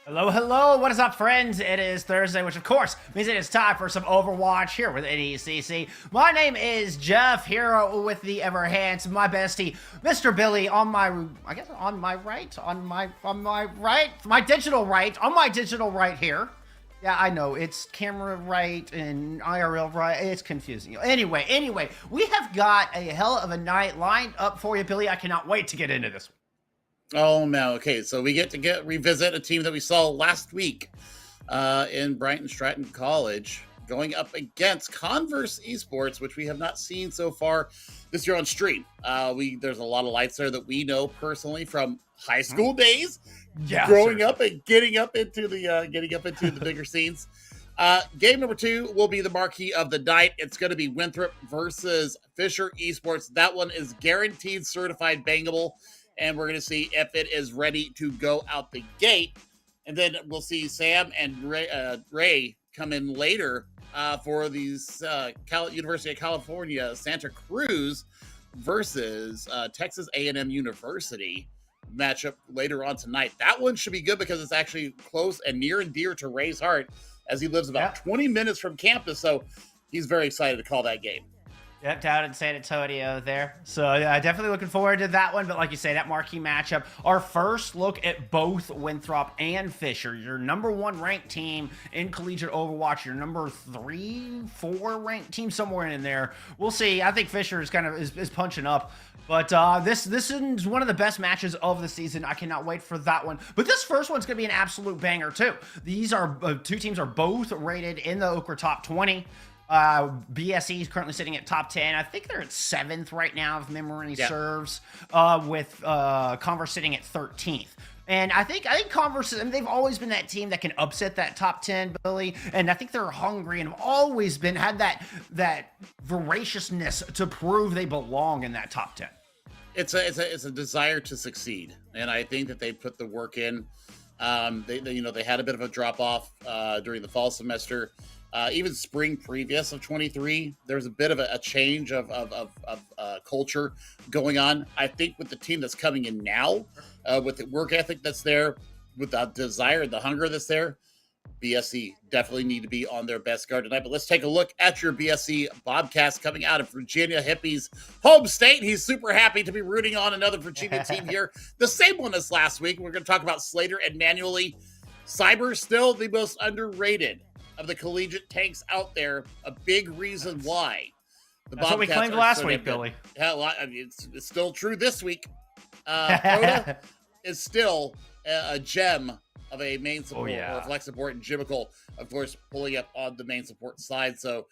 Hello, hello, what is up, friends? It is Thursday, which of course means it is time for some Overwatch here with NECC. My name is Jeff, here with the ever handsome, my bestie, Mr. Billy, on my digital right here. Yeah, I know, it's camera right and IRL right, it's confusing. Anyway, we have got a hell of a night lined up for you, Billy. I cannot wait to get into this. Oh no! Okay, so we get to revisit a team that we saw last week in Brighton Stratton College, going up against Converse Esports, which we have not seen so far this year on stream. There's a lot of lights there that we know personally from high school days, growing up and getting up into the bigger scenes. Game number 2 will be the marquee of the night. It's going to be Winthrop versus Fisher Esports. That one is guaranteed certified bangable. And we're going to see if it is ready to go out the gate. And then we'll see Sam and Ray come in later for these University of California, Santa Cruz versus Texas A&M University matchup later on tonight. That one should be good because it's actually close and near and dear to Ray's heart as he lives about 20 minutes from campus. So he's very excited to call that game. Yep, down in San Antonio there. So yeah, definitely looking forward to that one. But like you say, that marquee matchup. Our first look at both Winthrop and Fisher. Your number 1 ranked team in collegiate Overwatch. Your number 3, 4 ranked team somewhere in there. We'll see. I think Fisher is kind of is punching up. But this is one of the best matches of the season. I cannot wait for that one. But this first one's going to be an absolute banger too. These are two teams are both rated in the Okra top 20. BSE is currently sitting at top 10. I think they're at 7th right now, if memory serves, with Converse sitting at 13th. And I think Converse, I mean, they've always been that team that can upset that top 10, Billy. And I think they're hungry and have always had that voraciousness to prove they belong in that top 10. It's a desire to succeed, and I think that they put the work in. They had a bit of a drop off during the fall semester. Even spring previous of 23, there's a bit of a change of culture going on. I think with the team that's coming in now, with the work ethic that's there, with the desire, the hunger that's there, BSE definitely need to be on their best guard tonight. But let's take a look at your BSE Bobcats coming out of Virginia Hippie's home state. He's super happy to be rooting on another Virginia team here. The same one as last week. We're going to talk about Slater and Manually. Cyber still the most underrated of the collegiate tanks out there. A big reason why the That's Bobcats what we claimed last week, Billy. It's still true this week. Coda is still a gem of a main support or flex support, and Jimical, of course, pulling up on the main support side. So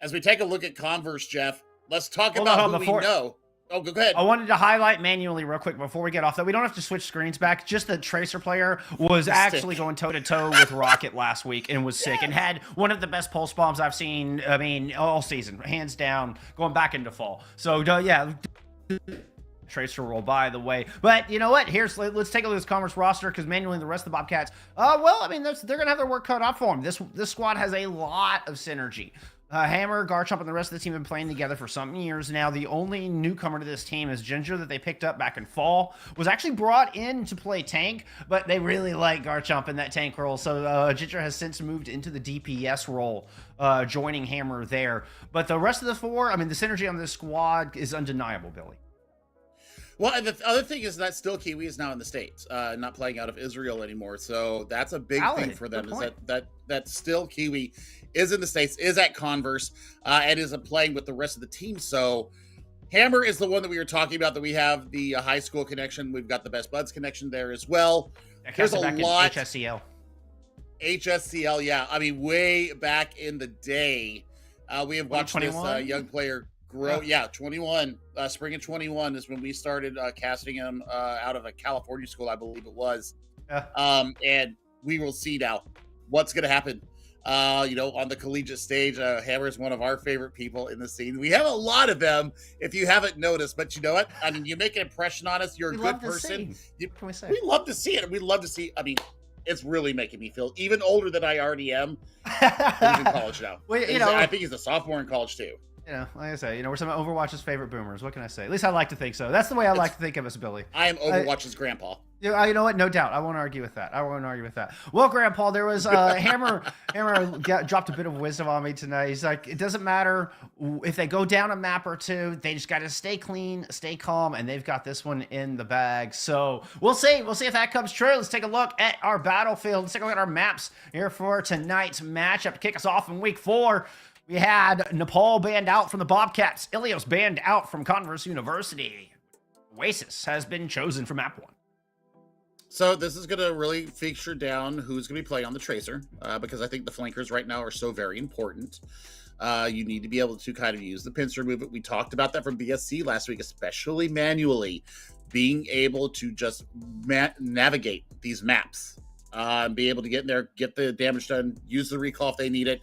as we take a look at Converse, Jeff, let's talk about who we know. Oh, go ahead. I wanted to highlight Manually real quick before we get off that. We don't have to switch screens back. Just the Tracer player was actually going toe-to-toe with Rocket last week and was sick and had one of the best pulse bombs I've seen, I mean, all season, hands down, going back into fall. So, yeah, Tracer roll, by the way. But you know what? Let's take a look at this Converse roster, because Manually and the rest of the Bobcats, well, I mean, they're going to have their work cut out for them. This squad has a lot of synergy. Hammer, Garchomp, and the rest of the team have been playing together for some years now. The only newcomer to this team is Ginger, that they picked up back in fall. Was actually brought in to play tank, but they really like Garchomp in that tank role. So Ginger has since moved into the DPS role, joining Hammer there. But the rest of the 4, I mean, the synergy on this squad is undeniable, Billy. Well, and the other thing is that still Kiwi is now in the States, not playing out of Israel anymore. So that's a big thing for them, is that still Kiwi is in the States, is at Converse, and isn't playing with the rest of the team. So Hammer is the one that we were talking about, that we have the high school connection. We've got the Best Buds connection there as well. There's a lot. HSCL, yeah. I mean, way back in the day, we have watched this young player grow. Yeah, 21. Spring of 21 is when we started casting him out of a California school, I believe it was. And we will see now what's going to happen. On the collegiate stage. Hammer is one of our favorite people in the scene. We have a lot of them, if you haven't noticed, but you know what? I mean, you make an impression on us. You're a good person. We love to see it. We love to see, I mean, it's really making me feel even older than I already am. He's in college now. Well, I think he's a sophomore in college too. Like I say, we're some of Overwatch's favorite boomers. What can I say? At least I like to think so. That's the way I like to think of us, Billy. I am Overwatch's grandpa. You know what? No doubt. I won't argue with that. Well, Grandpa, there was Hammer dropped a bit of wisdom on me tonight. He's like, it doesn't matter if they go down a map or two. They just got to stay clean, stay calm, and they've got this one in the bag. So we'll see. We'll see if that comes true. Let's take a look at our battlefield. Let's take a look at our maps here for tonight's matchup to kick us off in week 4. We had Nepal banned out from the Bobcats. Ilios banned out from Converse University. Oasis has been chosen for map 1. So this is going to really feature down who's going to be playing on the Tracer, because I think the flankers right now are so very important. You need to be able to kind of use the pincer movement. We talked about that from BSC last week, especially Manually, being able to just navigate these maps, be able to get in there, get the damage done, use the recall if they need it.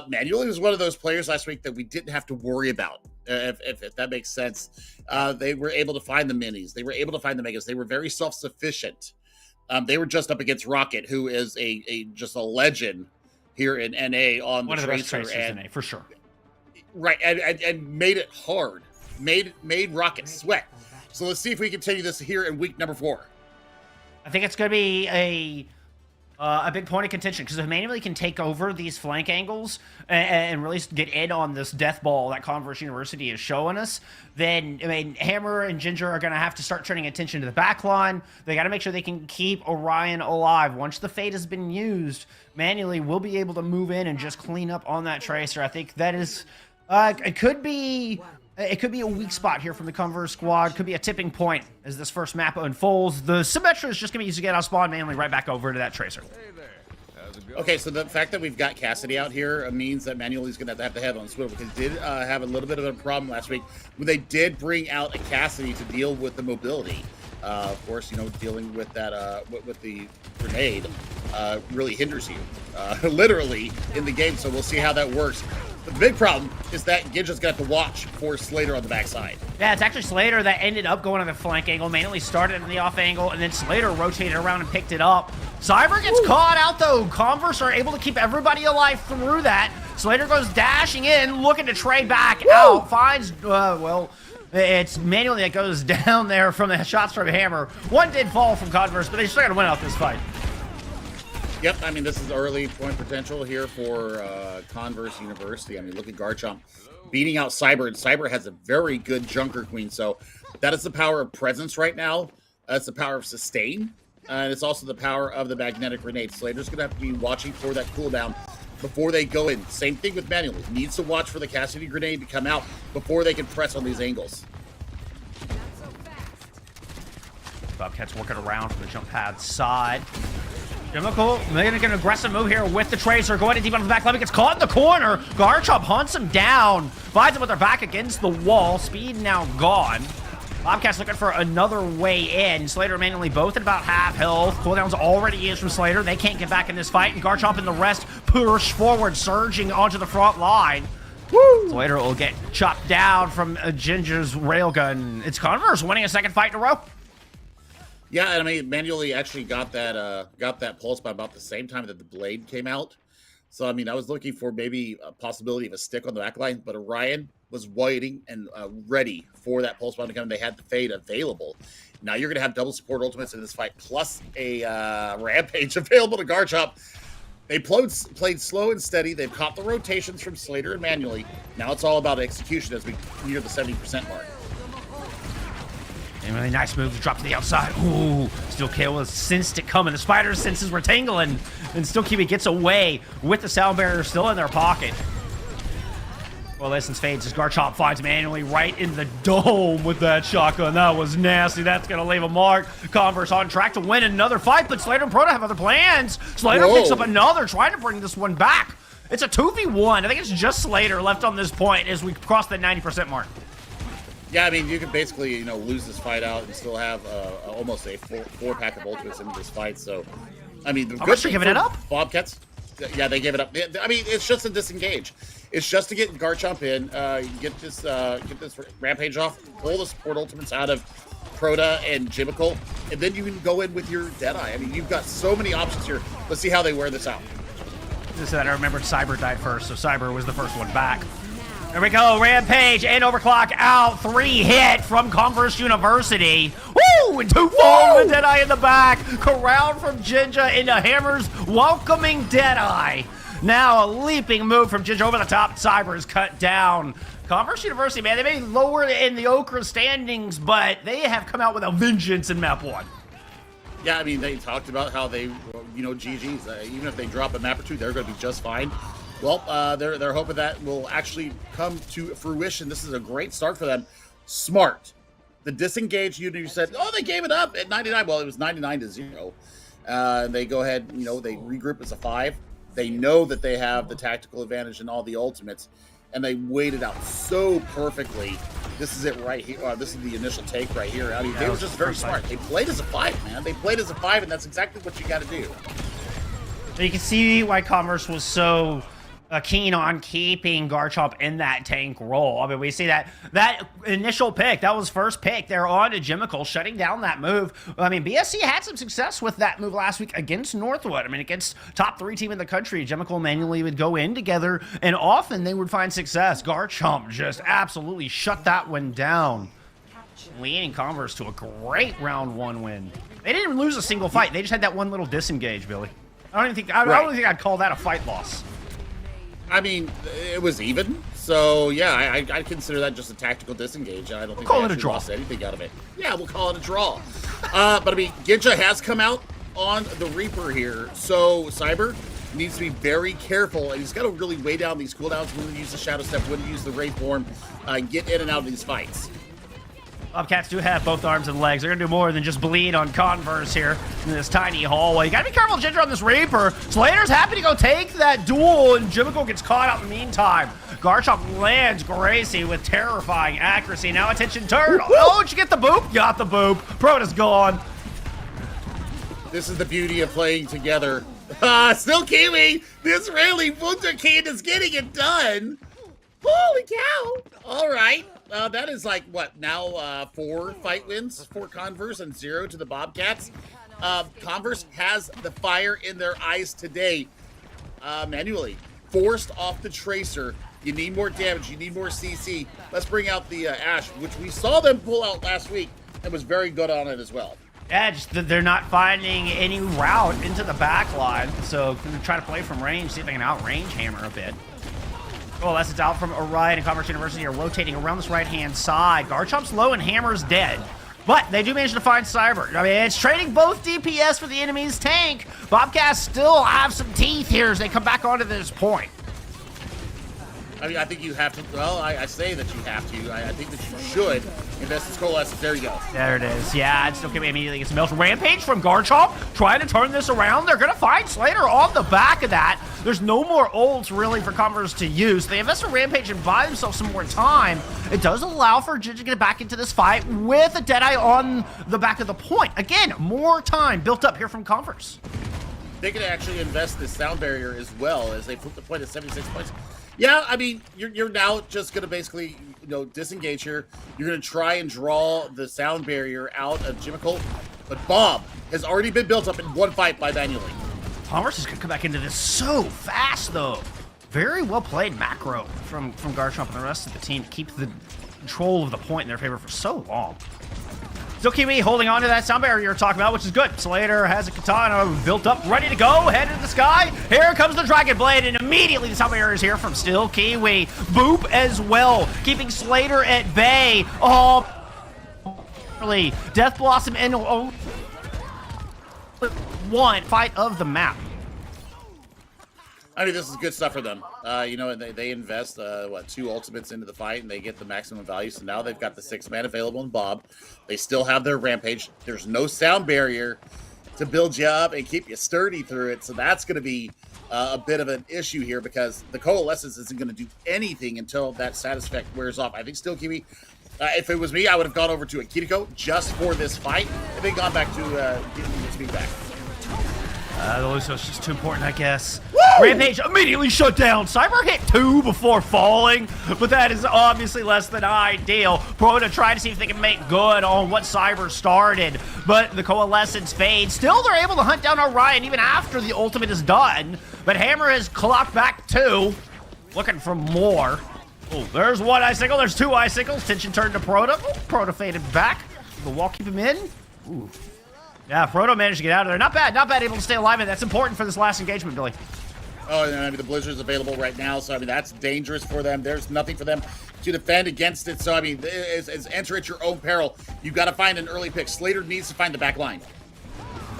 Manually was one of those players last week that we didn't have to worry about, if that makes sense. They were able to find the minis. They were able to find the megas. They were very self-sufficient. They were just up against Rocket, who is just a legend here in NA on the Tracer. One of the best Tracers in NA, for sure. Right, and made it hard. Made Rocket sweat. So let's see if we continue this here in week number 4. I think it's going to be a A big point of contention, because if manually can take over these flank angles and really get in on this death ball that Converse University is showing us, then, I mean, Hammer and Ginger are going to have to start turning attention to the back line. They got to make sure they can keep Orion alive. Once the Fate has been used, manually we'll be able to move in and just clean up on that Tracer. I think that is, it could be a weak spot here from the Converse squad. Could be a tipping point as this first map unfolds. The Symmetra is just going to be used to get out spawn manually right back over to that Tracer. Hey there. How's it going? Okay, so the fact that we've got Cassidy out here means that Manuel's going to have to head on swivel, because they did have a little bit of a problem last week when they did bring out a Cassidy to deal with the mobility. Of course, you know, dealing with that with the grenade really hinders you, literally, in the game. So we'll see how that works. But the big problem is that Ginja's got to watch for Slater on the backside. Yeah, it's actually Slater that ended up going on the flank angle. Manually started in the off angle, and then Slater rotated around and picked it up. Cyber gets caught out, though. Converse are able to keep everybody alive through that. Slater goes dashing in, looking to trade back out. Finds, well, it's manually that goes down there from the shots from Hammer. One did fall from Converse, but they still got to win out this fight. Yep, I mean, this is early point potential here for Converse University. I mean, look at Garchomp beating out Cyber, and Cyber has a very good Junker Queen. So that is the power of presence right now. That's the power of sustain. And it's also the power of the magnetic grenade. Slater's going to have to be watching for that cooldown before they go in. Same thing with Manuel. Needs to watch for the Cassidy grenade to come out before they can press on these angles. Bobcat's working around from the jump pad side. Chemical making an aggressive move here with the Tracer, going in deep on the back. Lemmy gets caught in the corner. Garchomp hunts him down, finds him with their back against the wall. Speed now gone. Bobcat's looking for another way in. Slater and Manually both at about half health. Cooldown's already used from Slater. They can't get back in this fight, and Garchomp and the rest push forward, surging onto the front line. Woo! Slater will get chopped down from Ginger's railgun. It's Converse winning a second fight in a row. Yeah, and I mean, Manually actually got that pulse by about the same time that the blade came out. So, I mean, I was looking for maybe a possibility of a stick on the back line, but Orion was waiting and ready for that pulse bomb to come. They had the Fade available. Now you're going to have double support ultimates in this fight, plus a Rampage available to Garchomp. They played slow and steady. They've caught the rotations from Slater and Manually. Now it's all about execution as we near the 70% mark. A really nice move to drop to the outside. Ooh, Steel KO sensed it coming. The Spider's senses were tingling, and Steel Kiwi gets away with the sound barrier still in their pocket. Well, Essence fades as Garchomp finds Manually right in the dome with that shotgun. That was nasty. That's going to leave a mark. Converse on track to win another fight, but Slater and Proto have other plans. Slater picks up another, trying to bring this one back. It's a 2v1. I think it's just Slater left on this point as we cross the 90% mark. Yeah, I mean, you can basically, you know, lose this fight out and still have almost a four-pack of ultimates into this fight. So, I mean, the good thing giving it up? Bobcats, yeah, they gave it up. I mean, it's just a disengage. It's just to get Garchomp in, get this Rampage off, pull the support ultimates out of Crota and Jimical, and then you can go in with your Deadeye. I mean, you've got so many options here. Let's see how they wear this out. Just that I remembered Cyber died first, so Cyber was the first one back. There we go, Rampage and Overclock out. 3 hit from Converse University. Woo! And 2 fall with Deadeye in the back. Corral from Jinja into Hammer's welcoming Deadeye. Now a leaping move from Jinja over the top. Cyber is cut down. Converse University, man, they may be lower in the Okra standings, but they have come out with a vengeance in map 1. Yeah, I mean, they talked about how they, you know, GG's. Even if they drop a map or two, they're going to be just fine. Well, they're hoping that will actually come to fruition. This is a great start for them. Smart. The disengaged unit, you said, oh, they gave it up at 99. Well, it was 99-0. They go ahead, you know, they regroup as a 5. They know that they have the tactical advantage in all the ultimates, and they waited out so perfectly. This is it right here. This is the initial take right here. I mean, they were just very smart. They played as a 5, man. They played as a 5, and that's exactly what you got to do. So you can see why Converse was so keen on keeping Garchomp in that tank role. I mean, we see that initial pick, that was first pick. They're on to Jimical, shutting down that move. I mean, BSC had some success with that move last week against Northwood. I mean, against top 3 team in the country, Jimical and Manually would go in together, and often they would find success. Garchomp just absolutely shut that one down, leading Converse to a great round 1 win. They didn't lose a single fight. They just had that one little disengage, Billy. I don't even think I'd call that a fight loss. I mean, it was even. So yeah, I consider that just a tactical disengage. I don't think call they it a actually draw. lost anything out of it. Yeah, we'll call it a draw. But I mean, Ginja has come out on the Reaper here, so Cyber needs to be very careful, and he's got to really weigh down these cooldowns when to use the Shadow Step, when to use the Wraith Form, and get in and out of these fights. Bobcats do have both arms and legs. They're going to do more than just bleed on Converse here in this tiny hallway. You got to be careful, Ginger, on this Reaper. Slater's happy to go take that duel, and Jimical gets caught out in the meantime. Garchomp lands Gracie with terrifying accuracy. Now attention turn. Oh, did you get the boop? Got the boop. Proto's gone. This is the beauty of playing together. Still Kiwi! This really Wunderkind is getting it done! Holy cow! Alright. That is like, what, now 4 fight wins for Converse and 0 to the Bobcats. Converse has the fire in their eyes today. Manually. Forced off the Tracer. You need more damage. You need more CC. Let's bring out the Ashe, which we saw them pull out last week and was very good on it as well. Yeah, just they're not finding any route into the back line, so they're going to try to play from range, see if they can outrange Hammer a bit. Oh, that's it's out from Orion and Commerce University are rotating around this right-hand side. Garchomp's low and Hammer's dead. But they do manage to find Cyber. I mean, it's trading both DPS for the enemy's tank. Bobcats still have some teeth here as they come back onto this point. I mean, I think you have to, well, I say that you have to. I think that you should invest in Coalescence. There you go. There it is. Yeah, it's okay. Immediately gets Mills. Rampage from Garchomp, trying to turn this around. They're going to find Slater on the back of that. There's no more ults, really, for Converse to use. They invest in Rampage and buy themselves some more time. It does allow for Jin to get back into this fight with a Deadeye on the back of the point. Again, more time built up here from Converse. They can actually invest this sound barrier as well as they put the point at 76 points. Yeah, I mean, you're now just going to basically, disengage here. You're going to try and draw the sound barrier out of Jimical. But Bob has already been built up in one fight by Manually. Converse is going to come back into this so fast, though. Very well played macro from Garchomp and the rest of the team to keep the control of the point in their favor for so long. Still Kiwi holding on to that sound barrier you're talking about, which is good. Slater has a katana built up, ready to go, headed to the sky. Here comes the Dragon Blade, and immediately the sound barrier is here from Still Kiwi. Boop as well, keeping Slater at bay. Oh, Death Blossom in one fight of the map. I mean, this is good stuff for them. And they invest, 2 ultimates into the fight, and they get the maximum value. So now they've got the 6-man available in Bob. They still have their Rampage. There's no sound barrier to build you up and keep you sturdy through it. So that's going to be a bit of an issue here because the Coalescence isn't going to do anything until that status effect wears off. I think Still Kiwi, if it was me, I would have gone over to a Kiriko just for this fight and then gone back to getting his feet back. The Luso's just too important, I guess. Woo! Rampage immediately shut down. Cyber hit 2 before falling, but that is obviously less than ideal. Proto trying to see if they can make good on what Cyber started, but the Coalescence fades. Still, they're able to hunt down Orion even after the ultimate is done, but Hammer has clocked back 2, looking for more. Oh, there's 1 icicle, there's 2 icicles. Tension turned to Proto. Oh, Proto faded back. The wall keep him in. Ooh. Yeah, Proto managed to get out of there. Not bad able to stay alive, and that's important for this last engagement, Billy. Oh, and I mean, the Blizzard's available right now, so I mean, that's dangerous for them. There's nothing for them to defend against it, so I mean, it's enter at your own peril. You've got to find an early pick. Slater needs to find the back line.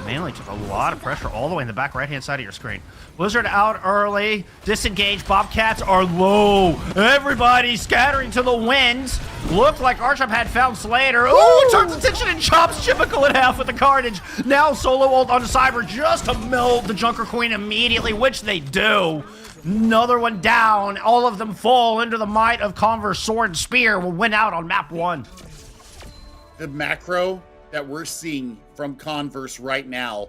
Manly took a lot of pressure all the way in the back right-hand side of your screen. Blizzard out early. Disengaged. Bobcats are low. Everybody scattering to the winds. Looked like Garchomp had found Slater. Ooh, turns attention and chops Jimical in half with the carnage. Now solo ult onto Cyber just to melt the Junker Queen immediately, which they do. Another one down. All of them fall into the might of Converse Sword and Spear will win out on map 1. The macro that we're seeing from Converse right now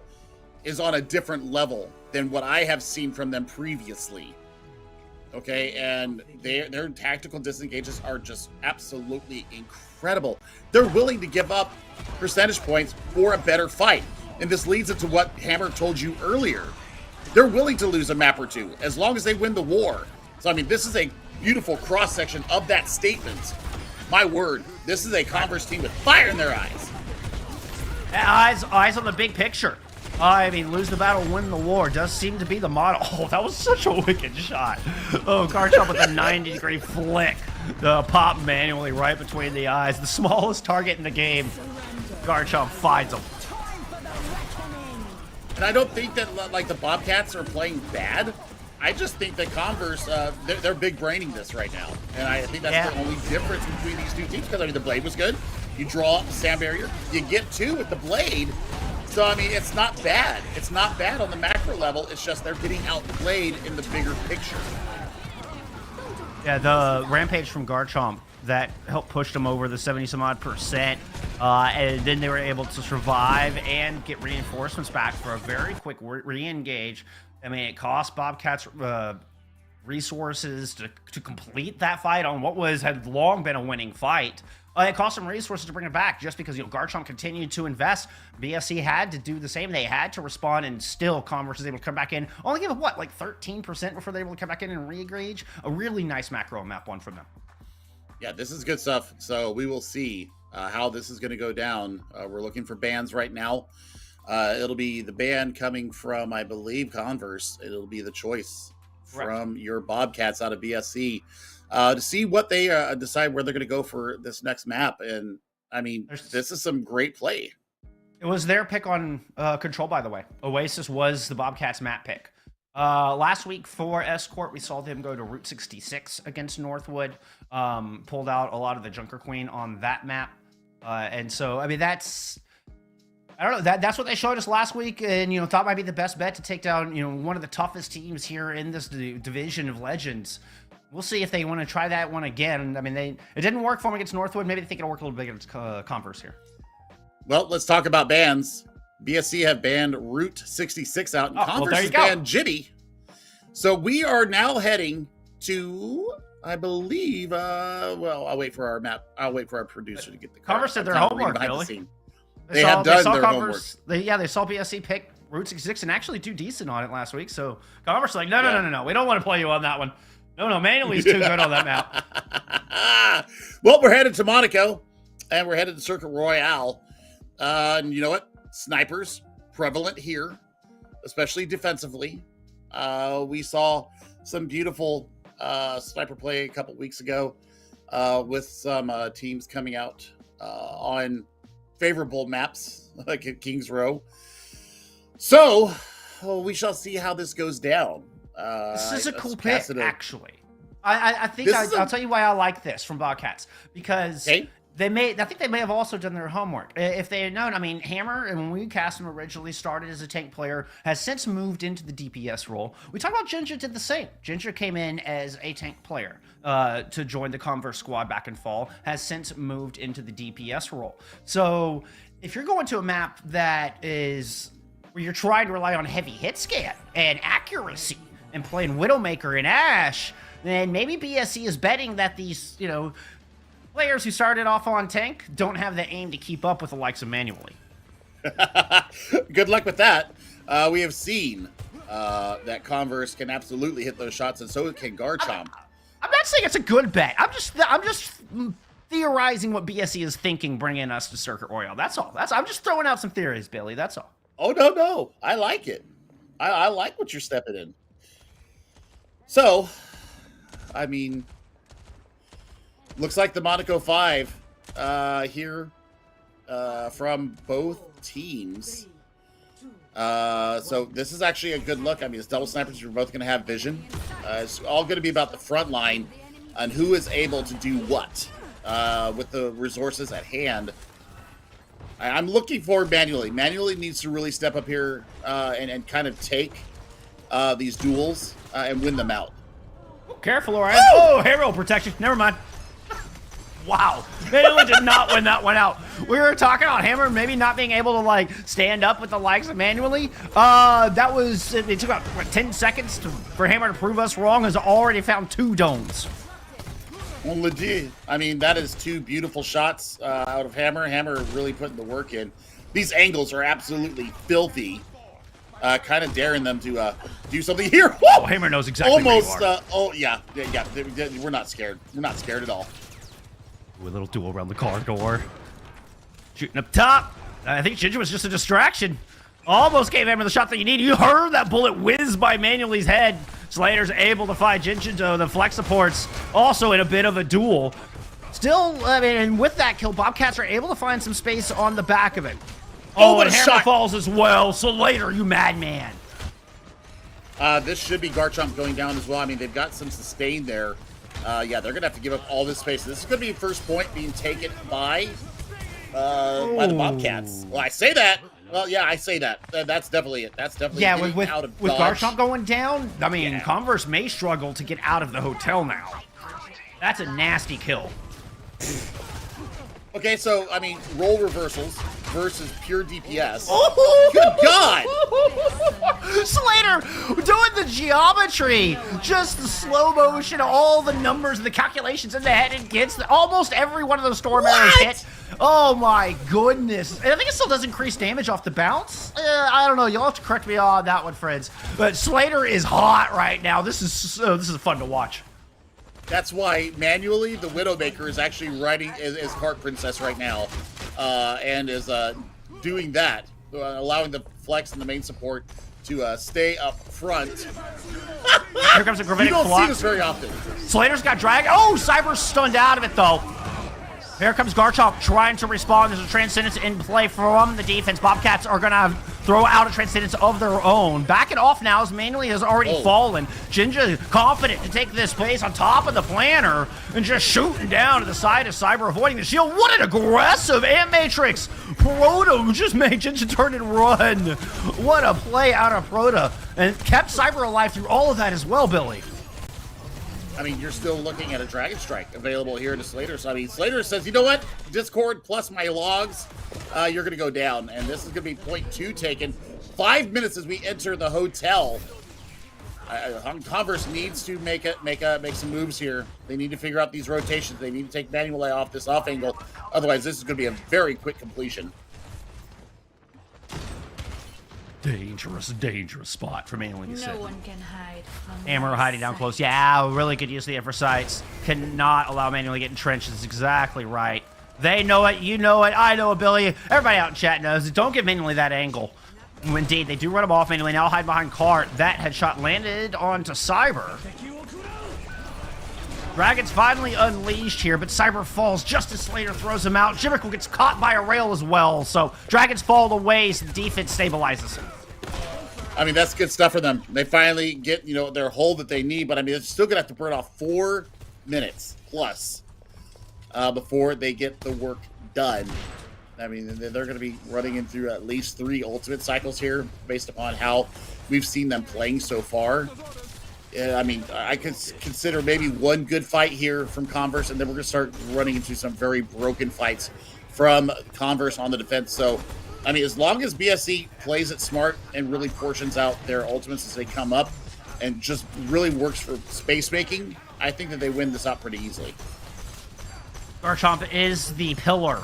is on a different level than what I have seen from them previously. Okay, and their tactical disengages are just absolutely incredible. They're willing to give up percentage points for a better fight. And this leads into what Hammer told you earlier. They're willing to lose a map or 2 as long as they win the war. So, I mean, this is a beautiful cross-section of that statement. My word, this is a Converse team with fire in their eyes. Eyes on the big picture. I mean, lose the battle, win the war does seem to be the motto. Oh, that was such a wicked shot. Oh, Garchomp with a 90-degree flick. The pop manually right between the eyes. The smallest target in the game. Garchomp finds him. And I don't think that, like, the Bobcats are playing bad. I just think that Converse, they're big braining this right now. And I think that's the only difference between these two teams. Because, I mean, the Blade was good. You draw up the sand barrier. You get 2 with the Blade. So, I mean, it's not bad. It's not bad on the macro level. It's just they're getting outplayed in the bigger picture. Yeah, the Rampage from Garchomp that helped push them over the 70-some-odd%. And then they were able to survive and get reinforcements back for a very quick re-engage. I mean, it cost Bobcats resources to complete that fight on what had long been a winning fight. It cost them resources to bring it back just because, Garchomp continued to invest. BSC had to do the same. They had to respond, and still Converse was able to come back in. Only give it, what, like 13% before they were able to come back in and re-engage? A really nice macro map one from them. Yeah, this is good stuff. So we will see how this is going to go down. We're looking for bans right now. It'll be the ban coming from, I believe, Converse. It'll be the choice from your Bobcats out of BSC. To see what they decide where they're going to go for this next map. And, I mean, this is some great play. It was their pick on Control, by the way. Oasis was the Bobcats map pick. Last week for Escort, we saw them go to Route 66 against Northwood. Pulled out a lot of the Junker Queen on that map. And so, I mean, that's... I don't know. That's what they showed us last week, and thought might be the best bet to take down one of the toughest teams here in this division of Legends. We'll see if they want to try that one again. I mean, it didn't work for them against Northwood. Maybe they think it'll work a little bit against Converse here. Well, let's talk about bans. BSC have banned Route 66 out, and Converse has banned Jitty. So we are now heading to, I believe, well, I'll wait for our map. I'll wait for our producer to get the card. Converse did their homework, Billy. They have done their homework. They saw BSC pick Route 66 and actually do decent on it last week. So Converse like, no. We don't want to play you on that one. No, manually's too good on that map. Well, we're headed to Monaco, and we're headed to Circuit Royale. And you know what? Snipers, prevalent here, especially defensively. We saw some beautiful sniper play a couple weeks ago with some teams coming out on favorable maps, like at Kings Row. So, we shall see how this goes down. This is a cool pick, actually. I think I'll tell you why I like this from Bobcats, because I think they may have also done their homework. If they had known, I mean, Hammer, and when we cast him originally, started as a tank player, has since moved into the DPS role. We talked about Ginger did the same. Ginger came in as a tank player to join the Converse squad back in fall, has since moved into the DPS role. So if you're going to a map that is where you're trying to rely on heavy hit scan and accuracy and playing Widowmaker and Ashe, then maybe BSC is betting that these, players who started off on tank don't have the aim to keep up with the likes of manually. Good luck with that. We have seen that Converse can absolutely hit those shots, and so can Garchomp. I'm not saying it's a good bet. I'm just theorizing what BSC is thinking, bringing us to Circuit Royale. That's all. I'm just throwing out some theories, Billy. That's all. Oh, no. I like it. I like what you're stepping in. So, I mean, looks like the Monaco 5 here from both teams. So this is actually a good look. I mean, it's double snipers. You're both going to have vision. It's all going to be about the front line and who is able to do what with the resources at hand. I'm looking for Manually. Manually needs to really step up here and kind of take these duels and win them out. Careful, Orion. Oh, hero protection. Never mind. Wow. Manually did not win that one out. We were talking about Hammer maybe not being able to, stand up with the likes of Manually. That was, it took about, 10 seconds for Hammer to prove us wrong. Has already found 2 domes. Well, legit. I mean, that is 2 beautiful shots out of Hammer. Hammer really putting the work in. These angles are absolutely filthy. Kind of daring them to do something here. Whoa! Oh, Hammer knows exactly where you are. Oh, yeah. We're not scared. We're not scared at all. Ooh, a little duel around the corridor. Shooting up top. I think Ginger was just a distraction. Almost gave Hammer the shot that you need. You heard that bullet whiz by Manuely's head. Slater's able to find Jinshinto. The flex supports also in a bit of a duel. Still, I mean, and with that kill, Bobcats are able to find some space on the back of it. Oh, what and a Hammer shot. falls as well. Slater, you madman. This should be Garchomp going down as well. I mean, they've got some sustain there. Yeah, they're going to have to give up all this space. This is going to be first point being taken by the Bobcats. Well, I say that. Well, yeah, I say that. That's definitely it. That's definitely getting out of with dodge. Garchomp going down, I mean, Yeah. Converse may struggle to get out of the hotel now. That's a nasty kill. Okay, so, I mean, role reversals versus pure DPS. Oh! Good God! Slater doing the geometry, just the slow motion, all the numbers and the calculations in the head, and gets almost every one of those storm arrows hit. Oh my goodness. And I think it still does increase damage off the bounce. I don't know. You'll have to correct me on that one, friends. But Slater is hot right now. This is fun to watch. That's why manually the Widowmaker is actually riding as Heart Princess right now, and is doing that, allowing the flex and the main support to stay up front. Here comes a gravitic You don't block. see this very often. Slater's got drag. Oh, Cyber's stunned out of it though. Here comes Garchomp trying to respond. There's a Transcendence in play from the defense. Bobcats are going to throw out a Transcendence of their own. Backing off now as Manually has already fallen. Jinja confident to take this place on top of the planner and just shooting down to the side of Cyber, avoiding the shield. What an aggressive Ant Matrix! Proto just made Jinja turn and run. What a play out of Proto. And kept Cyber alive through all of that as well, Billy. I mean, you're still looking at a Dragon Strike available here to Slater. So, I mean, Slater says, you know what? Discord plus my logs, you're going to go down. And this is going to be point 2 taken. 5 minutes as we enter the hotel. Converse needs to make some moves here. They need to figure out these rotations. They need to take Manuel off this off angle. Otherwise, this is going to be a very quick completion. Dangerous spot for Manually. No one can hide from Hammer my hiding down sight. close. Yeah, really good use of the effort sights. Cannot allow Manually to get entrenched. That's exactly right. They know it. You know it. I know it, Billy. Everybody out in chat knows it. Don't give Manually that angle. Indeed, they do run him off. Manually now hide behind Cart. That headshot landed onto Cyber. Dragon's finally unleashed here, but Cyber falls just as Slater throws him out. Jimmickle gets caught by a rail as well, so Dragons fall away, so the defense stabilizes. I mean, that's good stuff for them. They finally get, you know, their hold that they need, but I mean, they're still going to have to burn off 4 minutes plus before they get the work done. I mean, they're going to be running in through at least 3 ultimate cycles here based upon how we've seen them playing so far. I mean, I could consider maybe one good fight here from Converse, and then we're going to start running into some very broken fights from Converse on the defense. So, I mean, as long as BSC plays it smart and really portions out their ultimates as they come up and just really works for space making, I think that they win this out pretty easily. Garchomp is the pillar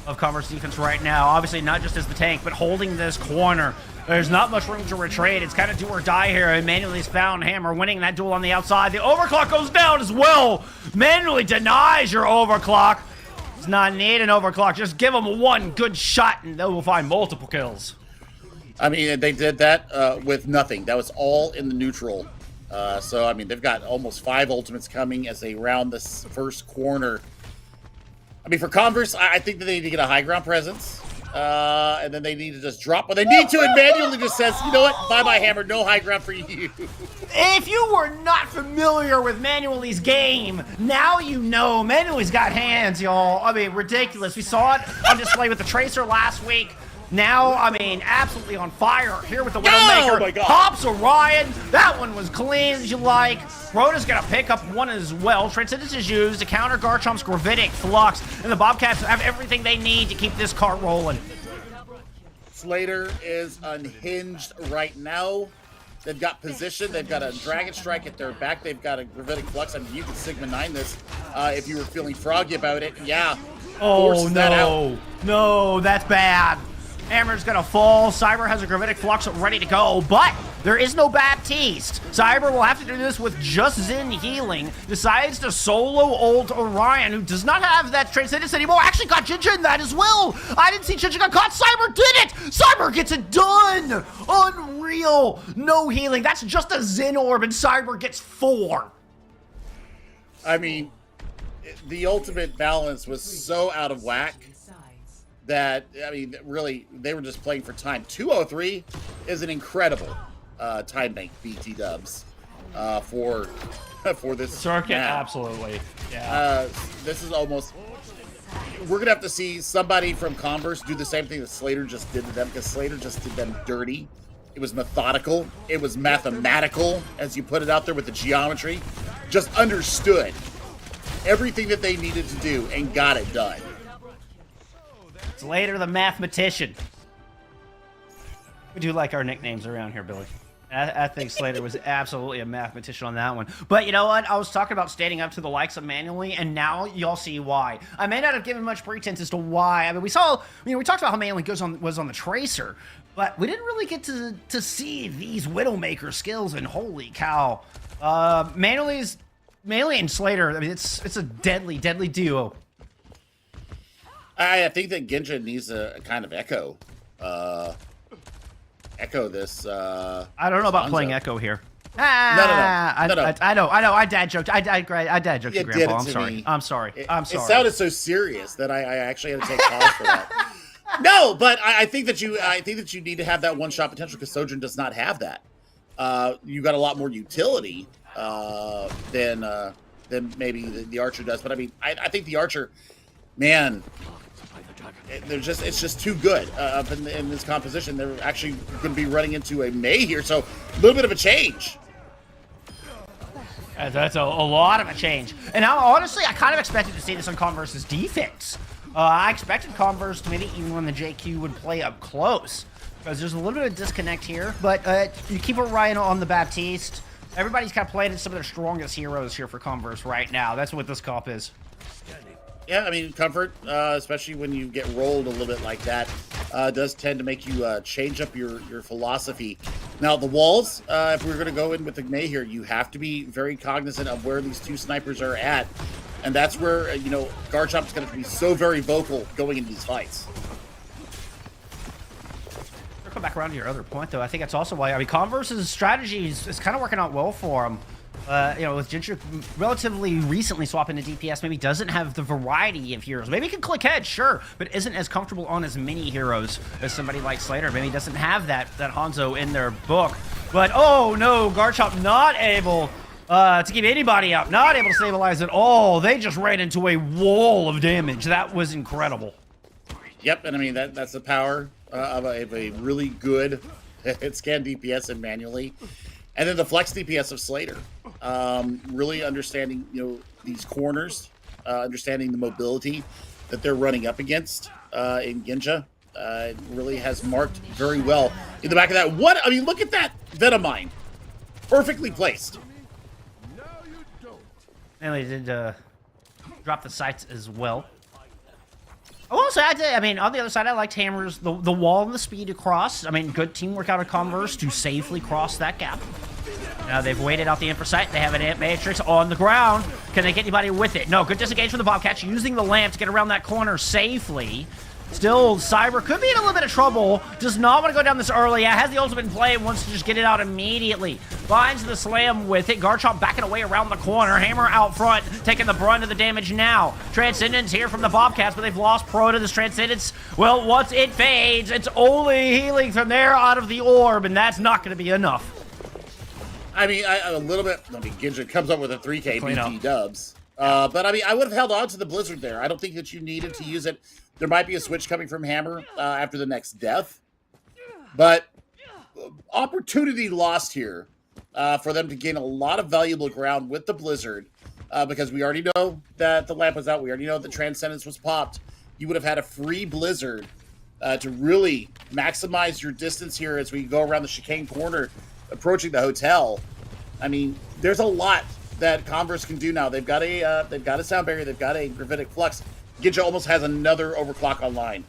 of Converse defense right now. Obviously, not just as the tank, but holding this corner. There's not much room to retreat. It's kind of do or die here. And Manually's found Hammer winning that duel on the outside. The overclock goes down as well. Manually denies your overclock. It's not need an overclock. Just give them one good shot and they will find multiple kills. I mean, they did that with nothing. That was all in the neutral. So, I mean, they've got almost 5 ultimates coming as they round this first corner. I mean, for Converse, I think that they need to get a high ground presence. And then they need to just drop what they need to, and Manually just says, you know what, bye-bye, Hammer, no high ground for you. If you were not familiar with Manually's game, now you know. Manually's got hands, y'all. I mean, ridiculous. We saw it on display with the Tracer last week. Now, I mean, absolutely on fire here with the Widowmaker. Oh my God. Pops Orion. That one was clean as you like. Rhoda's going to pick up one as well. Transcendence is used to counter Garchomp's Gravitic Flux. And the Bobcats have everything they need to keep this cart rolling. Slater is unhinged right now. They've got position. They've got a Dragon Strike at their back. They've got a Gravitic Flux. I mean, you can Sigma 9 this if you were feeling froggy about it. Yeah. Oh, that out. no. No, that's bad. Hammer's gonna fall. Cyber has a Gravitic Flux ready to go, but There is no Baptiste. Cyber will have to do this with just Zen healing. Decides to solo ult Orion, who does not have that Transcendence anymore. Actually got Ginger in that as well. I didn't see Ginger got caught. Cyber did it. Cyber gets it done. Unreal. No healing. That's just a Zen orb, and Cyber gets 4. I mean, the ultimate balance was so out of whack that, I mean, really, they were just playing for time. 203 is an incredible time bank BT dubs for this circuit. map. Absolutely. Yeah. This is almost, we're gonna have to see somebody from Converse do the same thing that Slater just did to them, because Slater just did them dirty. It was methodical, it was mathematical, as you put it out there with the geometry. Just understood everything that they needed to do and got it done. Slater the mathematician. We do like our nicknames around here, Billy. I think Slater was absolutely a mathematician on that one. But you know what? I was talking about standing up to the likes of Manually, and now y'all see why. I may not have given much pretense as to why. I mean, we talked about how Manually was on the Tracer, but we didn't really get to see these Widowmaker skills, and holy cow. Manually and Slater, I mean, it's a deadly, deadly duo. I think that Genja needs a kind of echo this. I don't know about playing Echo here. No. I know. I dad joked. I dad joked to You did Grandpa. it I'm to sorry. me. I'm sorry. I'm sorry. It sounded so serious that I actually had to take pause for that. No, but I think that you need to have that one shot potential, because Sojourn does not have that. You got a lot more utility than maybe the Archer does. But I mean, I think the Archer, man, it's just too good up in this composition. They're actually going to be running into a Mei here, so a little bit of a change. That's a lot of a change. And honestly, I kind of expected to see this on Converse's defense. I expected Converse to maybe even when the JQ would play up close, because there's a little bit of disconnect here. But you keep Orion on the Baptiste. Everybody's kind of playing some of their strongest heroes here for Converse right now. That's what this comp is. Yeah, I mean, Comfort, especially when you get rolled a little bit like that, does tend to make you change up your philosophy. Now, the walls, if we're going to go in with the Mei here, you have to be very cognizant of where these two snipers are at. And that's where, Garchomp is going to be so very vocal going into these fights. I'll come back around to your other point, though. I think that's also why, I mean, Converse's strategy is kind of working out well for him. With Ginger relatively recently swapping to DPS, maybe doesn't have the variety of heroes. Maybe he can click head, sure, but isn't as comfortable on as many heroes as somebody like Slater. Maybe doesn't have that Hanzo in their book. But, oh no, Garchomp not able to keep anybody up, not able to stabilize at all. They just ran into a wall of damage. That was incredible. Yep, and I mean, that's the power of a really good hit scan DPS and manually. And then the flex DPS of Slater, really understanding, these corners, understanding the mobility that they're running up against in Genja, really has marked very well in the back of that. Look at that Venomine, perfectly placed. And they did drop the sights as well. I will say, on the other side, I liked Hammer's, the wall and the speed across. I mean, good teamwork out of Converse to safely cross that gap. Now they've waited out the Emperor site. They have an Ant Matrix on the ground. Can they get anybody with it? No, good disengage from the Bobcats, using the lamp to get around that corner safely. Still, Cyber could be in a little bit of trouble. Does not want to go down this early. Yeah, has the ultimate in play and wants to just get it out immediately. Finds the slam with it. Garchomp backing away around the corner. Hammer out front, taking the brunt of the damage now. Transcendence here from the Bobcats, but they've lost Pro to this Transcendence. Well, once it fades, it's only healing from there out of the orb, and that's not going to be enough. I mean, a little bit. Genja comes up with a 3K BT dubs. But I would have held on to the Blizzard there. I don't think that you needed to use it. There might be a switch coming from Hammer after the next death. But opportunity lost here for them to gain a lot of valuable ground with the Blizzard, because we already know that the lamp was out. We already know that Transcendence was popped. You would have had a free Blizzard to really maximize your distance here as we go around the chicane corner, approaching the hotel. I mean, there's a lot that Converse can do now. They've got a sound barrier. They've got a gravitic flux. Genja almost has another overclock online.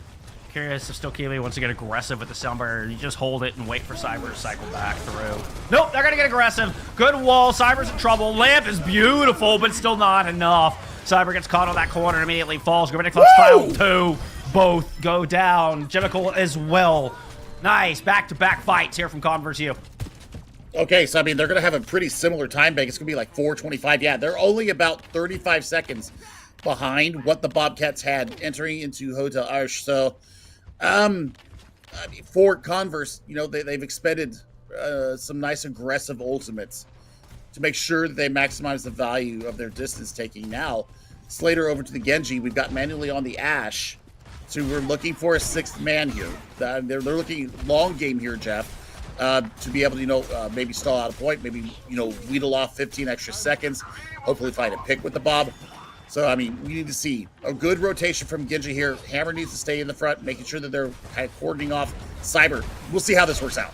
curious if Still Kiwi wants to get aggressive with the sound barrier. You just hold it and wait for Cyber to cycle back through. Nope, they're going to get aggressive. Good wall. Cyber's in trouble. Lamp is beautiful, but still not enough. Cyber gets caught on that corner and immediately falls. Gravitic Flux file 2. Both go down. Jimical as well. Nice. Back-to-back fights here from Converse U. Okay, so I mean, they're going to have a pretty similar time bank. It's going to be like 4:25. Yeah, they're only about 35 seconds behind what the Bobcats had entering into Hotel Arsh. So, I mean, for Converse, you know, they've expended some nice aggressive ultimates to make sure that they maximize the value of their distance taking. Now, Slater over to the Genji. We've got manually on the Ashe. So we're looking for a 6th man here. They're looking long game here, Jeff. To be able to, you know, maybe stall out a point, maybe, you know, wheedle off 15 extra seconds, hopefully find a pick with the Bob. So, I mean, we need to see a good rotation from Genji here. Hammer needs to stay in the front, making sure that they're kind of cordoning off Cyber. We'll see how this works out.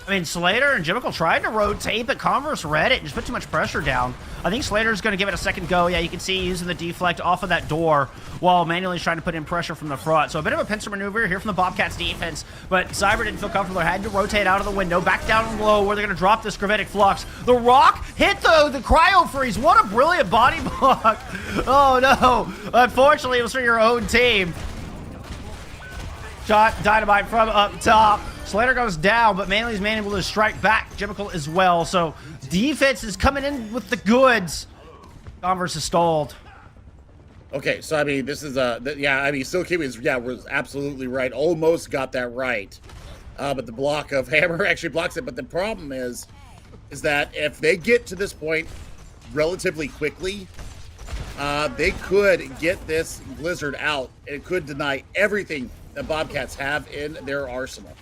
I mean, Slater and Jimical tried to rotate, but Converse read it and just put too much pressure down. I think Slater's going to give it a second go. Yeah, you can see using the deflect off of that door while manually trying to put in pressure from the front. So a bit of a pincer maneuver here from the Bobcats defense, but Cyber didn't feel comfortable. Had to rotate out of the window, back down low where they're going to drop this Gravitic Flux. The Rock hit the Cryo Freeze. What a brilliant body block. Oh, no. Unfortunately, it was for your own team. Shot Dynamite from up top. Slater goes down, but Manly's able to strike back. Jimical as well. So defense is coming in with the goods. Converse is stalled. Okay, so I mean, this is yeah. I mean, Still Kiwi was absolutely right. Almost got that right, but the block of Hammer actually blocks it. But the problem is that if they get to this point relatively quickly, they could get this Blizzard out. And it could deny everything that Bobcats have in their arsenal.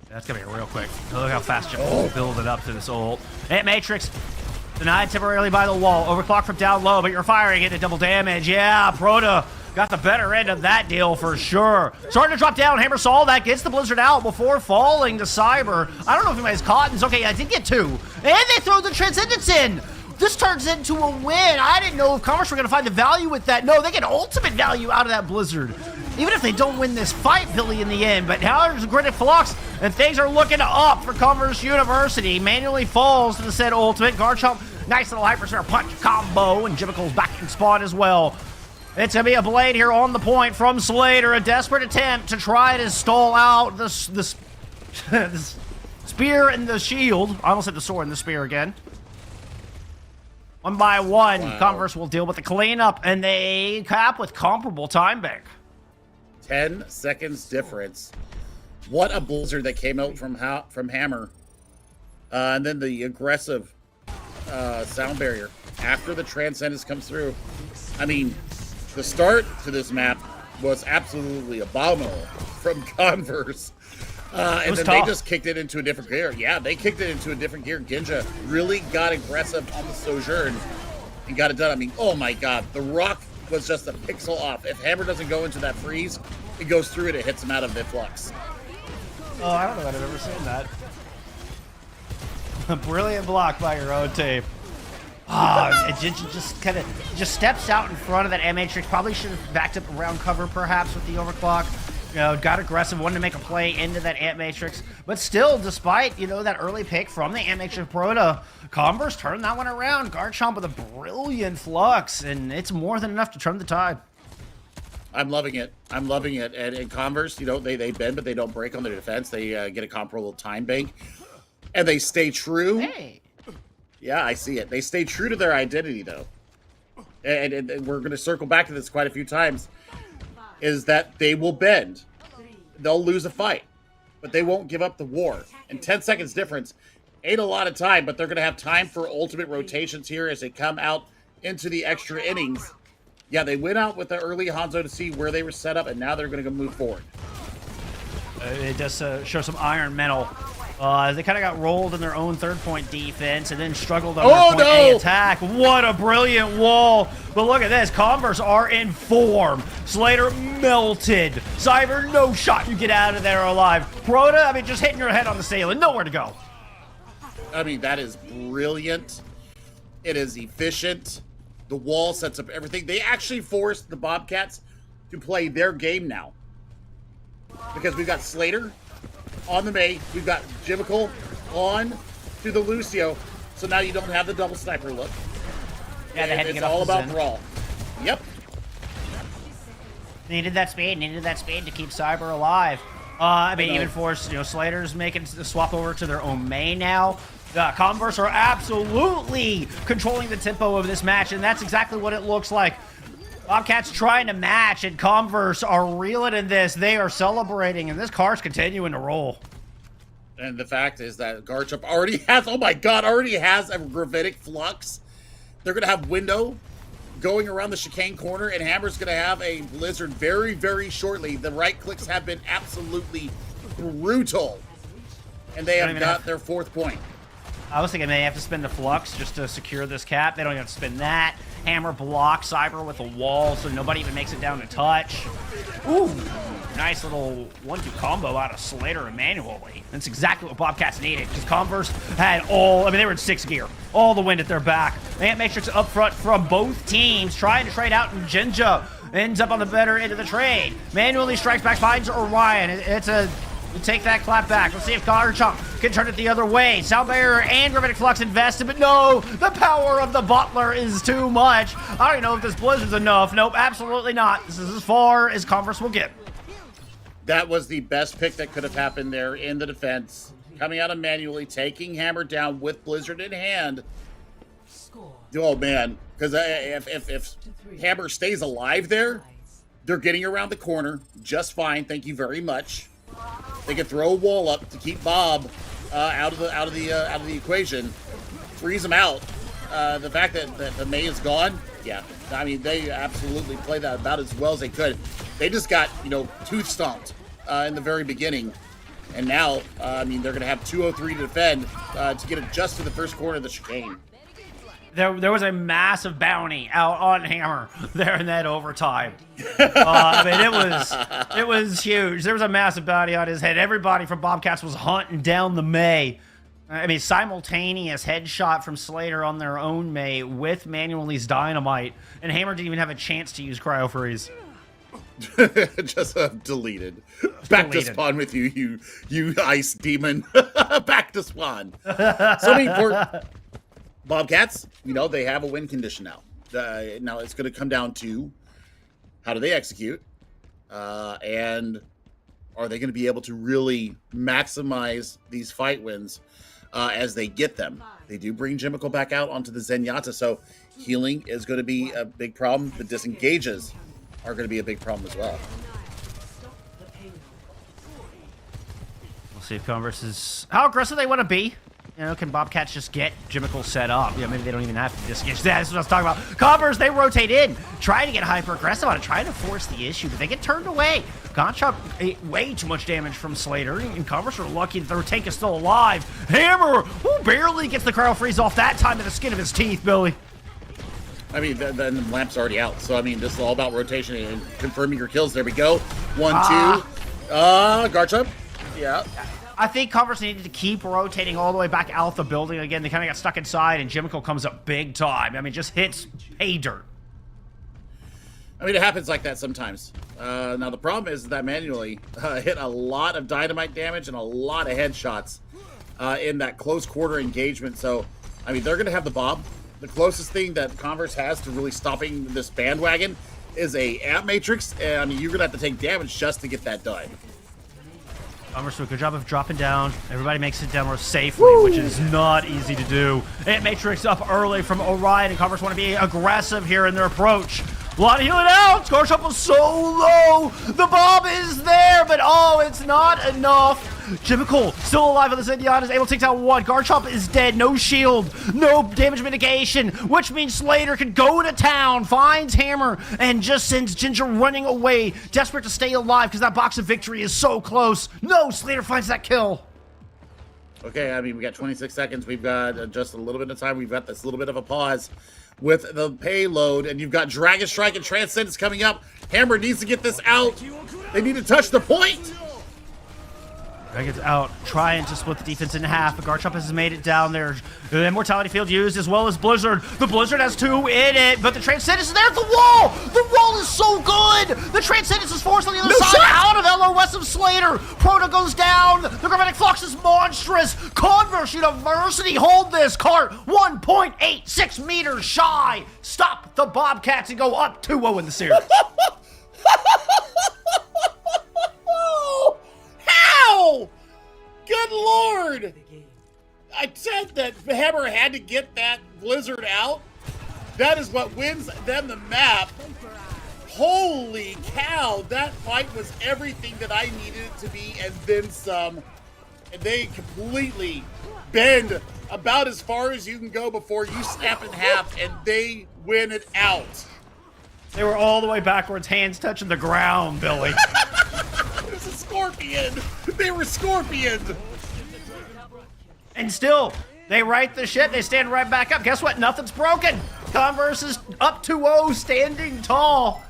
That's going to be real quick. Look how fast Jimical will build it up to this ult. Ant Matrix denied temporarily by the wall. Overclock from down low, but you're firing it to double damage. Yeah, Proto got the better end of that deal for sure. Starting to drop down. Hammer saw that. Gets the Blizzard out before falling to Cyber. I don't know if anybody's Cottons. Okay, I did get 2. And they throw the Transcendence in. This turns into a win. I didn't know if Converse were going to find the value with that. No, they get ultimate value out of that Blizzard. Even if they don't win this fight, Billy, in the end. But now there's a Gravitic Flux, and things are looking up for Converse University. Manually falls to the said ultimate. Garchomp, nice little Hyper Sphere punch combo, and Jimical's back in spawn as well. It's going to be a blade here on the point from Slater. A desperate attempt to try to stall out this spear and the shield. I almost said the sword and the spear again. One by one, wow. Converse will deal with the cleanup, and they cap with comparable time bank. 10 seconds difference. What a Blizzard that came out from Hammer. And then the aggressive sound barrier after the Transcendence comes through. I mean, the start to this map was absolutely abominable from Converse. And then tough. They just kicked it into a different gear. Yeah, they kicked it into a different gear. Ginja really got aggressive on the Sojourn and got it done. I mean, oh my God, the Rock was just a pixel off. If Hammer doesn't go into that freeze, it goes through it, it hits him out of the flux. Oh, I don't know that I've ever seen that. A brilliant block by your own team. It just kind of steps out in front of that M-Matrix. Probably should have backed up around cover perhaps with the overclock. You know, got aggressive, wanted to make a play into that Ant Matrix. But still, despite, you know, that early pick from the Ant Matrix Proto, Converse turned that one around. Garchomp with a brilliant flux, and it's more than enough to turn the tide. I'm loving it. I'm loving it. And Converse, you know, they bend, but they don't break on their defense. They get a comparable time bank. And they stay true. Hey. Yeah, I see it. They stay true to their identity, though. And we're going to circle back to this quite a few times. Is that they will bend. They'll lose a fight, but they won't give up the war. And 10 seconds difference ain't a lot of time, but they're going to have time for ultimate rotations here as they come out into the extra innings. Yeah, they went out with the early Hanzo to see where they were set up, and now they're going to go move forward. It does show some iron metal. They kind of got rolled in their own third-point defense and then struggled on their point A attack. What a brilliant wall. But look at this. Converse are in form. Slater melted. Cyber, no shot. You get out of there alive. Proto, I mean, just hitting your head on the ceiling. Nowhere to go. I mean, that is brilliant. It is efficient. The wall sets up everything. They actually forced the Bobcats to play their game now. Because we've got Slater on the Mei. We've got Jimical on to the Lucio. So now you don't have the double sniper look. Yeah, they had to it's get off all the about Zen. brawl. Yep. Needed that speed to keep Cyber alive. I mean, even for, Slater's making the swap over to their own main now. The Converse are absolutely controlling the tempo of this match, and that's exactly what it looks like. Bobcats trying to match, and Converse are reeling in this. They are celebrating, and this car's continuing to roll. And the fact is that Garchup already has, already has a gravitic flux. They're going to have Window going around the chicane corner, and Hammer's going to have a Blizzard very, very shortly. The right clicks have been absolutely brutal, and they have got their 4th point. I was thinking they have to spin the Flux just to secure this cap. They don't even have to spin that. Hammer blocks Cyber with a wall, so nobody even makes it down to touch. Ooh, nice little 1-2 combo out of Slater and manually. That's exactly what Bobcats needed, because Converse had they were in 6th gear. All the wind at their back. Ant Matrix up front from both teams, trying to trade out, and Jinja ends up on the better end of the trade. Manually strikes back, finds Orion. It's a... Take that clap back. Let's see if Garchomp can turn it the other way. Sound Barrier and Gravitic Flux invested, but no! The power of the Butler is too much. I don't even know if this Blizzard's enough. Nope, absolutely not. This is as far as Converse will get. That was the best pick that could have happened there in the defense. Coming out of manually, taking Hammer down with Blizzard in hand. Oh, man. Because if Hammer stays alive there, they're getting around the corner just fine. Thank you very much. They can throw a wall up to keep Bob out of the equation, freeze him out. The fact that the Mei is gone, yeah, I mean they absolutely played that about as well as they could. They just got tooth stomped in the very beginning, and now they're going to have 203 to defend to get it just to the first corner of the chicane. There was a massive bounty out on Hammer there in that overtime. It was huge. There was a massive bounty on his head. Everybody from Bobcats was hunting down the Mei. Simultaneous headshot from Slater on their own Mei with Manuel's Dynamite, and Hammer didn't even have a chance to use Cryo Freeze. Just deleted. Back to spawn with you ice demon. Back to spawn. For Bobcats, they have a win condition now. Now it's going to come down to how do they execute, and are they going to be able to really maximize these fight wins as they get them? They do bring Jimical back out onto the Zenyatta, so healing is going to be a big problem. The disengages are going to be a big problem as well. We'll see if Converse is... How aggressive they want to be. Can Bobcats just get Jimical set up? Maybe they don't even have to disengage. That's what I was talking about. Converse, they rotate in, trying to get hyper-aggressive on it, trying to force the issue, but they get turned away. Gonchop ate way too much damage from Slater, and Converse are lucky that their tank is still alive. Hammer, who barely gets the Cryo Freeze off that time to the skin of his teeth, Billy. Then the lamp's already out. So, this is all about rotation and confirming your kills. There we go. 1, 2. Garchomp. Yeah. I think Converse needed to keep rotating all the way back out the building again. They kind of got stuck inside, and Jimical comes up big time. Just hits pay dirt. It happens like that sometimes. Now, the problem is that manually hit a lot of dynamite damage and a lot of headshots in that close quarter engagement. So, they're going to have the Bob. The closest thing that Converse has to really stopping this bandwagon is a Ant Matrix, and you're going to have to take damage just to get that done. Converse do a good job of dropping down. Everybody makes it down more safely, which is not easy to do. Ant Matrix up early from Orion, and Converse want to be aggressive here in their approach. A lot of healing out. Garchomp was so low. The Bob is there, but it's not enough. Jimical still alive on the Zenyatta, is able to take down one. Garchomp is dead. No shield. No damage mitigation, which means Slater can go to town, finds Hammer, and just sends Ginger running away, desperate to stay alive because that box of victory is so close. No, Slater finds that kill. Okay, we got 26 seconds. We've got just a little bit of time. We've got this little bit of a pause with the payload, and you've got Dragon Strike and Transcendence coming up. Hammer needs to get this out. They need to touch the point. Dragon's out, trying to split the defense in half. But Garchomp has made it down there. The Immortality Field used as well as Blizzard. The Blizzard has 2 in it, but the Transcendence is there at the wall! The wall is so good! The Transcendence is forced on the other side out of LOS of Slater. Proto goes down. The Grammatic Flux is monstrous. Converse University hold this cart 1.86 meters shy. Stop the Bobcats and go up 2-0 in the series. How? Good Lord! I said that Hammer had to get that Blizzard out. That is what wins them the map. Holy cow, that fight was everything that I needed it to be and then some. And they completely bend about as far as you can go before you snap in half, and they win it out. They were all the way backwards, hands touching the ground, Billy. It was a scorpion. They were scorpions. And still, they right the shit. They stand right back up. Guess what? Nothing's broken. Converse is up 2-0, standing tall.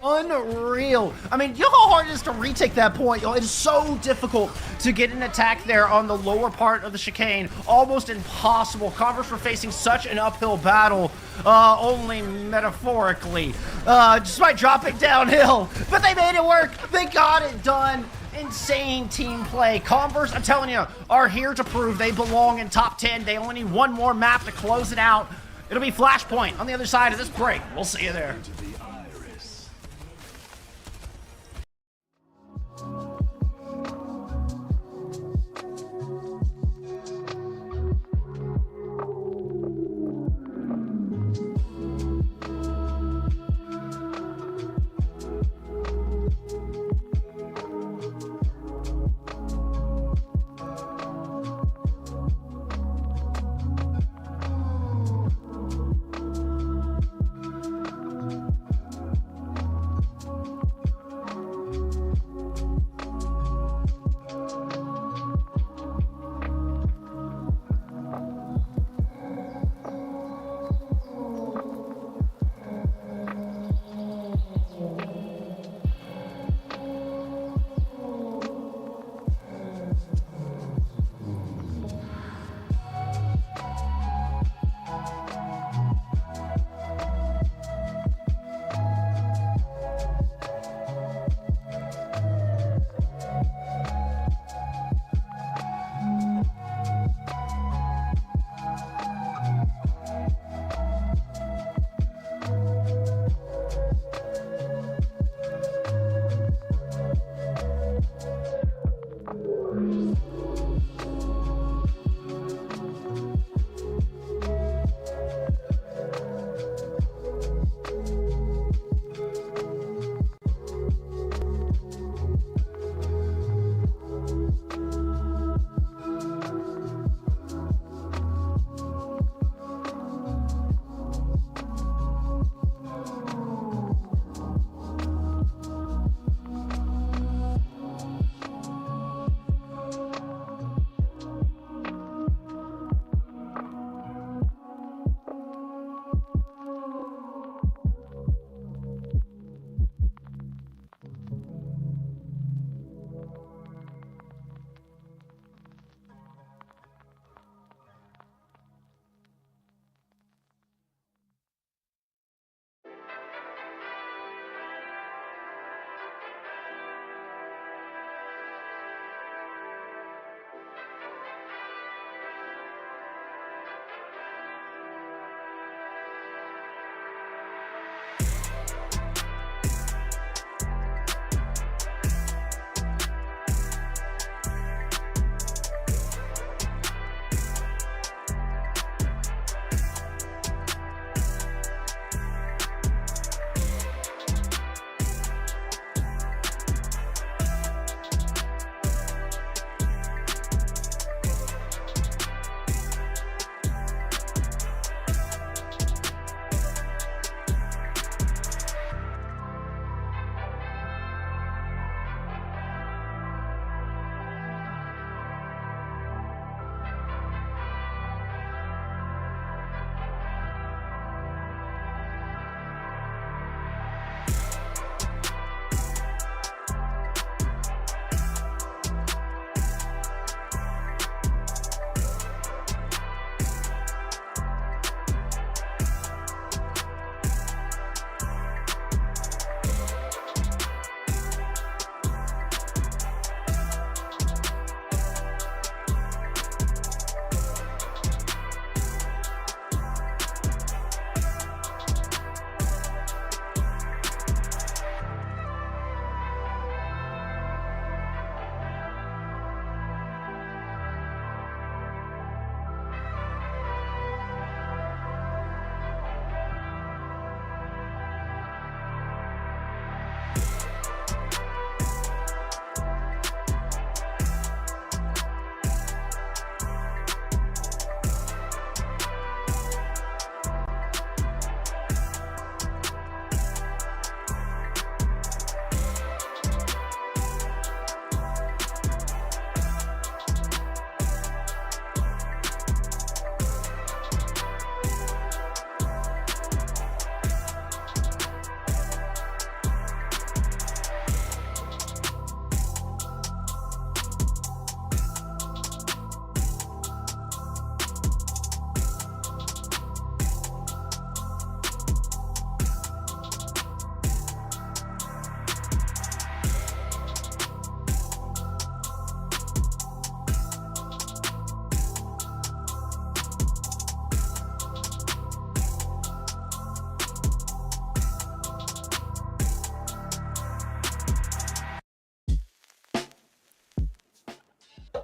Unreal. I mean, you know how hard it is to retake that point? It is so difficult to get an attack there on the lower part of the chicane. Almost impossible. Converse were facing such an uphill battle, only metaphorically, just by dropping downhill. But they made it work. They got it done. Insane team play. Converse, I'm telling you, are here to prove they belong in top 10. They only need one more map to close it out. It'll be Flashpoint on the other side of this break. We'll see you there.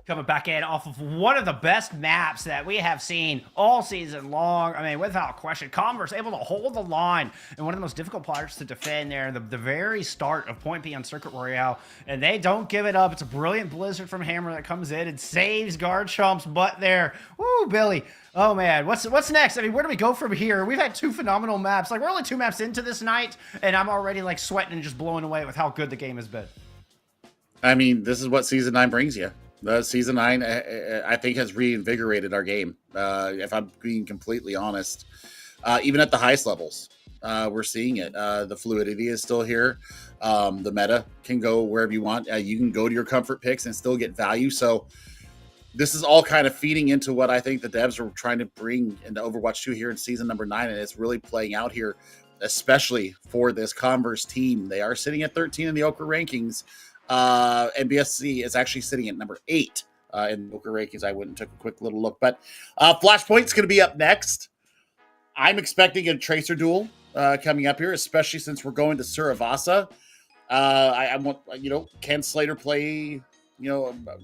coming back in off of one of the best maps that we have seen all season long. I mean, without question, Converse able to hold the line in one of the most difficult players to defend there, the very start of Point B on Circuit Royale, and they don't give it up. It's a brilliant blizzard from Hammer that comes in and saves Garchomp's butt there. Woo, Billy. Oh man, what's next? I mean, where do we go from here? We've had 2 phenomenal maps. Like, we're only 2 maps into this night, and I'm already like sweating and just blown away with how good the game has been. I mean, this is what Season 9 brings you. Season 9, I think, has reinvigorated our game, if I'm being completely honest. Even at the highest levels, we're seeing it. The fluidity is still here. The meta can go wherever you want. You can go to your comfort picks and still get value. So this is all kind of feeding into what I think the devs are trying to bring into Overwatch 2 here in Season number 9, and it's really playing out here, especially for this Converse team. They are sitting at 13 in the Okra rankings. And BSC is actually sitting at number 8 in the Okra rankings. I went and took a quick little look, but Flashpoint's going to be up next. I'm expecting a Tracer duel coming up here, especially since we're going to Suravasa. I want, can Slater play,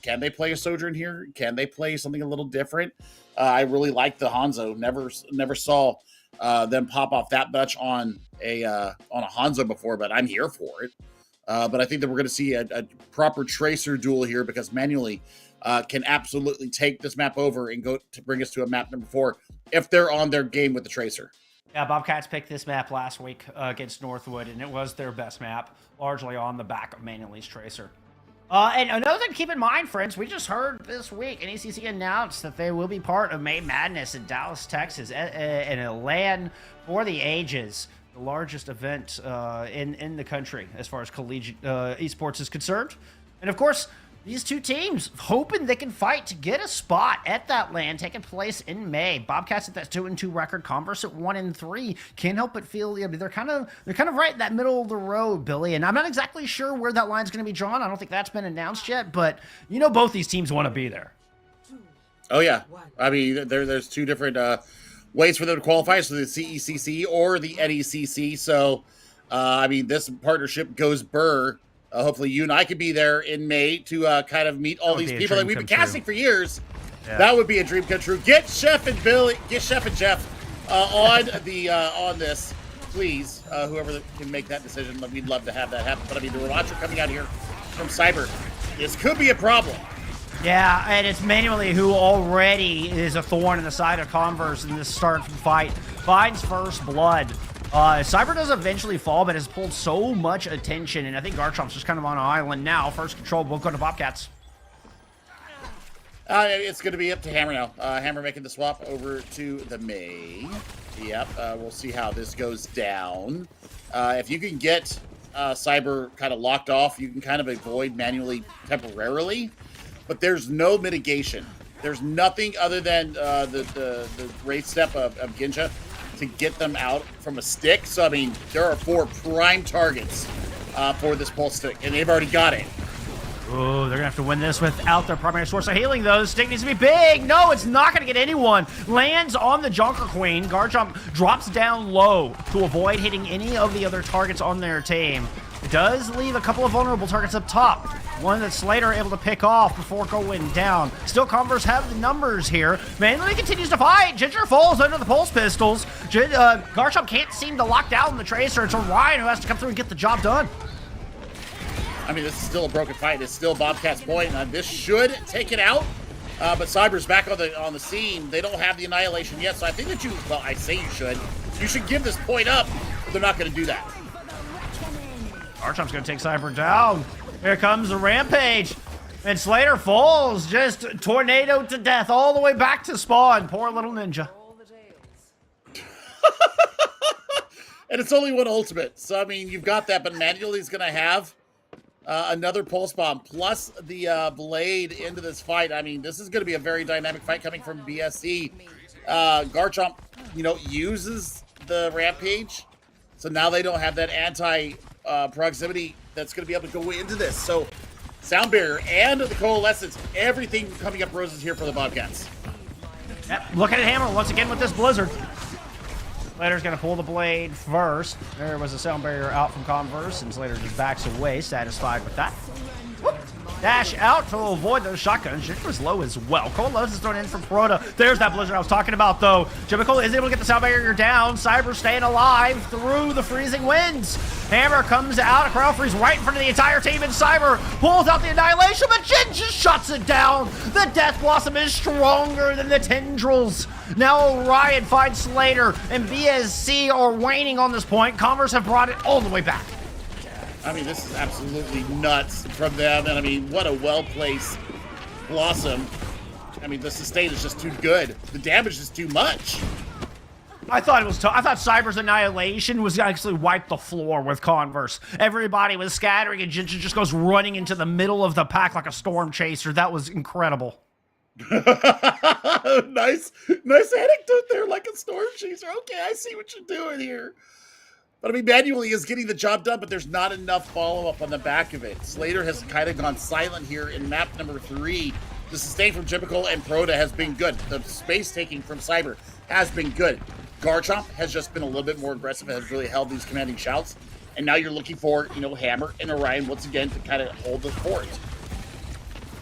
can they play a Sojourn here? Can they play something a little different? I really like the Hanzo. Never saw them pop off that much on a Hanzo before, but I'm here for it. But I think that we're going to see a proper Tracer duel here, because Manually can absolutely take this map over and go to bring us to a map number 4 if they're on their game with the Tracer. Yeah, Bobcats picked this map last week against Northwood, and it was their best map, largely on the back of Manually's Tracer. And another thing to keep in mind, friends, we just heard this week NECC announced that they will be part of May Madness in Dallas, Texas, in a LAN for the ages. The largest event in the country as far as collegiate esports is concerned. And of course, these 2 teams hoping they can fight to get a spot at that LAN taking place in May. Bobcats at that 2-2 record, Converse at 1-3. Can't help but feel they're kind of right in that middle of the road, Billy. And I'm not exactly sure where that line's going to be drawn. I don't think that's been announced yet, but both these teams want to be there. Oh yeah, I mean there's 2 different ways for them to qualify, so the CECC or the NECC. So, I mean, this partnership goes burr. Hopefully you and I could be there in May to kind of meet all these people that we've been casting for years. Yeah. That would be a dream come true. Get Chef and Jeff on this, please. Whoever can make that decision, we'd love to have that happen. But I mean, the Watcher coming out here from Cyber, this could be a problem. Yeah, and it's Manually who already is a thorn in the side of Converse in this start fight. Finds first blood. Cyber does eventually fall, but has pulled so much attention, and I think Garchomp's just kind of on an island now. First control will go to Bobcats. It's going to be up to Hammer now. Hammer making the swap over to the May. Yep, we'll see how this goes down. If you can get Cyber kind of locked off, you can kind of avoid Manually temporarily. But there's no mitigation. There's nothing other than the race step of Ginja to get them out from a stick. So, I mean, there are 4 prime targets for this pulse stick, and they've already got it. Oh, they're going to have to win this without their primary source of healing, though. Stick needs to be big. No, it's not going to get anyone. Lands on the Junker Queen. Garchomp drops down low to avoid hitting any of the other targets on their team. It does leave a couple of vulnerable targets up top. One that Slater able to pick off before going down. Still, Converse have the numbers here. Manually continues to fight. Ginger falls under the pulse pistols. Garchomp can't seem to lock down the Tracer. It's Orion who has to come through and get the job done. I mean, this is still a broken fight. It's still Bobcat's point. This should take it out. But Cyber's back on the scene. They don't have the annihilation yet, so I think that I say you should. You should give this point up, but they're not going to do that. Garchomp's going to take Cyber down. Here comes the rampage. And Slater falls, just tornadoed to death all the way back to spawn. Poor little ninja. And it's only 1 ultimate. So, I mean, you've got that, but Manually's going to have another pulse bomb plus the blade into this fight. I mean, this is going to be a very dynamic fight coming from BSC. Garchomp, uses the rampage. So now they don't have that proximity that's going to be able to go into this. So Sound Barrier and the Coalescence, everything coming up roses here for the Bobcats. Yep, looking at Hammer once again with this blizzard. Slater's going to pull the blade first. There was a Sound Barrier out from Converse, and Slater just backs away, satisfied with that. Whoop. dash out to avoid those shotguns. Jimiko's low as well. Coalescence is thrown in from Proto. There's that blizzard I was talking about, though. Jimiko is able to get the sound barrier down. Cyber staying alive through the freezing winds. Hammer comes out. A crowd freeze right in front of the entire team, and Cyber pulls out the Annihilation, but Jin just shuts it down. The Death Blossom is stronger than the Tendrils. Now Orion finds Slater, and BSC are waning on this point. Converse have brought it all the way back. I mean, this is absolutely nuts from them, and I mean, what a well-placed Blossom. I mean, the sustain is just too good. The damage is too much. I thought it was tough. I thought Cyber's Annihilation was actually wipe the floor with Converse. Everybody was scattering, and Jinja just goes running into the middle of the pack like a storm chaser. That was incredible. nice anecdote there, like a storm chaser. Okay, I see what you're doing here. But I mean, manually is getting the job done, but there's not enough follow-up on the back of it. Slater has kind of gone silent here in map number 3. The sustain from Jimiko and Proto has been good. The space taking from Cyber has been good. Garchomp has just been a little bit more aggressive and has really held these commanding shouts. And now you're looking for, Hammer and Orion once again to kind of hold the fort.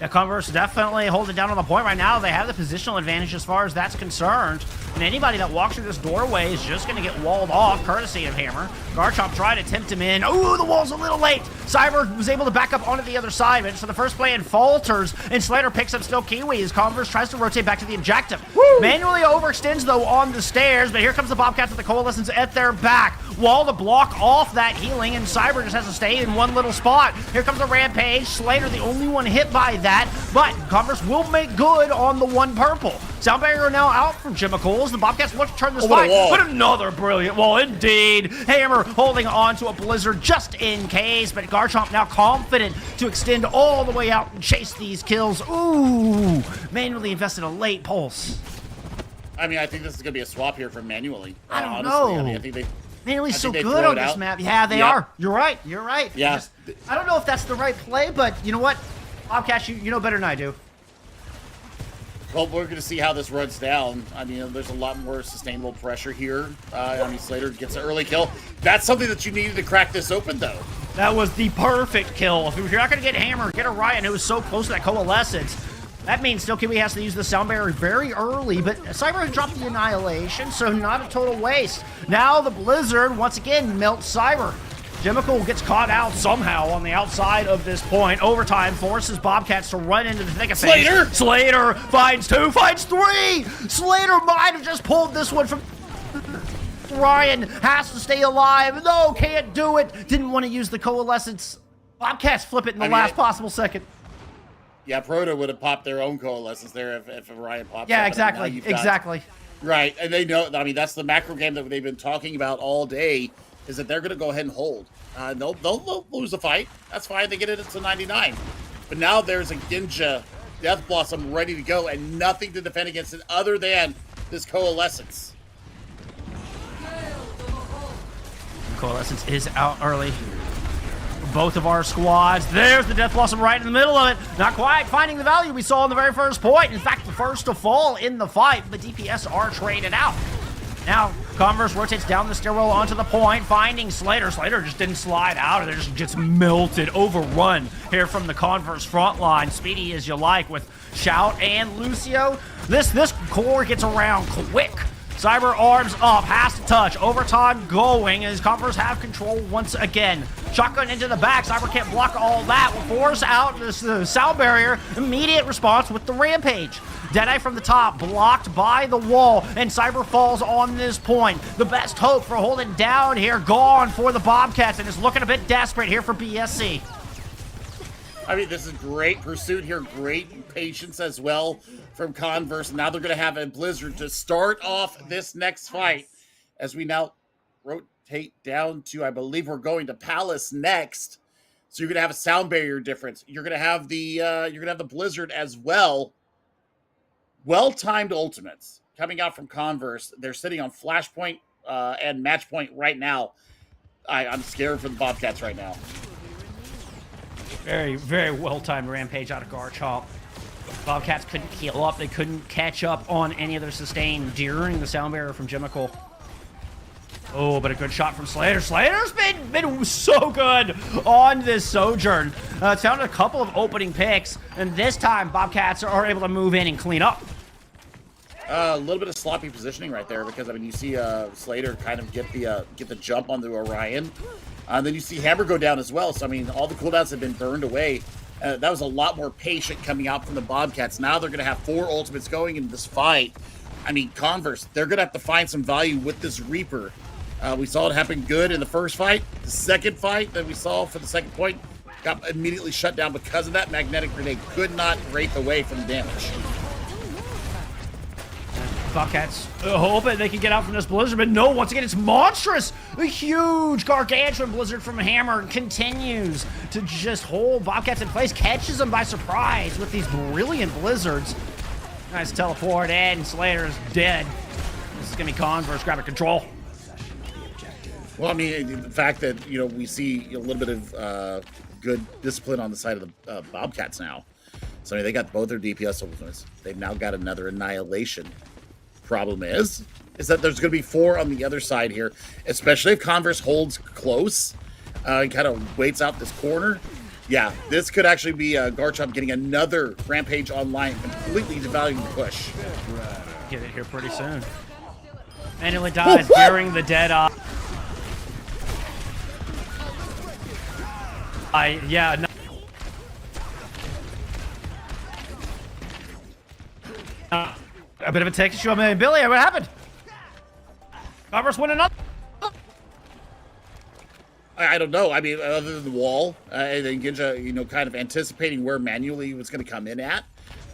Yeah, Converse definitely holding down on the point right now. They have the positional advantage as far as that's concerned. And anybody that walks through this doorway is just going to get walled off, courtesy of Hammer. Garchomp tried to tempt him in. Ooh, the wall's a little late. Cyber was able to back up onto the other side, but so the first play in falters, and Slater picks up still Kiwi as Converse tries to rotate back to the objective. Woo! Manually overextends, though, on the stairs, but here comes the Bobcats with the Coalescence at their back. Wall to block off that healing, and Cyber just has to stay in one little spot. Here comes the Rampage. Slater, the only one hit by that, but Converse will make good on the one purple. Sound barrier now out from Chemicals. The Bobcats want to turn this fight, but another brilliant wall indeed. Hammer holding on to a blizzard just in case, but Garchomp now confident to extend all the way out and chase these kills. Ooh, manually invested a late pulse. I mean, I think this is going to be a swap here from manually. I don't honestly. know. I mean, I think they... Manually's so good on this map. Yeah, they are. You're right. You're right. Yeah. I don't know if that's the right play, but you know what? Bobcat, you know better than I do. Well, we're going to see how this runs down. I mean, there's a lot more sustainable pressure here. I mean, Slater gets an early kill. That's something that you needed to crack this open, though. That was the perfect kill. If you're not going to get Hammer, get Orion, who was so close to that Coalescence. That means still Kiwi has to use the sound barrier very early, but Cyber dropped the Annihilation, so not a total waste. Now the Blizzard, once again, melts Cyber. Jimiko gets caught out somehow on the outside of this point. Overtime forces Bobcats to run into the thick of things. Slater finds 2, finds 3! Slater might have just pulled this one from... Ryan has to stay alive. No, can't do it. Didn't want to use the Coalescence. Bobcats flip it in the last possible second. Yeah, Proto would have popped their own Coalescence there if Orion popped. Yeah, exactly. Exactly. Right, and they know, I mean, that's the macro game that they've been talking about all day, is that they're going to go ahead and hold. They'll lose the fight. That's fine. They get it to 99. But now there's a Ginja Death Blossom ready to go and nothing to defend against it other than this Coalescence. Coalescence is out early. Both of our squads. There's the Death Blossom right in the middle of it. Not quite finding the value we saw in the very first point. In fact, the first to fall in the fight. The DPS are traded out. Now, Converse rotates down the stairwell onto the point, finding Slater. Slater just didn't slide out, and just gets melted, overrun here from the Converse front line. Speedy as you like with Shout and Lucio. This core gets around quick. Cyber arms up, has to touch. Overtime going as Converse have control once again. Shotgun into the back. Cyber can't block all that. Will force out this sound barrier. Immediate response with the Rampage. Deadeye from the top, blocked by the wall, and Cyber falls on this point. The best hope for holding down here, gone for the Bobcats, and is looking a bit desperate here for BSC. I mean, this is great pursuit here, great patience as well from Converse. Now they're going to have a Blizzard to start off this next fight as we now rotate down to, I believe we're going to Palace next. So you're going to have a sound barrier difference. You're going to have the Blizzard as well. Well-timed ultimates coming out from Converse. They're sitting on Flashpoint and Match Point right now. I'm scared for the Bobcats right now. Very, very well-timed Rampage out of Garchomp. Bobcats couldn't heal up. They couldn't catch up on any of their sustain during the sound barrier from Jimiko. Oh, but a good shot from Slater. Slater's been so good on this Sojourn. It's found a couple of opening picks, and this time Bobcats are able to move in and clean up. A little bit of sloppy positioning right there because I mean you see Slater kind of get the jump onto Orion, then you see Hammer go down as well. So I mean all the cooldowns have been burned away. That was a lot more patient coming out from the Bobcats. Now they're going to have 4 ultimates going into this fight. I mean Converse, they're going to have to find some value with this Reaper. We saw it happen good in the first fight. The second fight that we saw for the second point got immediately shut down because of that magnetic grenade. Could not break away from the damage. Bobcats hoping they can get out from this blizzard, but no, once again, it's monstrous. A huge gargantuan blizzard from Hammer continues to just hold Bobcats in place, catches them by surprise with these brilliant blizzards. Nice teleport in, Slater's dead. This is gonna be Converse grabbing control. Well, I mean, the fact that, you know, we see a little bit of good discipline on the side of the Bobcats now. So, I mean, they got both their DPS ultimates. They've now got another Annihilation. Problem is that there's going to be 4 on the other side here, especially if Converse holds close and kind of waits out this corner. Yeah, this could actually be Garchomp getting another Rampage online, completely devaluing the push. Get it here pretty soon. Manually dies during the dead eye. Yeah. No. A bit of a take issue. I mean, Billy, what happened? Converse win another. I don't know. I mean, other than the wall, and then Ginja, you know, kind of anticipating where manually was going to come in at.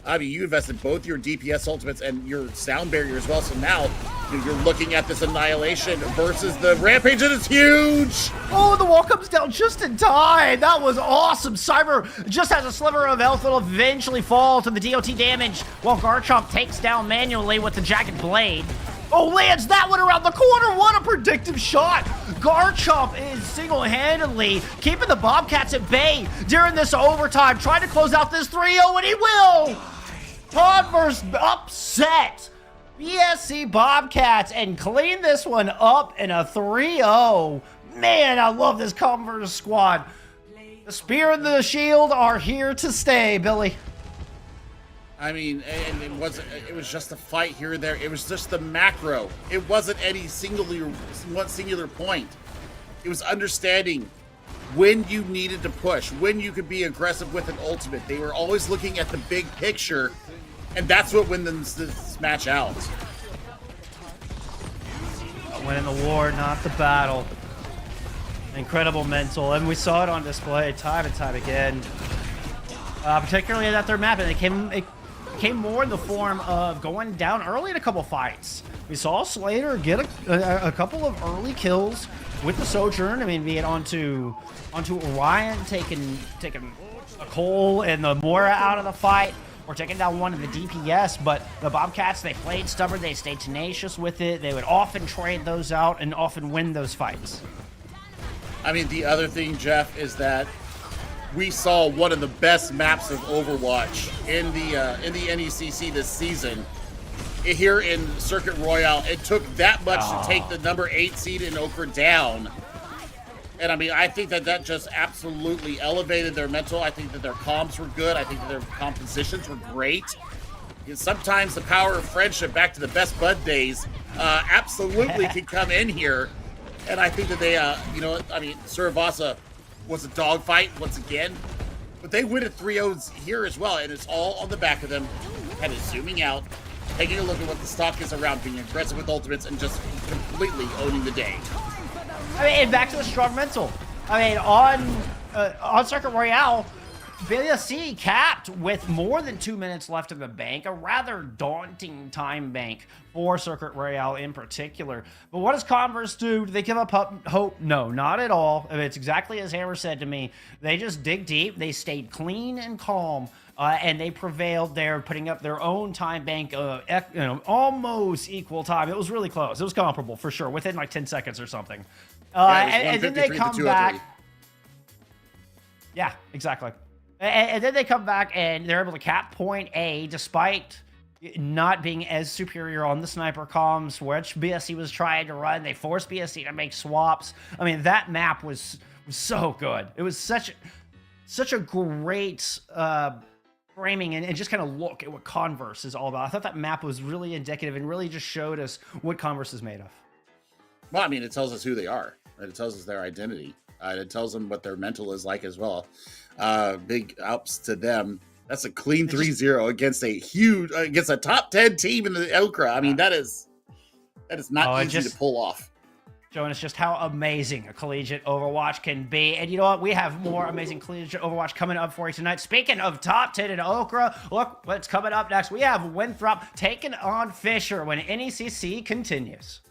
I mean, you invested both your DPS ultimates and your sound barrier as well. So now you're looking at this Annihilation versus the Rampage, and it's huge. Oh, the wall comes down just in time. That was awesome. Cyber just has a sliver of health. It'll eventually fall to the DOT damage while Garchomp takes down manually with the Jagged Blade. Oh, lands that one around the corner. What a predictive shot. Garchomp is single-handedly keeping the Bobcats at bay during this overtime, trying to close out this 3-0, and he will. Converse upset BSC Bobcats and clean this one up in a 3-0. Man, I love this Converse squad. The Spear and the Shield are here to stay, Billy. I mean, and it was just a fight here and there. It was just the macro. It wasn't any one singular point. It was understanding when you needed to push, when you could be aggressive with an ultimate. They were always looking at the big picture, and that's what wins this match out. Winning the war, not the battle. Incredible mental, and we saw it on display time and time again. Particularly at that third map, and it came more in the form of going down early in a couple fights. We saw Slater get a couple of early kills with the Sojourn. I mean, be it onto Orion, taking a Cole and the Moira out of the fight, or taking down one of the DPS. But the Bobcats, they played stubborn, they stayed tenacious with it. They would often trade those out and often win those fights. I mean, the other thing, Jeff, is that we saw one of the best maps of Overwatch in the NECC this season. Here in Circuit Royale, it took that much to take the number 8 seed in Okra down. And I mean, I think that just absolutely elevated their mental. I think that their comms were good. I think that their compositions were great. And sometimes the power of friendship, back to the best bud days, absolutely can come in here. And I think that they, you know, I mean, Suravasa was a dogfight once again, but they win at 3-0s here as well, and it's all on the back of them. Kind of zooming out, taking a look at what the stock is around, being aggressive with ultimates, and just completely owning the day. I mean, and back to the strong mental. I mean, on Circuit Royale, BSC capped with more than 2 minutes left in the bank, a rather daunting time bank for Circuit Royale in particular. But what does Converse do? Do they give up hope? No, not at all. I mean, it's exactly as Hammer said to me. They just dig deep. They stayed clean and calm, and they prevailed there, putting up their own time bank, almost equal time. It was really close. It was comparable for sure, within like 10 seconds or something. And then they come back. Yeah, exactly. And then they come back and they're able to cap point A despite not being as superior on the sniper comms, which BSC was trying to run. They forced BSC to make swaps. I mean, that map was so good. It was such a great framing and just kind of look at what Converse is all about. I thought that map was really indicative and really just showed us what Converse is made of. Well, I mean, it tells us who they are. Right? It tells us their identity. It tells them what their mental is like as well. Big ups to them. That's a clean 3-0 against a top 10 team in the Okra. I mean, that is not easy to pull off. Showing us just how amazing a collegiate Overwatch can be. And you know what? We have more amazing collegiate Overwatch coming up for you tonight. Speaking of top 10 in Okra, look what's coming up next. We have Winthrop taking on Fisher when NECC continues.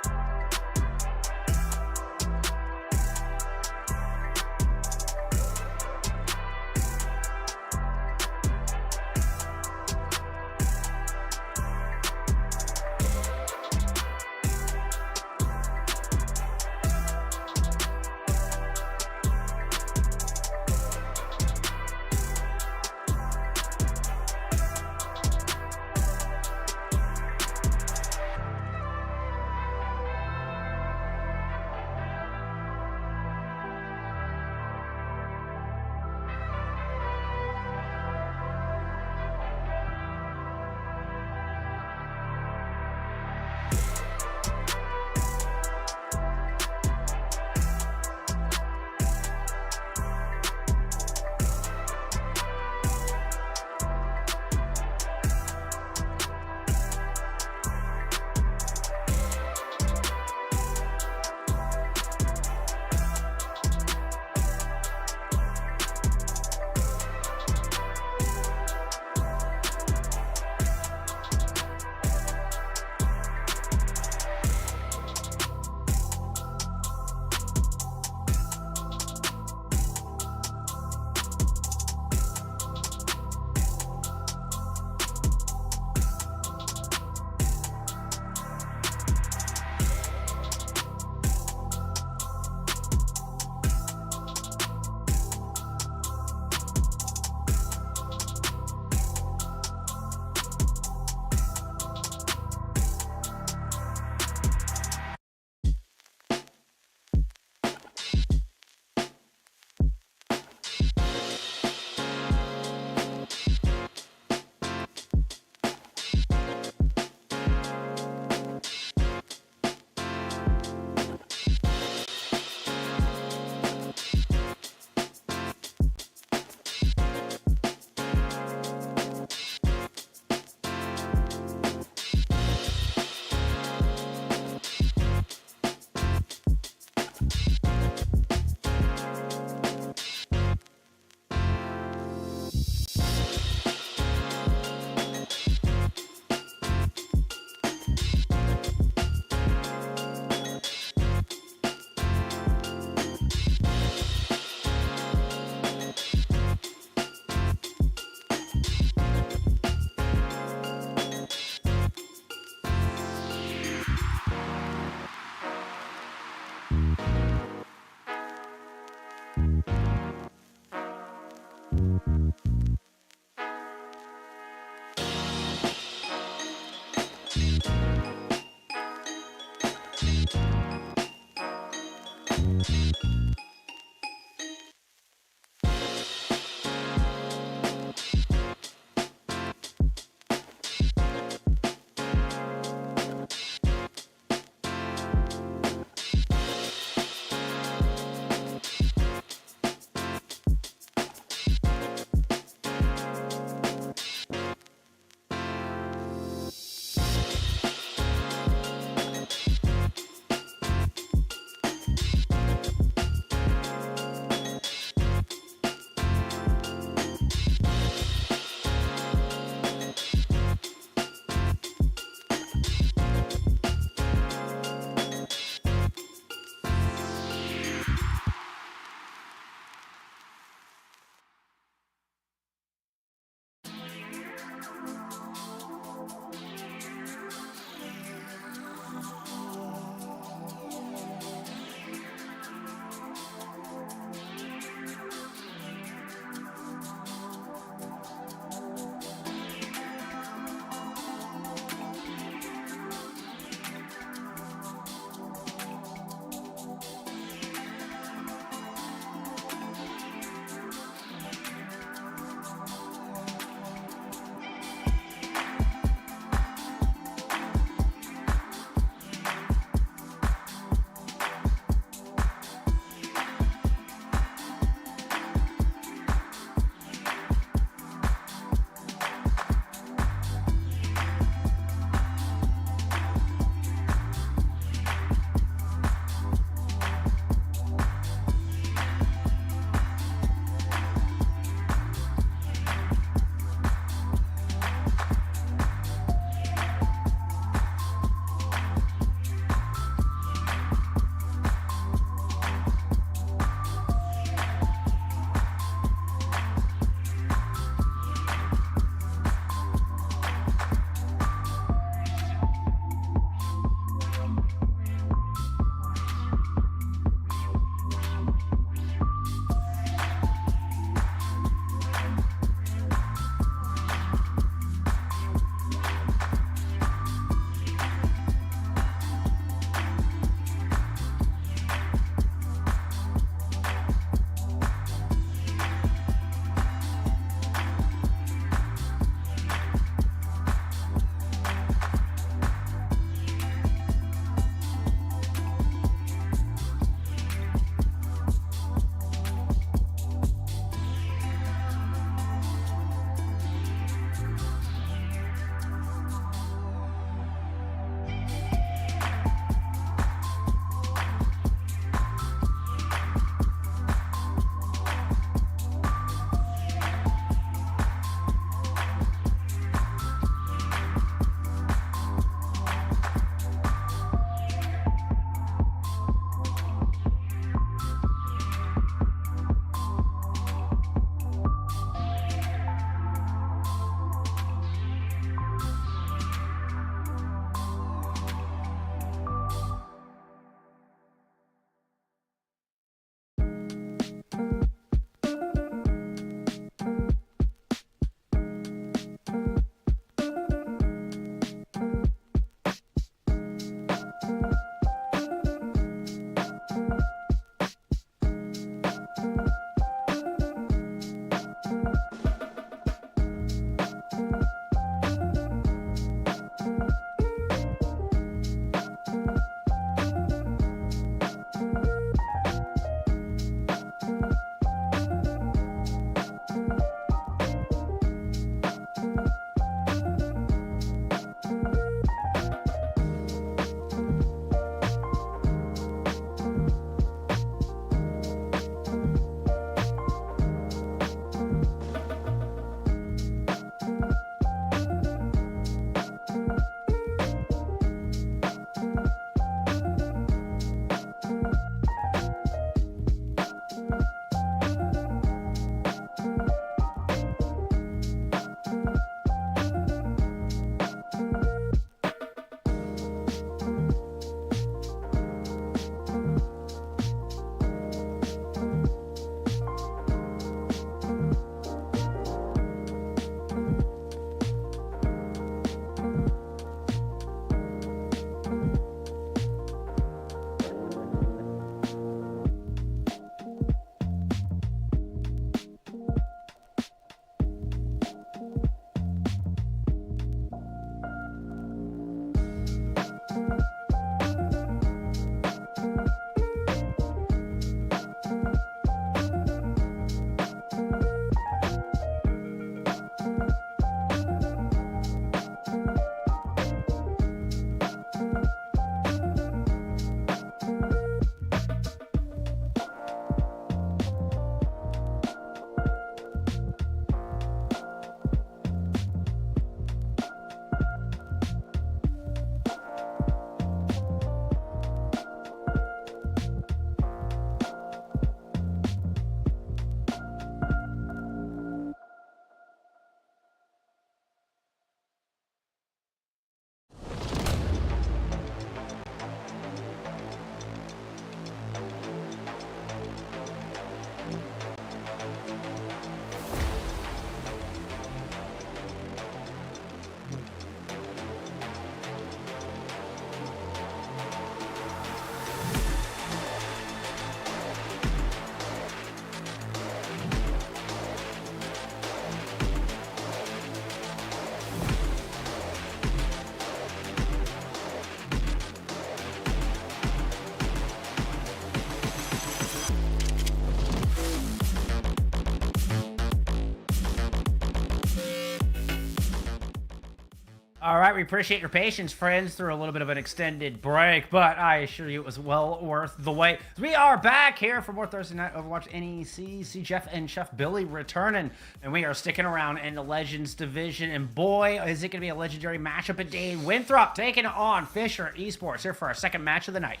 All right, we appreciate your patience, friends, through a little bit of an extended break, but I assure you it was well worth the wait. We are back here for more Thursday Night Overwatch NECC. See Jeff and Chef Billy returning, and we are sticking around in the Legends division, and boy, is it going to be a legendary matchup today. Winthrop taking on Fisher Esports here for our second match of the night.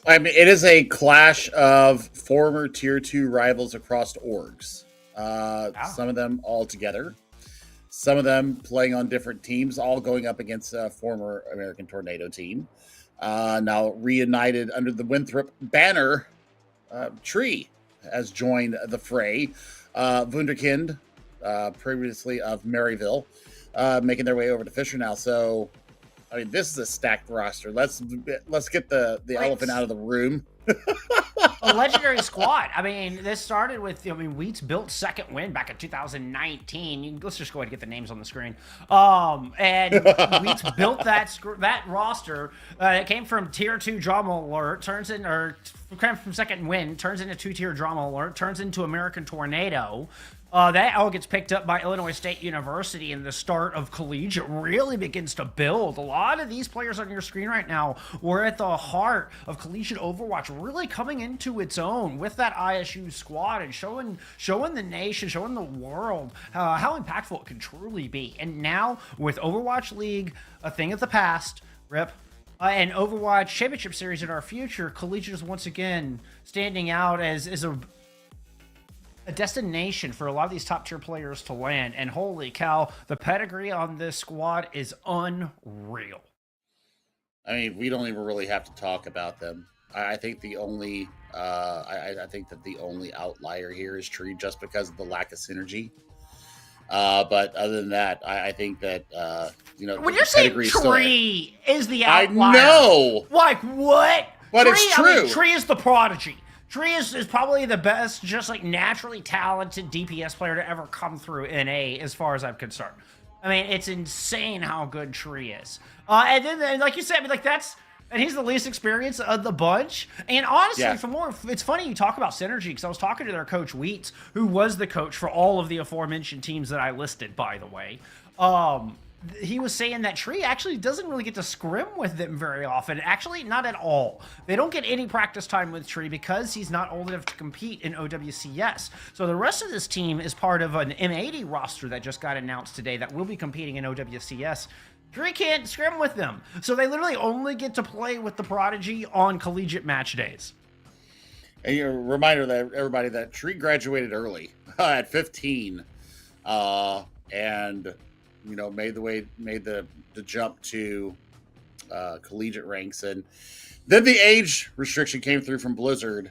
I mean, it is a clash of former Tier 2 rivals across orgs. Some of them all together. Some of them playing on different teams, all going up against a former American Tornado team. Now reunited under the Winthrop banner, Tree has joined the fray. Wunderkind, previously of Maryville, making their way over to Fisher now. So, I mean, this is a stacked roster. Let's get the elephant out of the room. A legendary squad. I mean, this started with, Wheats built second win back in 2019. Let's just go ahead and get the names on the screen. And Wheats built that roster. It came from Tier 2 Drama Alert, came from second win, turns into 2-tier Drama Alert, turns into American Tornado. That all gets picked up by Illinois State University, and the start of collegiate really begins to build. A lot of these players on your screen right now were at the heart of collegiate Overwatch, really coming into its own with that ISU squad and showing the nation, showing the world how impactful it can truly be. And now with Overwatch League, a thing of the past, RIP, and Overwatch Championship Series in our future, collegiate is once again standing out as a destination for a lot of these top tier players to land. And holy cow, the pedigree on this squad is unreal. I mean, we don't even really have to talk about them. I think the only I think that the only outlier here is Tree, just because of the lack of synergy. But other than that, I think that when you're saying Tree is the outlier, I know, like what? But Tree, it's true. Tree is the prodigy. Tree is probably the best, just like naturally talented DPS player to ever come through NA, as far as I'm concerned. I mean, it's insane how good Tree is. And then, like you said, I mean, and he's the least experienced of the bunch. And honestly, it's funny you talk about synergy, because I was talking to their coach Wheats, who was the coach for all of the aforementioned teams that I listed, by the way. He was saying that Tree actually doesn't really get to scrim with them very often. Actually, not at all. They don't get any practice time with Tree because he's not old enough to compete in OWCS. So the rest of this team is part of an M80 roster that just got announced today that will be competing in OWCS. Tree can't scrim with them. So they literally only get to play with the Prodigy on collegiate match days. And a reminder that everybody that Tree graduated early at 15, and made the jump to collegiate ranks, and then the age restriction came through from Blizzard,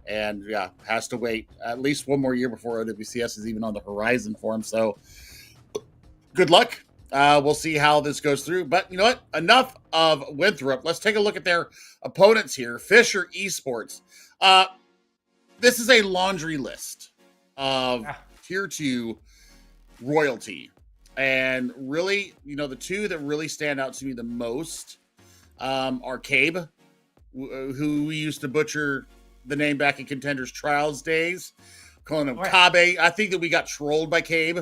and has to wait at least one more year before OWCS is even on the horizon for him. So good luck. We'll see how this goes through. But you know what? Enough of Winthrop. Let's take a look at their opponents here. Fisher Esports. This is a laundry list of Tier 2 royalty. And really, the two that really stand out to me the most are Cabe, who we used to butcher the name back in Contenders Trials days, calling him Kabe. I think that we got trolled by Cabe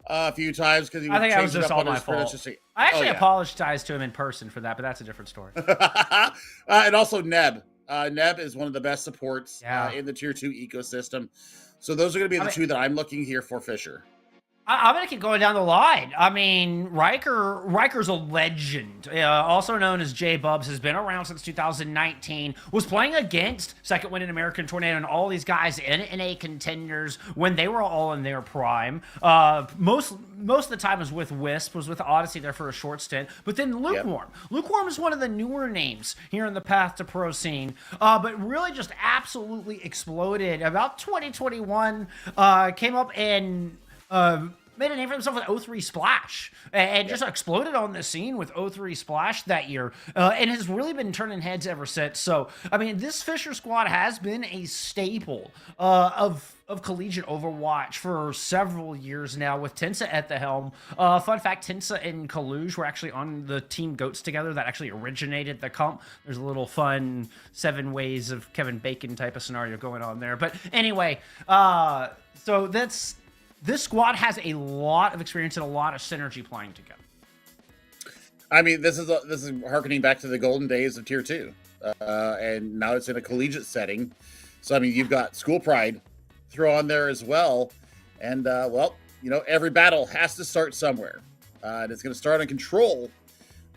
a few times because he was that was just all my fault. I actually apologized to him in person for that, but that's a different story. And also Neb. Neb is one of the best supports in the Tier 2 ecosystem. So those are going to be the two that I'm looking here for Fisher. I'm going to keep going down the line. I mean, Riker's a legend, also known as J-Bubs, has been around since 2019, was playing against Second Wind and American Tornado and all these guys in NA Contenders when they were all in their prime. Most of the time was with Wisp, was with Odyssey there for a short stint, but then Lukewarm. Yep. Lukewarm is one of the newer names here in the Path to Pro scene, but really just absolutely exploded. About 2021, came up and made a name for himself with O3 Splash and just exploded on the scene with O3 Splash that year, and has really been turning heads ever since. So, I mean, this Fisher squad has been a staple of collegiate Overwatch for several years now, with Tensa at the helm. Fun fact, Tensa and Kaluge were actually on the Team Goats together that actually originated the comp. There's a little fun 7 ways of Kevin Bacon type of scenario going on there. But anyway, so this squad has a lot of experience and a lot of synergy playing together. I mean, this is harkening back to the golden days of Tier 2. And now it's in a collegiate setting. So, I mean, you've got school pride throw on there as well. And, well, you know, every battle has to start somewhere. And it's going to start on Control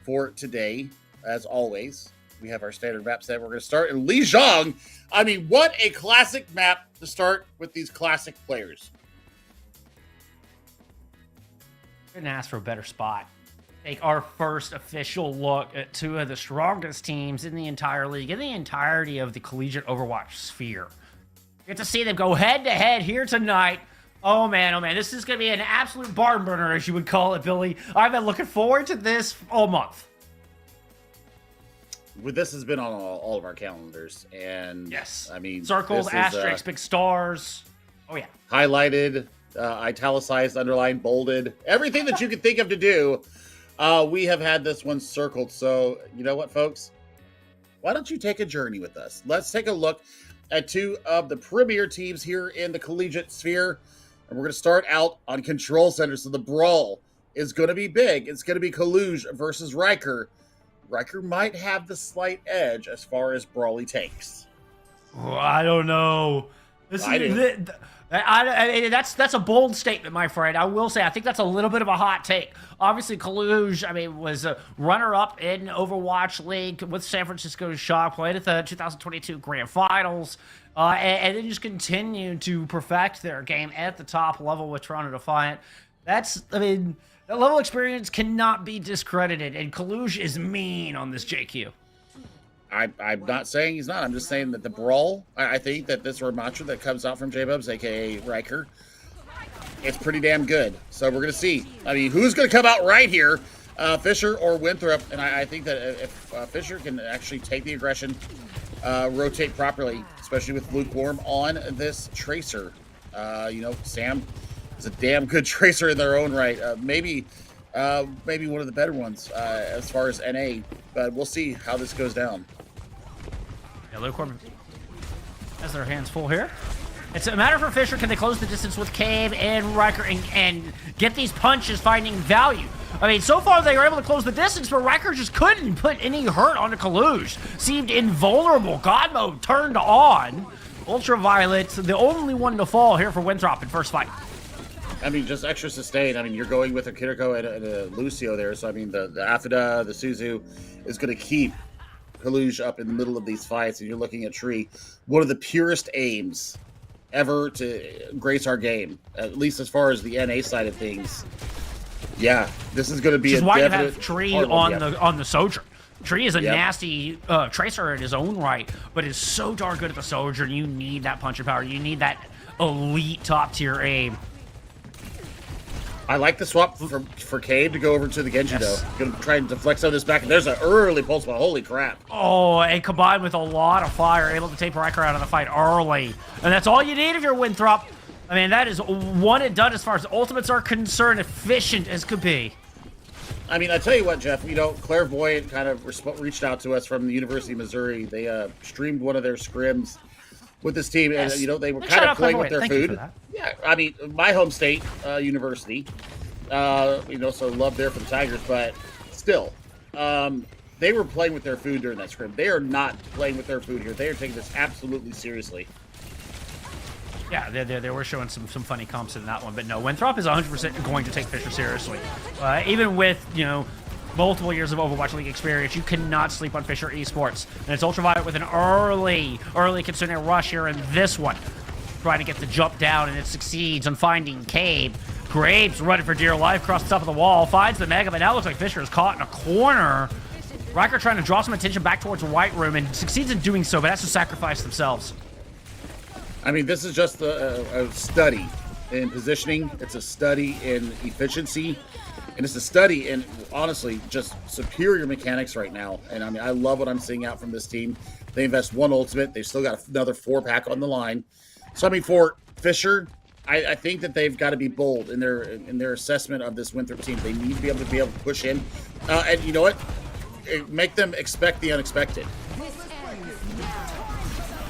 for today, as always. We have our standard map set. We're going to start in Lijiang. I mean, what a classic map to start with these classic players. Couldn't ask for a better spot. Take our first official look at two of the strongest teams in the entire league, in the entirety of the collegiate Overwatch sphere. Get to see them go head-to-head here tonight. Oh man, this is going to be an absolute barn burner, as you would call it, Billy. I've been looking forward to this all month. This has been on all of our calendars, and yes, I mean, circles, asterisks, big stars. Oh yeah, highlighted, italicized, underlined, bolded, everything that you could think of to do. We have had this one circled. So you know what, folks? Why don't you take a journey with us? Let's take a look at two of the premier teams here in the collegiate sphere, and we're going to start out on Control Center. So the brawl is going to be big. It's going to be Kaluj versus Riker. Riker might have the slight edge as far as brawly takes. Oh, I don't know. That's a bold statement, my friend. I will say, I think that's a little bit of a hot take. Obviously, Kaluj, I mean, was a runner-up in Overwatch League with San Francisco Shock, played at the 2022 Grand Finals, and then just continued to perfect their game at the top level with Toronto Defiant. That level of experience cannot be discredited, and Kaluj is mean on this JQ. I'm not saying he's not. I'm just saying that the brawl, I think that this Ramacha that comes out from J-Bubs, a.k.a. Riker, it's pretty damn good. So we're going to see. I mean, who's going to come out right here? Fisher or Winthrop? And I think that if Fisher can actually take the aggression, rotate properly, especially with Lukewarm on this Tracer. You know, Sam is a damn good Tracer in their own right. Maybe one of the better ones as far as NA. But we'll see how this goes down. Yeah, Lukewarm has their hands full here. It's a matter for Fisher. Can they close the distance with Cave and Riker and get these punches finding value? I mean, so far they were able to close the distance, but Riker just couldn't put any hurt onto Kaluj. Seemed invulnerable. God mode turned on. Ultraviolet, the only one to fall here for Winthrop in first fight. I mean, just extra sustain. I mean, you're going with a Kiriko and a Lucio there. So, I mean, the Afida, the Suzu is going to keep Kaluj up in the middle of these fights. And you're looking at Tree, one of the purest aims ever to grace our game, at least as far as the NA side of things. Yeah, this is going to be a why you definite have Tree on the Soldier. Tree is a nasty Tracer in his own right, but is so darn good at the Soldier. You need that punch and power. You need that elite top-tier aim. I like the swap for Cave to go over to the Genji, though. Going to try and deflect some of this back. And there's an early pulse, but holy crap. Oh, and combined with a lot of fire, able to take Riker out of the fight early. And that's all you need if you're Winthrop. I mean, that is one and done as far as ultimates are concerned, efficient as could be. I mean, I tell you what, Jeff, you know, Clairvoyant kind of reached out to us from the University of Missouri. They streamed one of their scrims with this team, and you know, they were kind of playing with their food. Yeah, I mean, my home state, University, you know, so love there for the Tigers, but still, they were playing with their food during that scrim. They are not playing with their food here. They are taking this absolutely seriously. Yeah, they were showing some funny comps in that one, but no, Winthrop is 100% going to take Fisher seriously. Even with, you know, multiple years of Overwatch League experience, you cannot sleep on Fisher Esports. And it's Ultraviolet with an early concerning rush here in this one. Trying to get the jump down, and it succeeds on finding Cave. Graves running for dear life across the top of the wall, finds the Mega, but now looks like Fisher is caught in a corner. Riker trying to draw some attention back towards the White Room, and succeeds in doing so, but has to sacrifice themselves. I mean, this is just a study in positioning. It's a study in efficiency. And it's a study in, honestly, just superior mechanics right now. And I mean, I love what I'm seeing out from this team. They invest one ultimate. They've still got another 4-pack on the line. So, I mean, for Fisher, I think that they've got to be bold in their assessment of this Winthrop team. They need to be able to push in. And you know what? Make them expect the unexpected.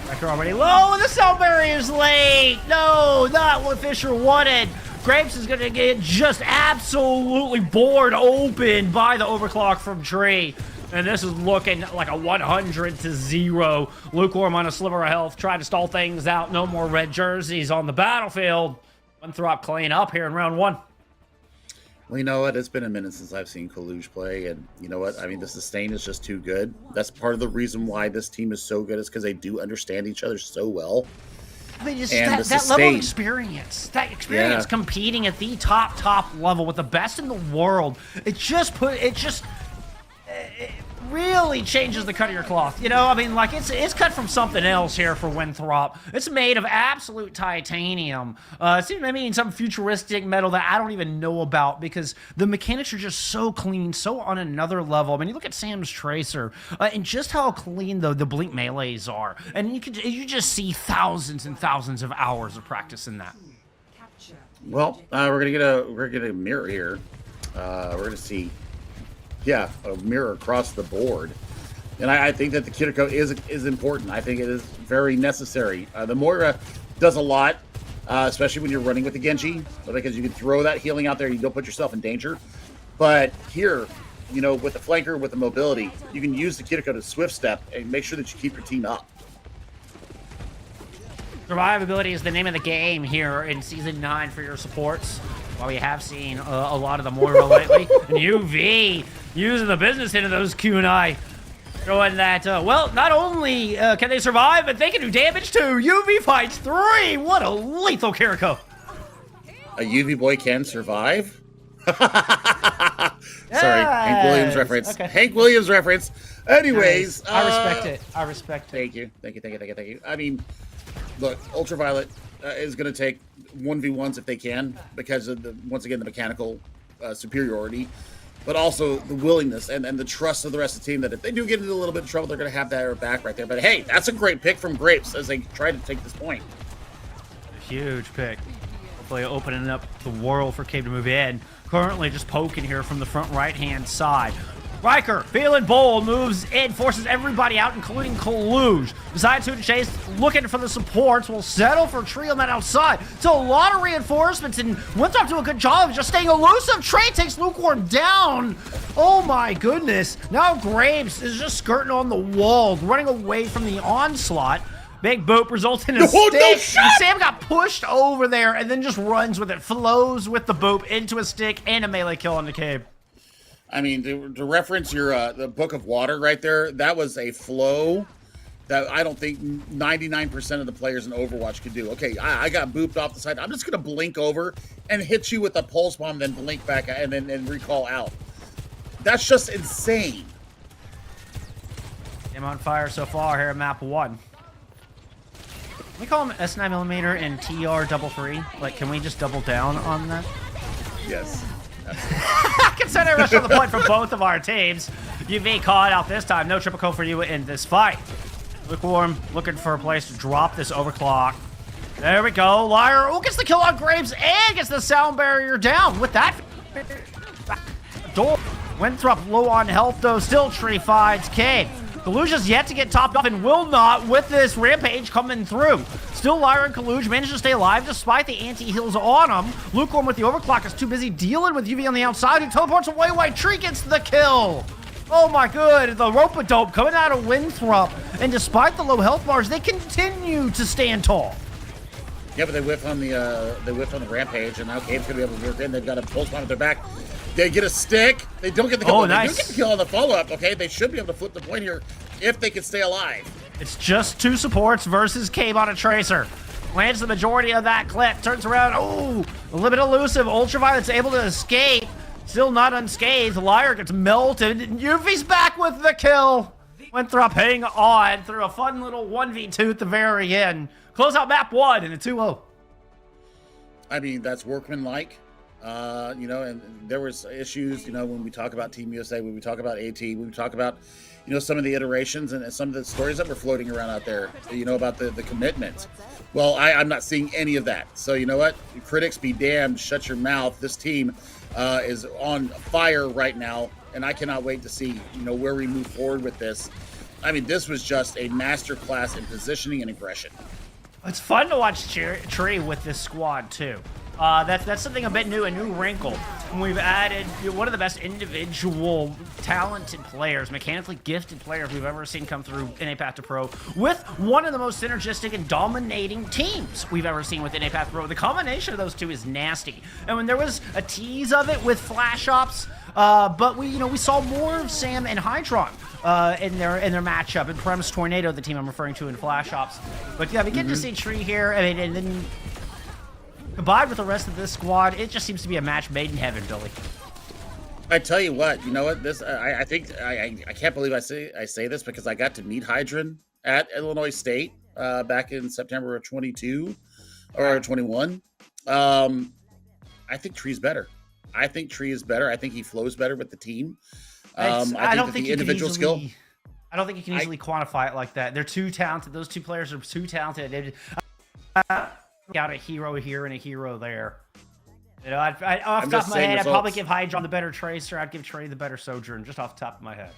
Riker already low, and the cell barrier is late. No, not what Fisher wanted. Grapes is going to get just absolutely bored open by the overclock from Tree. And this is looking like a 100-0. Lukewarm on a sliver of health, trying to stall things out. No more red jerseys on the battlefield. Winthrop clean up here in round 1. Well, you know what? It's been a minute since I've seen Kaluge play, and you know what? I mean, the sustain is just too good. That's part of the reason why this team is so good, is because they do understand each other so well. I mean, just that level of experience, competing at the top level with the best in the world, it really changes the cut of your cloth. You know, I mean, like, it's cut from something else here for Winthrop. It's made of absolute titanium. It seems to me some futuristic metal that I don't even know about, because the mechanics are just so clean, so on another level. I mean, you look at Sam's Tracer and just how clean the blink melees are, and you just see thousands and thousands of hours of practice in that. Well, we're gonna get a mirror here. We're gonna see. Yeah, a mirror across the board. And I think that the Kiriko is important. I think it is very necessary. The Moira does a lot, especially when you're running with the Genji, because you can throw that healing out there, you don't put yourself in danger. But here, you know, with the flanker, with the mobility, you can use the Kiriko to swift step and make sure that you keep your team up. Survivability is the name of the game here in Season 9 for your supports. While we have seen a lot of the Moira lately. And UV using the business into those kunai. Showing that, well, not only can they survive, but they can do damage too. UV fights 3. What a lethal Kiriko. A UV boy can survive? Sorry, Hank Williams reference. Okay. Hank Williams reference. Anyways. Nice. I respect it. I respect it. Thank you. I mean, look, Ultraviolet is going to take 1v1s if they can, because of once again the mechanical superiority, but also the willingness and the trust of the rest of the team that if they do get into a little bit of trouble, they're going to have that back right there. But hey, that's a great pick from Grapes as they try to take this point. A huge pick. Hopefully opening up the world for Cave to move in. Currently just poking here from the front right-hand side. Riker, feeling bold, moves in, forces everybody out, including Kaluge. Decides who to chase, looking for the supports, will settle for Tree on that outside. So a lot of reinforcements, and Winthrop do a good job of just staying elusive. Trey takes Lukewarm down. Oh my goodness. Now Graves is just skirting on the wall, running away from the onslaught. Big boop results in a stick. No, Sam got pushed over there and then just runs with it, flows with the boop into a stick and a melee kill on the cave. I mean, to reference your the Book of Water right there, that was a flow that I don't think 99% of the players in Overwatch could do. Okay, I got booped off the side. I'm just going to blink over and hit you with a pulse bomb, then blink back and then recall out. That's just insane. I'm on fire so far here at map 1. Can we call him S9mm and TR33? Like, can we just double down on that? Yes. Consider rush on the point from both of our teams. UV caught out this time. No triple kill for you in this fight. Lukewarm looking for a place to drop this overclock. There we go. Liar. Oh, gets the kill on Graves and gets the sound barrier down. With that door. Winthrop low on health though. Still Tree fights Cave. Kaluge's yet to get topped off and will not with this rampage coming through. Still Lyra and Kaluge manage to stay alive despite the anti-heals on them. Lukewarm with the overclock is too busy dealing with UV on the outside. He teleports away. White Tree gets the kill. Oh my good. The rope-a-dope coming out of Winthrop. And despite the low health bars, they continue to stand tall. Yeah, but they whiff on the rampage, and now Cave's gonna be able to work in. They've got a pulse bomb at their back. They get a stick. They don't get the kill. Oh, nice. They do get the kill on the follow-up. Okay, they should be able to flip the point here if they can stay alive. It's just 2 supports versus Cave on a Tracer. Lands the majority of that clip. Turns around. Oh, a little bit elusive. Ultraviolet's able to escape. Still not unscathed. Liar gets melted. Yuffie's back with the kill. Winthrop hang on through a fun little 1v2 at the very end. Close out map 1 in a 2-0. I mean, that's workmanlike. You know, and there was issues, you know, when we talk about Team USA, when we talk about AT, when we talk about, you know, some of the iterations and some of the stories that were floating around out there, you know, about the commitment. Well, I'm not seeing any of that. So, you know what? Critics be damned. Shut your mouth. This team is on fire right now, and I cannot wait to see, you know, where we move forward with this. I mean, this was just a masterclass in positioning and aggression. It's fun to watch Tree with this squad, too. That's something a bit new, a new wrinkle. And we've added one of the best individual talented players, mechanically gifted players we've ever seen come through NA Path to Pro, with one of the most synergistic and dominating teams we've ever seen with NA Path Pro. The combination of those two is nasty. And when there was a tease of it with Flash Ops, but we saw more of Sam and Hydron in their matchup, and Premise Tornado, the team I'm referring to in Flash Ops. But yeah, we get to see Tree here, I mean, and then combined with the rest of this squad, it just seems to be a match made in heaven, Billy. I tell you what, you know what? This I think I can't believe I say this because I got to meet Hydron at Illinois State back in September of 22 or 21. I think Tree's better. I think Tree is better. I think he flows better with the team. I don't think the individual skill. I don't think you can easily quantify it like that. They're too talented. Those two players are too talented. Got a hero here and a hero there. You know, off the top of my head, I'd probably give Hydron the better Tracer. I'd give Trey the better Sojourn, just off the top of my head.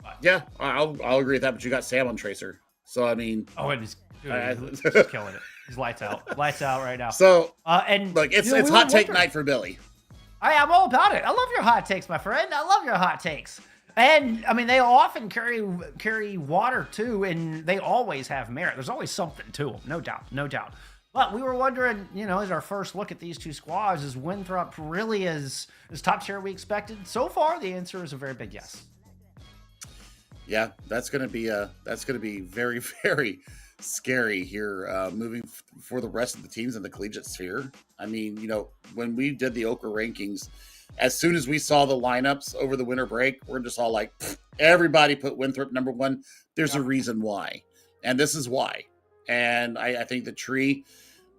But, yeah, I'll agree with that. But you got Sam on Tracer, so I mean, and he's killing it. He's lights out right now. So and look, it's hot take night for Billy. I'm all about it. I love your hot takes, my friend. I love your hot takes. And I mean, they often carry water too, and they always have merit. There's always something to them, no doubt. But we were wondering, as our first look at these two squads, is Winthrop really as top tier we expected? So far, the answer is a very big yes. Yeah, that's going to be very, very scary here moving for the rest of the teams in the collegiate sphere. I mean, when we did the Okra rankings, as soon as we saw the lineups over the winter break, we're just all like, everybody put Winthrop number one. There's a reason why, and this is why. And I think the Tree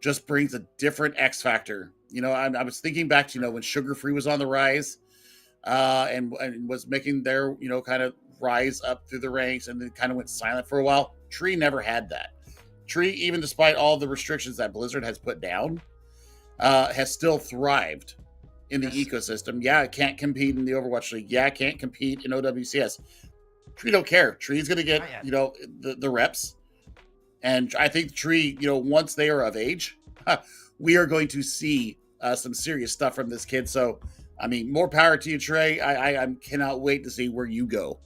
just brings a different X factor. I was thinking back to, when Sugar Free was on the rise and was making their, kind of rise up through the ranks and then kind of went silent for a while. Tree never had that. Tree, even despite all the restrictions that Blizzard has put down, has still thrived in the ecosystem. Yeah, it can't compete in the Overwatch League. Yeah, it can't compete in OWCS. Tree don't care. Tree's going to get, the reps. And I think Tree, once they are of age, we are going to see some serious stuff from this kid. So, I mean, more power to you, Trey. I cannot wait to see where you go.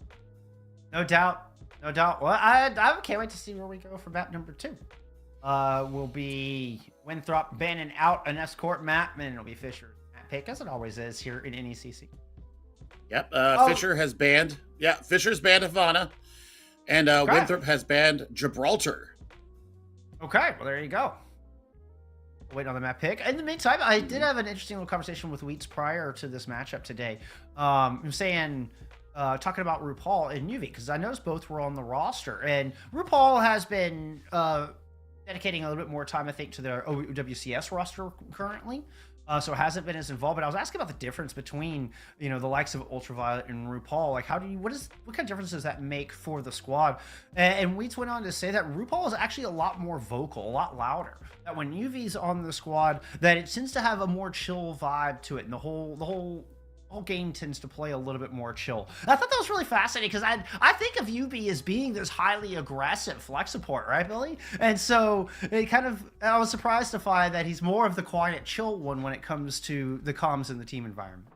No doubt. Well, I can't wait to see where we go for map number 2. Will be Winthrop banning out an escort map, and it'll be Fisher's map pick, as it always is here in NECC. Yep. Fisher has banned. Yeah, Fisher's banned Havana, and Winthrop has banned Gibraltar. Okay, well, there you go. Waiting on the map pick. In the meantime, I did have an interesting little conversation with Wheats prior to this matchup today. I'm saying, talking about RuPaul and UV, because I noticed both were on the roster. And RuPaul has been dedicating a little bit more time, I think, to their OWCS roster currently. So it hasn't been as involved. But I was asking about the difference between, the likes of Ultraviolet and RuPaul. Like, what kind of difference does that make for the squad? And Wheats went on to say that RuPaul is actually a lot more vocal, a lot louder. That when UV's on the squad, that it tends to have a more chill vibe to it, and the whole game tends to play a little bit more chill. And I thought that was really fascinating because I think of UB as being this highly aggressive flex support, right, Billy? And so I was surprised to find that he's more of the quiet, chill one when it comes to the comms in the team environment.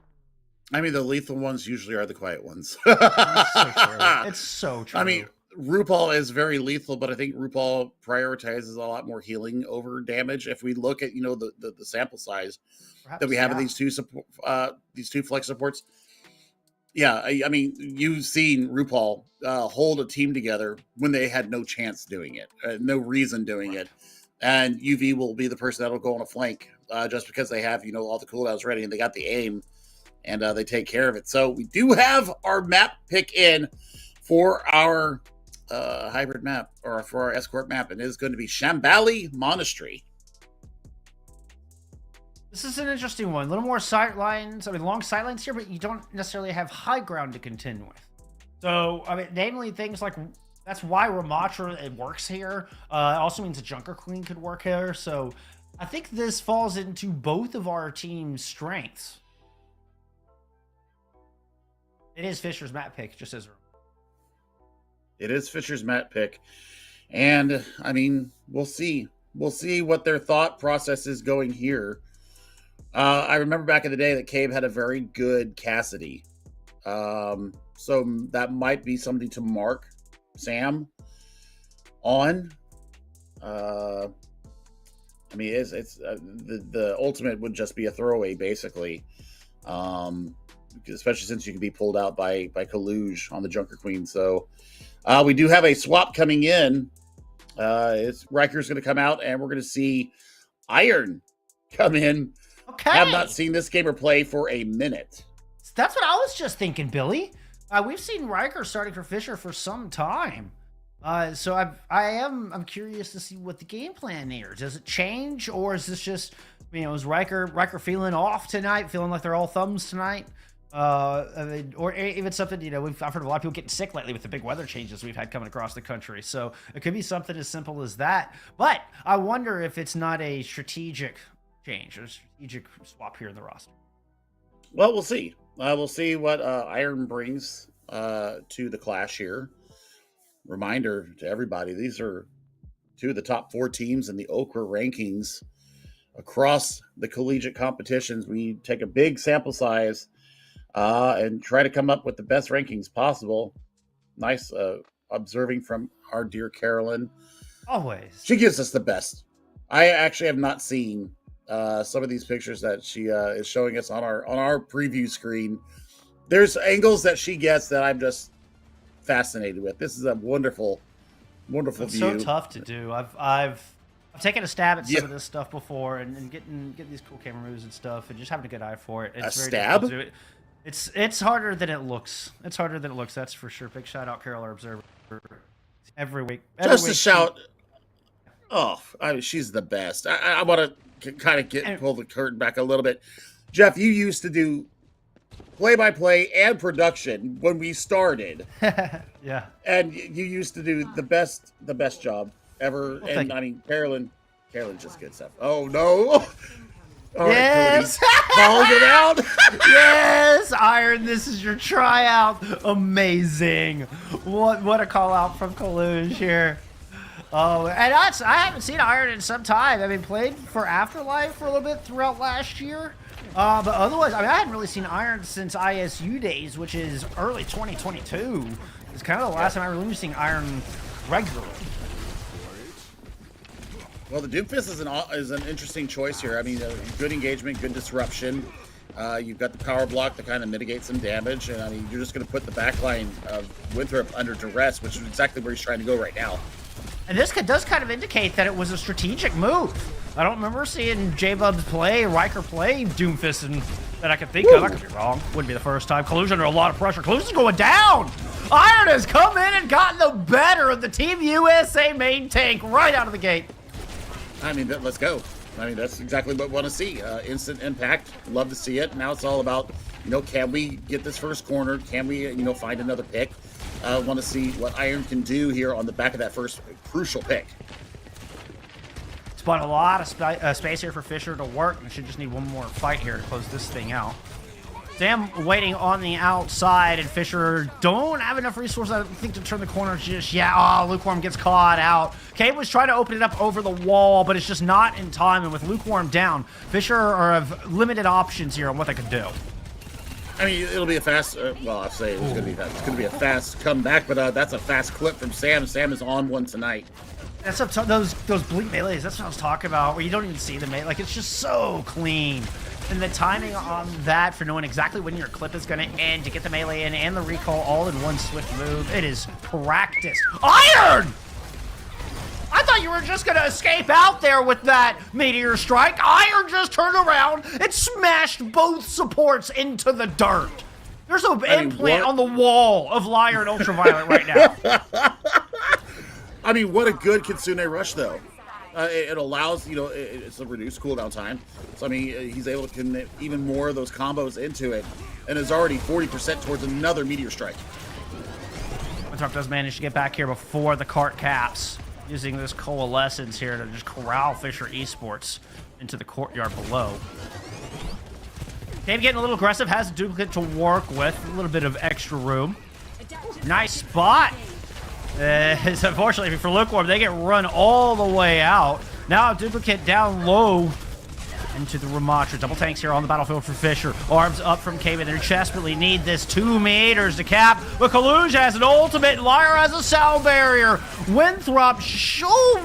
I mean, the lethal ones usually are the quiet ones. It's so true. I mean, RuPaul is very lethal, but I think RuPaul prioritizes a lot more healing over damage. If we look at the sample size that we have in these two flex supports, I mean, you've seen RuPaul hold a team together when they had no chance doing it, no reason doing it, and UV will be the person that'll go on a flank just because they have all the cooldowns ready and they got the aim and they take care of it. So we do have our map pick in for our hybrid map, or for our escort map, and it is going to be Shambali Monastery. This is an interesting one. A little more sight lines. I mean, long sight lines here, but you don't necessarily have high ground to contend with. So, I mean, namely things like, that's why Ramatra, it works here. It also means a Junker Queen could work here. So, I think this falls into both of our team's strengths. It is Fisher's map pick, just as a It is Fisher's map pick. And, I mean, we'll see. We'll see what their thought process is going here. I remember back in the day that Cabe had a very good Cassidy. So that might be something to mark Sam on. I mean, it's the ultimate would just be a throwaway, basically. Especially since you can be pulled out by Kaluge on the Junker Queen. So we do have a swap coming in. Riker's going to come out, and we're going to see Iron come in. Okay. Have not seen this gamer play for a minute. That's what I was just thinking, Billy. We've seen Riker starting for Fisher for some time. So I'm curious to see what the game plan here. Does it change, or is this just, is Riker feeling off tonight, feeling like they're all thumbs tonight? Or even something, I've heard a lot of people getting sick lately with the big weather changes we've had coming across the country. So it could be something as simple as that. But I wonder if it's not a strategic change or a strategic swap here in the roster. Well, we'll see. We'll see what Iron brings to the clash here. Reminder to everybody, these are two of the top 4 teams in the Okra rankings across the collegiate competitions. We take a big sample size and try to come up with the best rankings possible. Nice observing from our dear Carolyn. Always. She gives us the best. I actually have not seen some of these pictures that she is showing us on our preview screen. There's angles that she gets that I'm just fascinated with. This is a wonderful view. It's so tough to do. I've taken a stab at some of this stuff before, and getting these cool camera moves and stuff, and just having a good eye for it. It's very stab? difficult to do it. It's harder than it looks. It's harder than it looks. That's for sure. Big shout out, Carol, our observer, every week. Just a shout. Oh, she's the best. I want to kind of pull the curtain back a little bit. Jeff, you used to do play-by-play and production when we started. Yeah. And you used to do the best job ever. Well, and I mean, Carolyn's just good stuff. Oh no. All yes. Right, calling it out. Yes, Iron, this is your tryout. Amazing. What a call out from Kaluge here. Oh, and I haven't seen Iron in some time. I mean, played for Afterlife for a little bit throughout last year. But otherwise, I hadn't really seen Iron since ISU days, which is early 2022. It's kind of the last time I remember seeing Iron regularly. Well, the Doomfist is an interesting choice here. I mean, good engagement, good disruption. You've got the power block to kind of mitigate some damage, and I mean, you're just going to put the backline of Winthrop under duress, which is exactly where he's trying to go right now. And this does kind of indicate that it was a strategic move. I don't remember seeing J-Bubs play, Riker play Doomfist that I could think of. I could be wrong. Wouldn't be the first time. Kaluge under a lot of pressure. Kaluge is going down. Iron has come in and gotten the better of the Team USA main tank right out of the gate. I mean, let's go. I mean, that's exactly what we want to see. Instant impact. Love to see it. Now it's all about, can we get this first corner? Can we, find another pick? Want to see what Iron can do here on the back of that first crucial pick. Spun a lot of space here for Fisher to work. We should just need one more fight here to close this thing out. Sam waiting on the outside, and Fisher don't have enough resources, I think, to turn the corner just yet. Oh, Lukewarm gets caught out. Cade was trying to open it up over the wall, but it's just not in time. And with Lukewarm down, Fisher have limited options here on what they could do. I mean, it'll be a fast. I'll say it was going to be fast. It's going to be a fast comeback, but that's a fast clip from Sam. Sam is on one tonight. That's those bleak melees. That's what I was talking about, where you don't even see the melee. Like, it's just so clean. And the timing on that for knowing exactly when your clip is going to end to get the melee in and the recall all in one swift move. It is practiced. Iron! I thought you were just going to escape out there with that meteor strike. Iron just turned around and smashed both supports into the dirt. There's an implant on the wall of Iron Ultraviolet right now. I mean, what a good Kitsune rush, though. It allows, it's a reduced cooldown time. So, I mean, he's able to commit even more of those combos into it. And is already 40% towards another meteor strike. Winthrop does manage to get back here before the cart caps, using this coalescence here to just corral Fisher Esports into the courtyard below. Dave getting a little aggressive, has a duplicate to work with, a little bit of extra room. Nice spot. Unfortunately for Lukewarm, they get run all the way out. Now a duplicate down low into the Ramatra. Double tanks here on the battlefield for Fisher. Arms up from Cayman. They desperately need this 2 meters to cap. But Kaluj has an ultimate. Lyra has a sound barrier. Winthrop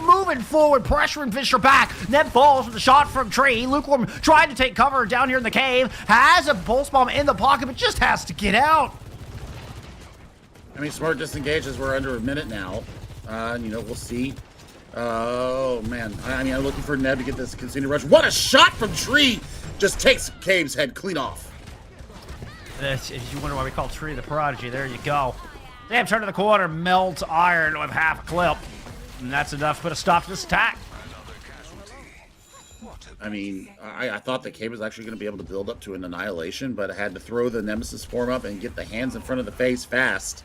moving forward, pressuring Fisher back. Neb falls with a shot from Tree. Lukewarm trying to take cover down here in the cave. Has a pulse bomb in the pocket, but just has to get out. I mean, smart disengages. We're under a minute now. We'll see. Oh, man. I mean, I'm looking for Neb to get this Consuming Rush. What a shot from Tree! Just takes Cave's head clean off. If you wonder why we call Tree the Prodigy, there you go. Damn, turn to the corner, melts Iron with half a clip. And that's enough to put a stop to this attack. I mean, I thought that Cave was actually going to be able to build up to an annihilation, but I had to throw the Nemesis form up and get the hands in front of the face fast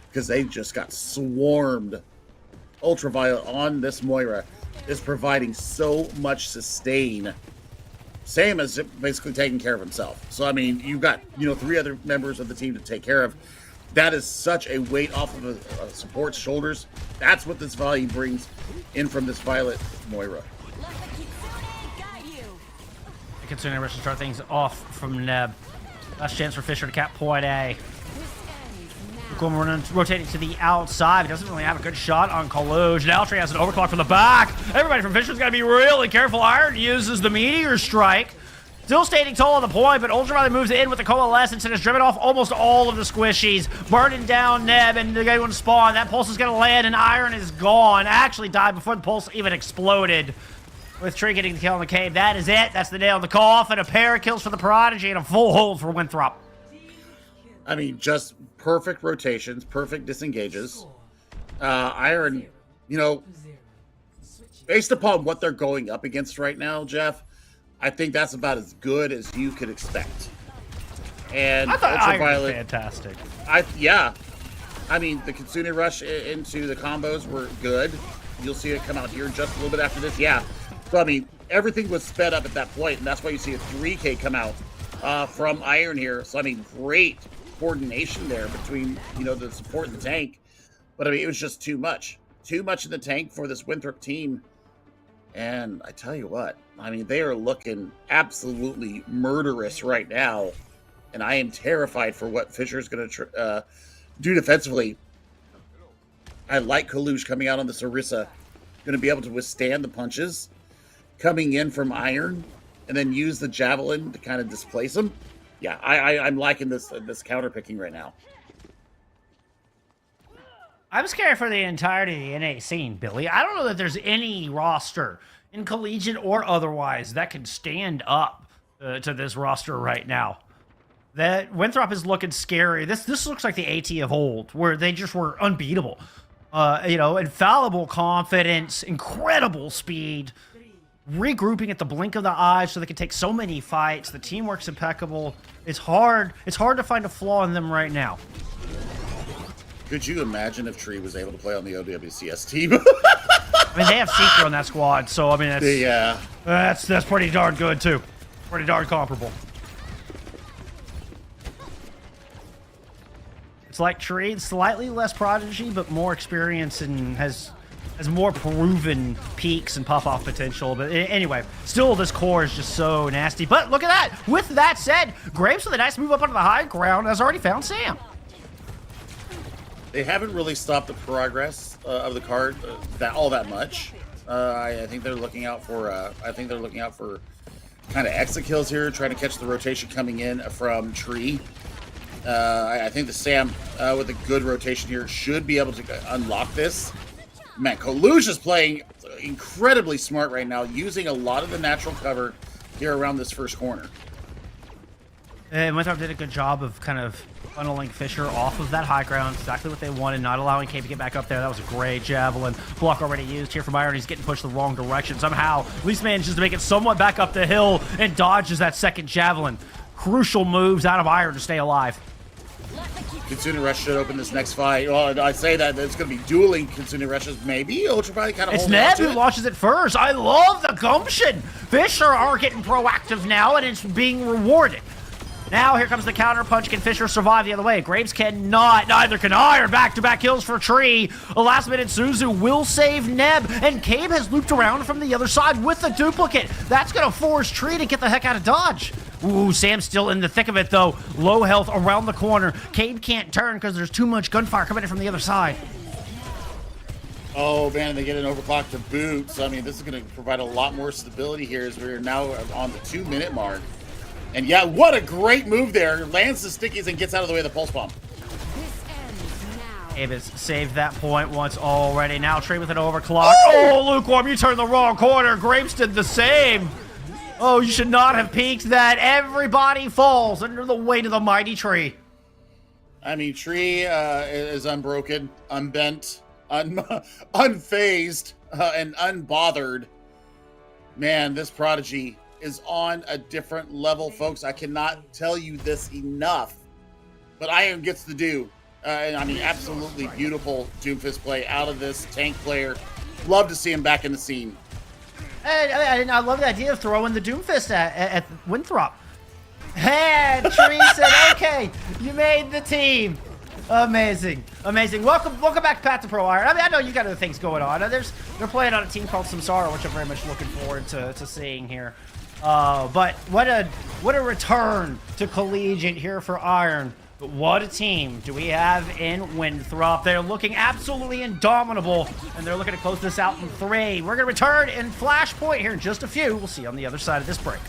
because they just got swarmed. Ultraviolet on this Moira is providing so much sustain. Sam is basically taking care of himself. So, I mean, you've got, 3 other members of the team to take care of. That is such a weight off of a support's shoulders. That's what this volume brings in from this Violet Moira. Considering Rush to start things off from Neb. Last chance for Fisher to cap point A. Rotating to the outside. He doesn't really have a good shot on Kaluj. Now Trey has an overclock from the back. Everybody from Fisher's got to be really careful. Iron uses the Meteor Strike. Still standing tall on the point, but Ultraviolet moves in with the Coalescence and has driven off almost all of the squishies. Burning down Neb, and the guy going to spawn. That pulse is going to land, and Iron is gone. Actually died before the pulse even exploded. With Tree getting the kill in the cave. That is it. That's the nail in the coffin. A pair of kills for the Prodigy and a full hold for Winthrop. I mean, just perfect rotations, perfect disengages. Iron, based upon what they're going up against right now, Jeff, I think that's about as good as you could expect. And I thought Ultraviolet, Iron was fantastic. Yeah. I mean, the Kitsune Rush into the combos were good. You'll see it come out here just a little bit after this. Yeah. So, I mean, everything was sped up at that point, and that's why you see a 3K come out from Iron here. So, I mean, great coordination there between, the support and the tank. But, I mean, it was just too much. Too much in the tank for this Winthrop team. And I tell you what, I mean, they are looking absolutely murderous right now. And I am terrified for what Fisher's going to do defensively. I like Kaluj coming out on the Sarissa. Going to be able to withstand the punches coming in from Iron and then use the Javelin to kind of displace him. Yeah, I'm liking this counter picking right now. I'm scared for the entirety of the NA scene, Billy. I don't know that there's any roster in collegiate or otherwise that can stand up to this roster right now. That Winthrop is looking scary. This looks like the AT of old, where they just were unbeatable. Infallible confidence, incredible speed, regrouping at the blink of the eye so they can take so many fights. The teamwork's impeccable. It's hard to find a flaw in them right now. Could you imagine if Tree was able to play on the OWCS team? I mean, they have Seeker on that squad, so I mean, that's pretty darn good too. Pretty darn comparable. It's like Tree, slightly less prodigy, but more experience and has more proven peaks and pop-off potential. But anyway, still this core is just so nasty. But look at that. With that said, Graves with a nice move up onto the high ground has already found Sam. They haven't really stopped the progress of the card that much. I think they're looking out for kind of exit kills here, trying to catch the rotation coming in from Tree. I think the Sam with a good rotation here should be able to unlock this. Man, Kaluj is playing incredibly smart right now, using a lot of the natural cover here around this first corner. And Winthrop did a good job of kind of funneling Fisher off of that high ground, exactly what they wanted, not allowing K to get back up there. That was a great Javelin. Block already used here from Iron. He's getting pushed the wrong direction. Somehow, at least manages to make it somewhat back up the hill and dodges that second Javelin. Crucial moves out of Iron to stay alive. Kitsune Rush should open this next fight. Well, I say that it's going to be dueling Kitsune Rushes. Maybe Ultraviolet kind of It's holding Neb on to who it. launches it first. I love the gumption. Fisher are getting proactive now, and it's being rewarded. Now here comes the counter punch. Can Fisher survive the other way? Graves cannot. Neither can Iron. Back-to-back kills for Tree. A last-minute Suzu will save Neb. And Cabe has looped around from the other side with the duplicate. That's going to force Tree to get the heck out of dodge. Ooh, Sam's still in the thick of it, though. Low health around the corner. Cabe can't turn because there's too much gunfire coming in from the other side. Oh, man, they get an overclock to boot. So, I mean, this is going to provide a lot more stability here as we're now on the 2-minute mark. And yeah, what a great move there. Lands the stickies and gets out of the way of the pulse bomb. Avis saved that point once already. Now Trey with an overclock. Oh, Lukewarm, you turned the wrong corner. Grapes did the same. Oh, you should not have peeked that. Everybody falls under the weight of the mighty Tree. I mean, Tree is unbroken, unbent, unfazed, and unbothered. Man, this Prodigy is on a different level, folks. I cannot tell you this enough. But Iron gets the do. And I mean, absolutely beautiful Doomfist play out of this tank player. Love to see him back in the scene. And I love the idea of throwing the Doomfist at Winthrop. Hey, Tree said, okay, you made the team. Amazing, amazing. Welcome back, Pat to Pro Iron. I mean, I know you got other things going on. They're playing on a team called Samsara, which I'm very much looking forward to seeing here. But what a return to Collegiate here for Iron. But what a team do we have in Winthrop. They're looking absolutely indomitable, and they're looking to close this out in 3. We're going to return in Flashpoint here in just a few. We'll see you on the other side of this break.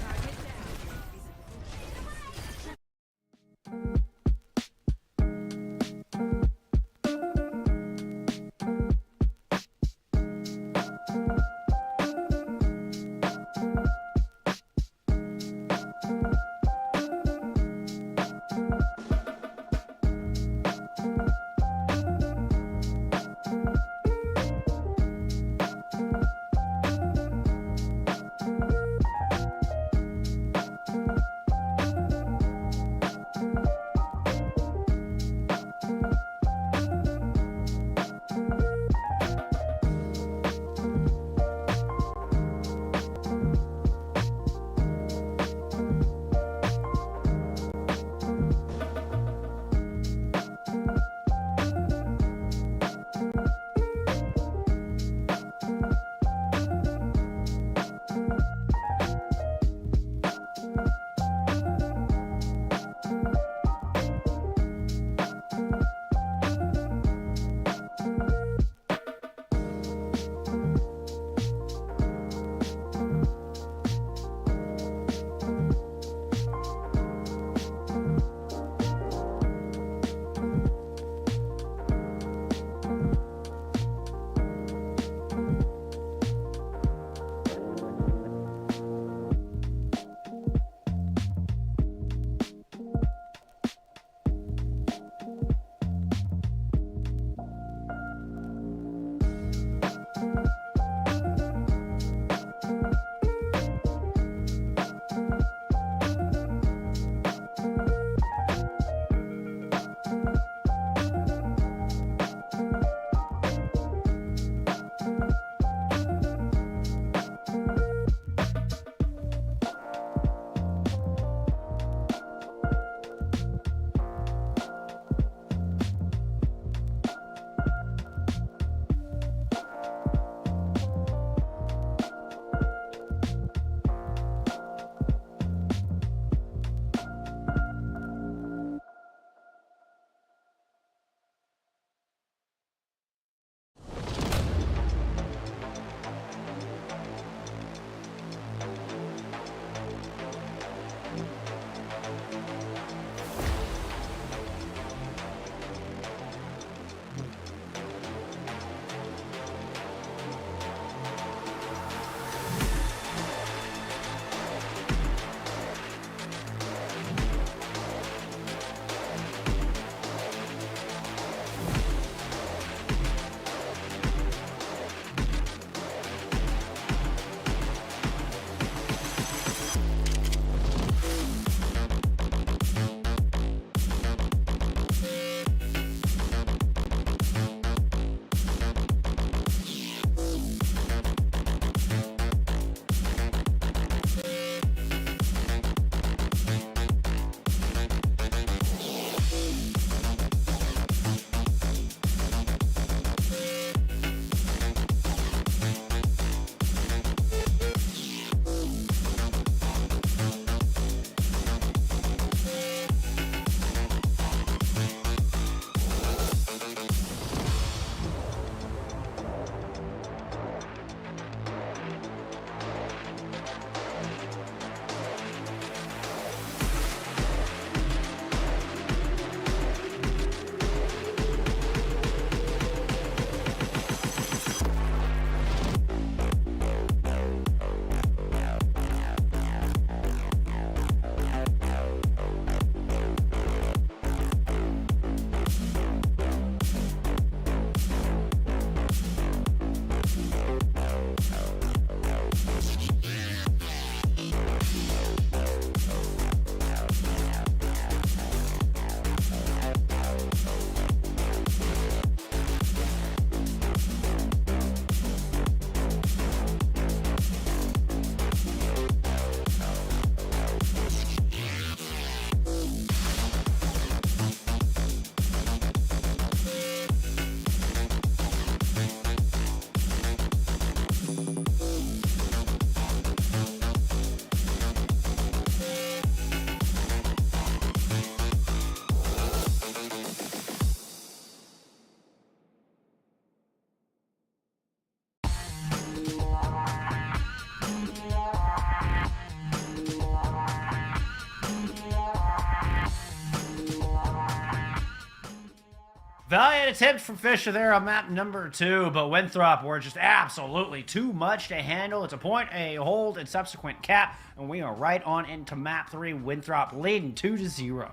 Valiant attempt from Fisher there on map number 2, but Winthrop were just absolutely too much to handle. It's a point, a hold, and subsequent cap, and we are right on into map 3. Winthrop leading 2-0.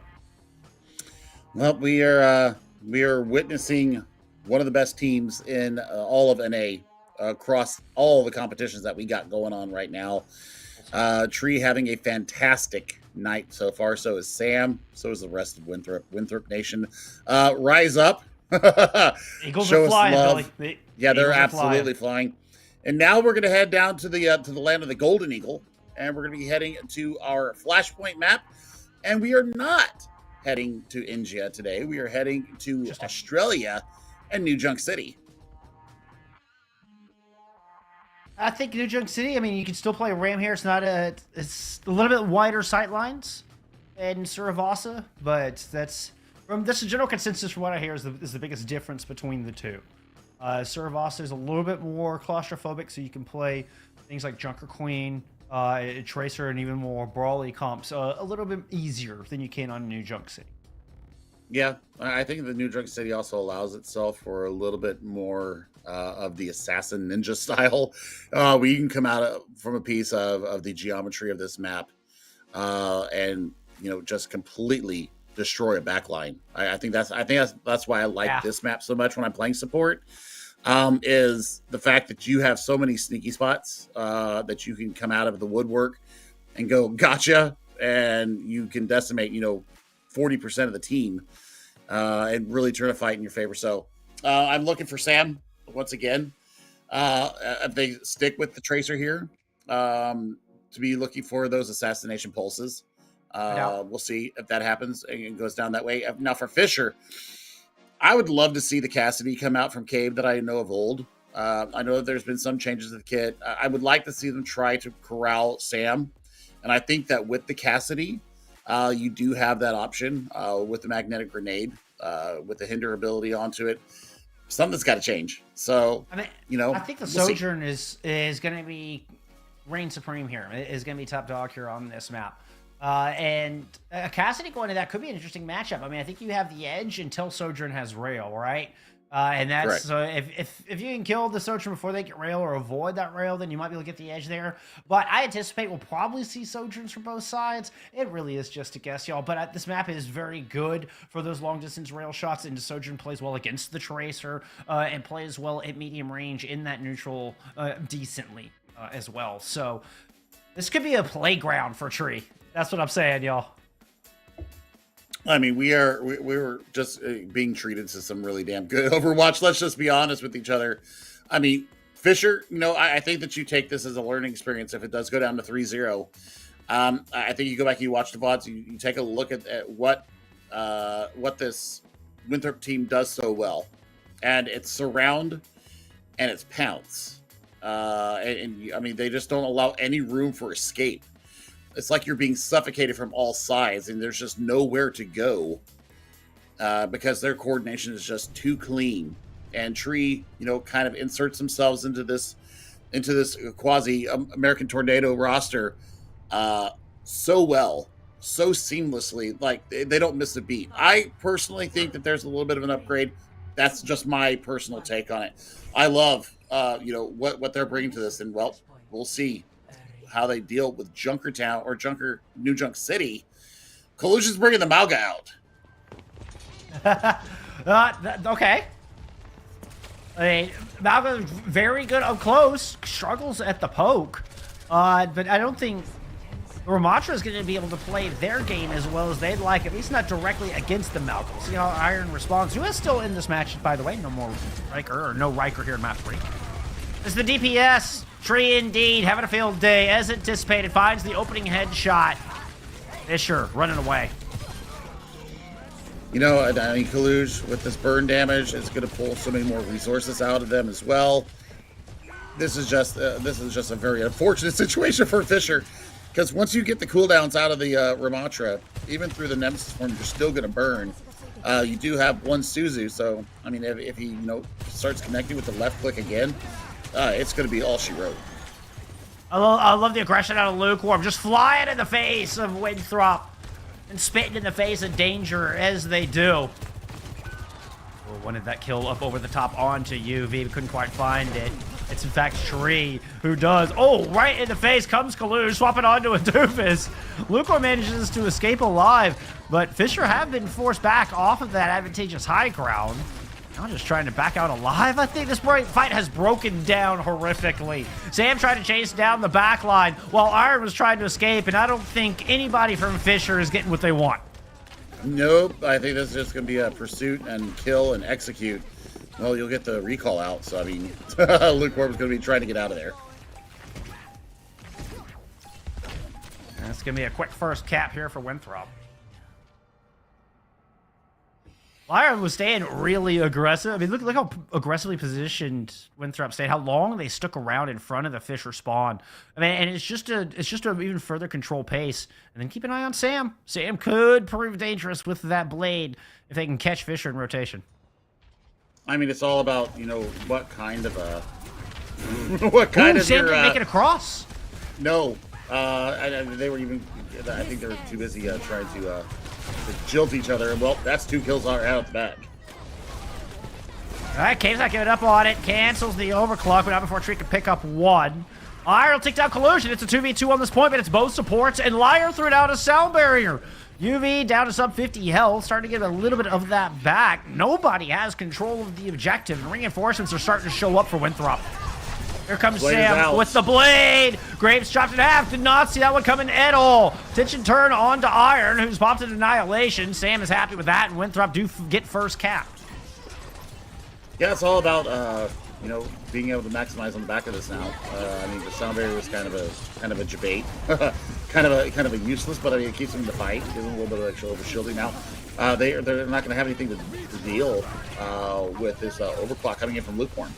Well, we are witnessing one of the best teams in all of NA across all the competitions that we got going on right now. Tree having a fantastic night so far. So is Sam. So is the rest of Winthrop Nation. Rise up. Eagles Show are flying, us love. Billy. Yeah, they're Eagles are absolutely flying. And now we're going to head down to the land of the Golden Eagle, and we're going to be heading to our Flashpoint map. And we are not heading to India today. We are heading to Australia and New Junk City. I think New Junk City, I mean, you can still play Ram here. It's a little bit wider sight lines in Suravasa, but that's a general consensus from what I hear is the biggest difference between the two. Suravasa is a little bit more claustrophobic, so you can play things like Junker Queen, Tracer, and even more brawly comps a little bit easier than you can on New Junk City. Yeah, I think the New Junk City also allows itself for a little bit more of the assassin ninja style. Where you can come out from a piece of the geometry of this map and just completely destroy a backline. I think that's why I like this map so much when I'm playing support. Is the fact that you have so many sneaky spots that you can come out of the woodwork and go gotcha, and you can decimate 40% of the team and really turn a fight in your favor. So I'm looking for Sam once again. If they stick with the Tracer here, to be looking for those assassination pulses. We'll see if that happens and goes down that way. Now for Fisher, I would love to see the Cassidy come out from Cave that I know of old. I know that there's been some changes to the kit. I would like to see them try to corral Sam. And I think that with the Cassidy, you do have that option with the magnetic grenade, with the hinder ability onto it. Something's got to change. So, I think the Sojourn is going to be reign supreme here. Is going to be top dog here on this map. And Cassidy going to that could be an interesting matchup. I mean, I think you have the edge until Sojourn has rail, right? And that's so if you can kill the Sojourn before they get rail or avoid that rail, then you might be able to get the edge there. But I anticipate we'll probably see Sojourns from both sides. It really is just a guess, y'all. But this map is very good for those long distance rail shots, and the Sojourn plays well against the Tracer and plays well at medium range in that neutral decently as well. So this could be a playground for Tree. That's what I'm saying, y'all. I mean, we were just being treated to some really damn good Overwatch. Let's just be honest with each other. I mean, Fisher, I think that you take this as a learning experience if it does go down to 3-0. I think you go back and you watch the VODs, you take a look at what this Winthrop team does so well. And it's surround and it's pounce. And I mean, they just don't allow any room for escape. It's like you're being suffocated from all sides, and there's just nowhere to go because their coordination is just too clean. And Tree, kind of inserts themselves into this quasi American Tornado roster so well, so seamlessly. Like they don't miss a beat. I personally think that there's a little bit of an upgrade. That's just my personal take on it. I love what they're bringing to this, and well, we'll see how they deal with Junkertown or New Junk City. Collusion's bringing the Malga out. Okay. I mean, Malga very good up close, struggles at the poke, but I don't think Ramatra is going to be able to play their game as well as they'd like, at least not directly against the Malga. See how Iron responds, who is still in this match, by the way. No more Riker, or no Riker here in map 3. It's the DPS. Tree indeed having a field day as anticipated. Finds the opening headshot. Fisher running away. I mean, Kaluj with this burn damage is going to pull so many more resources out of them as well. This is just a very unfortunate situation for Fisher, because once you get the cooldowns out of the Ramatra, even through the Nemesis form, you're still going to burn. You do have one Suzu, so I mean, if he starts connecting with the left click again. It's going to be all she wrote. I love the aggression out of Lukewarm. Just flying in the face of Winthrop and spitting in the face of danger as they do. Oh, wanted that kill up over the top onto UV, but couldn't quite find it. It's in fact Tree who does. Oh, right in the face comes Kalush, swapping onto a doofus. Lukewarm manages to escape alive, but Fisher have been forced back off of that advantageous high ground. Now just trying to back out alive. I think this fight has broken down horrifically. Sam tried to chase down the back line while Iron was trying to escape, and I don't think anybody from Fisher is getting what they want. Nope, I think this is just going to be a pursuit and kill and execute. Well, you'll get the recall out, so I mean, Lukewarm is going to be trying to get out of there. That's going to be a quick first cap here for Winthrop. Iron was staying really aggressive. I mean, look how aggressively positioned Winthrop stayed. How long they stuck around in front of the Fisher spawn. I mean, and it's just to even further control pace. And then keep an eye on Sam. Sam could prove dangerous with that blade if they can catch Fisher in rotation. I mean, it's all about, you know, what kind of a Sam didn't make it across. No, they were even. I think they were too busy trying to jilt each other. And well, that's 2 kills out of the back. All right, Cave's not giving up on it. Cancels the overclock, but not before Tree can pick up 1. Iron will take down Collusion. It's a 2v2 on this point, but it's both supports, and Liar threw down a sound barrier. UV down to sub 50 health, starting to get a little bit of that back. Nobody has control of the objective, and reinforcements are starting to show up for Winthrop. Here comes Sam with the blade. Grapes chopped in half. Did not see that one coming at all. Attention turn on to Iron, who's popped an Annihilation. Sam is happy with that, and Winthrop do get first cap. Yeah, it's all about you know, being able to maximize on the back of this now. I mean, the sound barrier was kind of a debate, kind of a useless, but I mean, it keeps them in the fight, gives them a little bit of extra overshielding. Now, they're not going to have anything to deal with this overclock coming in from Lukewarm.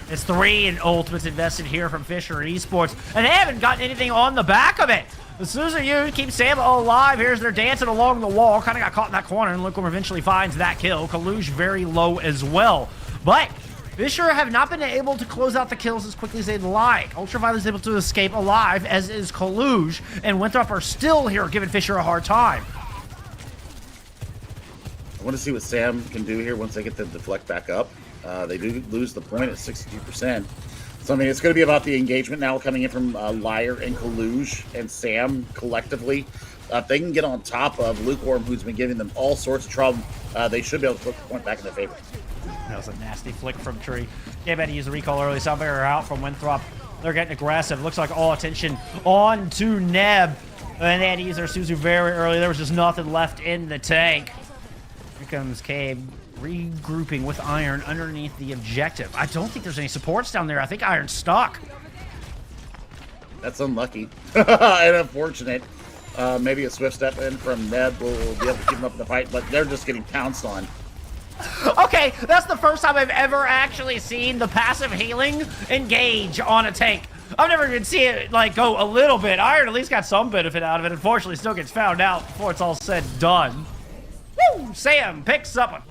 It's 3 in ultimates invested here from Fisher and Esports, and they haven't gotten anything on the back of it. The Suzu keeps Sam alive. Here's they're dancing along the wall. Kind of got caught in that corner, and Lukewarm eventually finds that kill. Kalush very low as well. But Fisher have not been able to close out the kills as quickly as they'd like. Ultraviolet is able to escape alive, as is Kalush, and Winthrop are still here giving Fisher a hard time. I want to see what Sam can do here once they get the deflect back up. They do lose the point at 62%. So, I mean, it's going to be about the engagement now coming in from Liar and Kalush and Sam collectively. If they can get on top of Lukewarm, who's been giving them all sorts of trouble, they should be able to flip the point back in their favor. That was a nasty flick from Tree. Came out to use the recall early. Sound barrier out from Winthrop. They're getting aggressive. Looks like all attention on to Neb. And they had to use their Suzu very early. There was just nothing left in the tank. Here comes Cabe, regrouping with Iron underneath the objective. I don't think there's any supports down there. I think Iron's stuck. That's unlucky and unfortunate. Maybe a swift step in from Neb will be able to keep them up in the fight, but they're just getting pounced on. Okay, that's the first time I've ever actually seen the passive healing engage on a tank. I've never even seen it like go a little bit. Iron at least got some benefit out of it. Unfortunately, still gets found out before it's all said and done. Woo! Sam picks up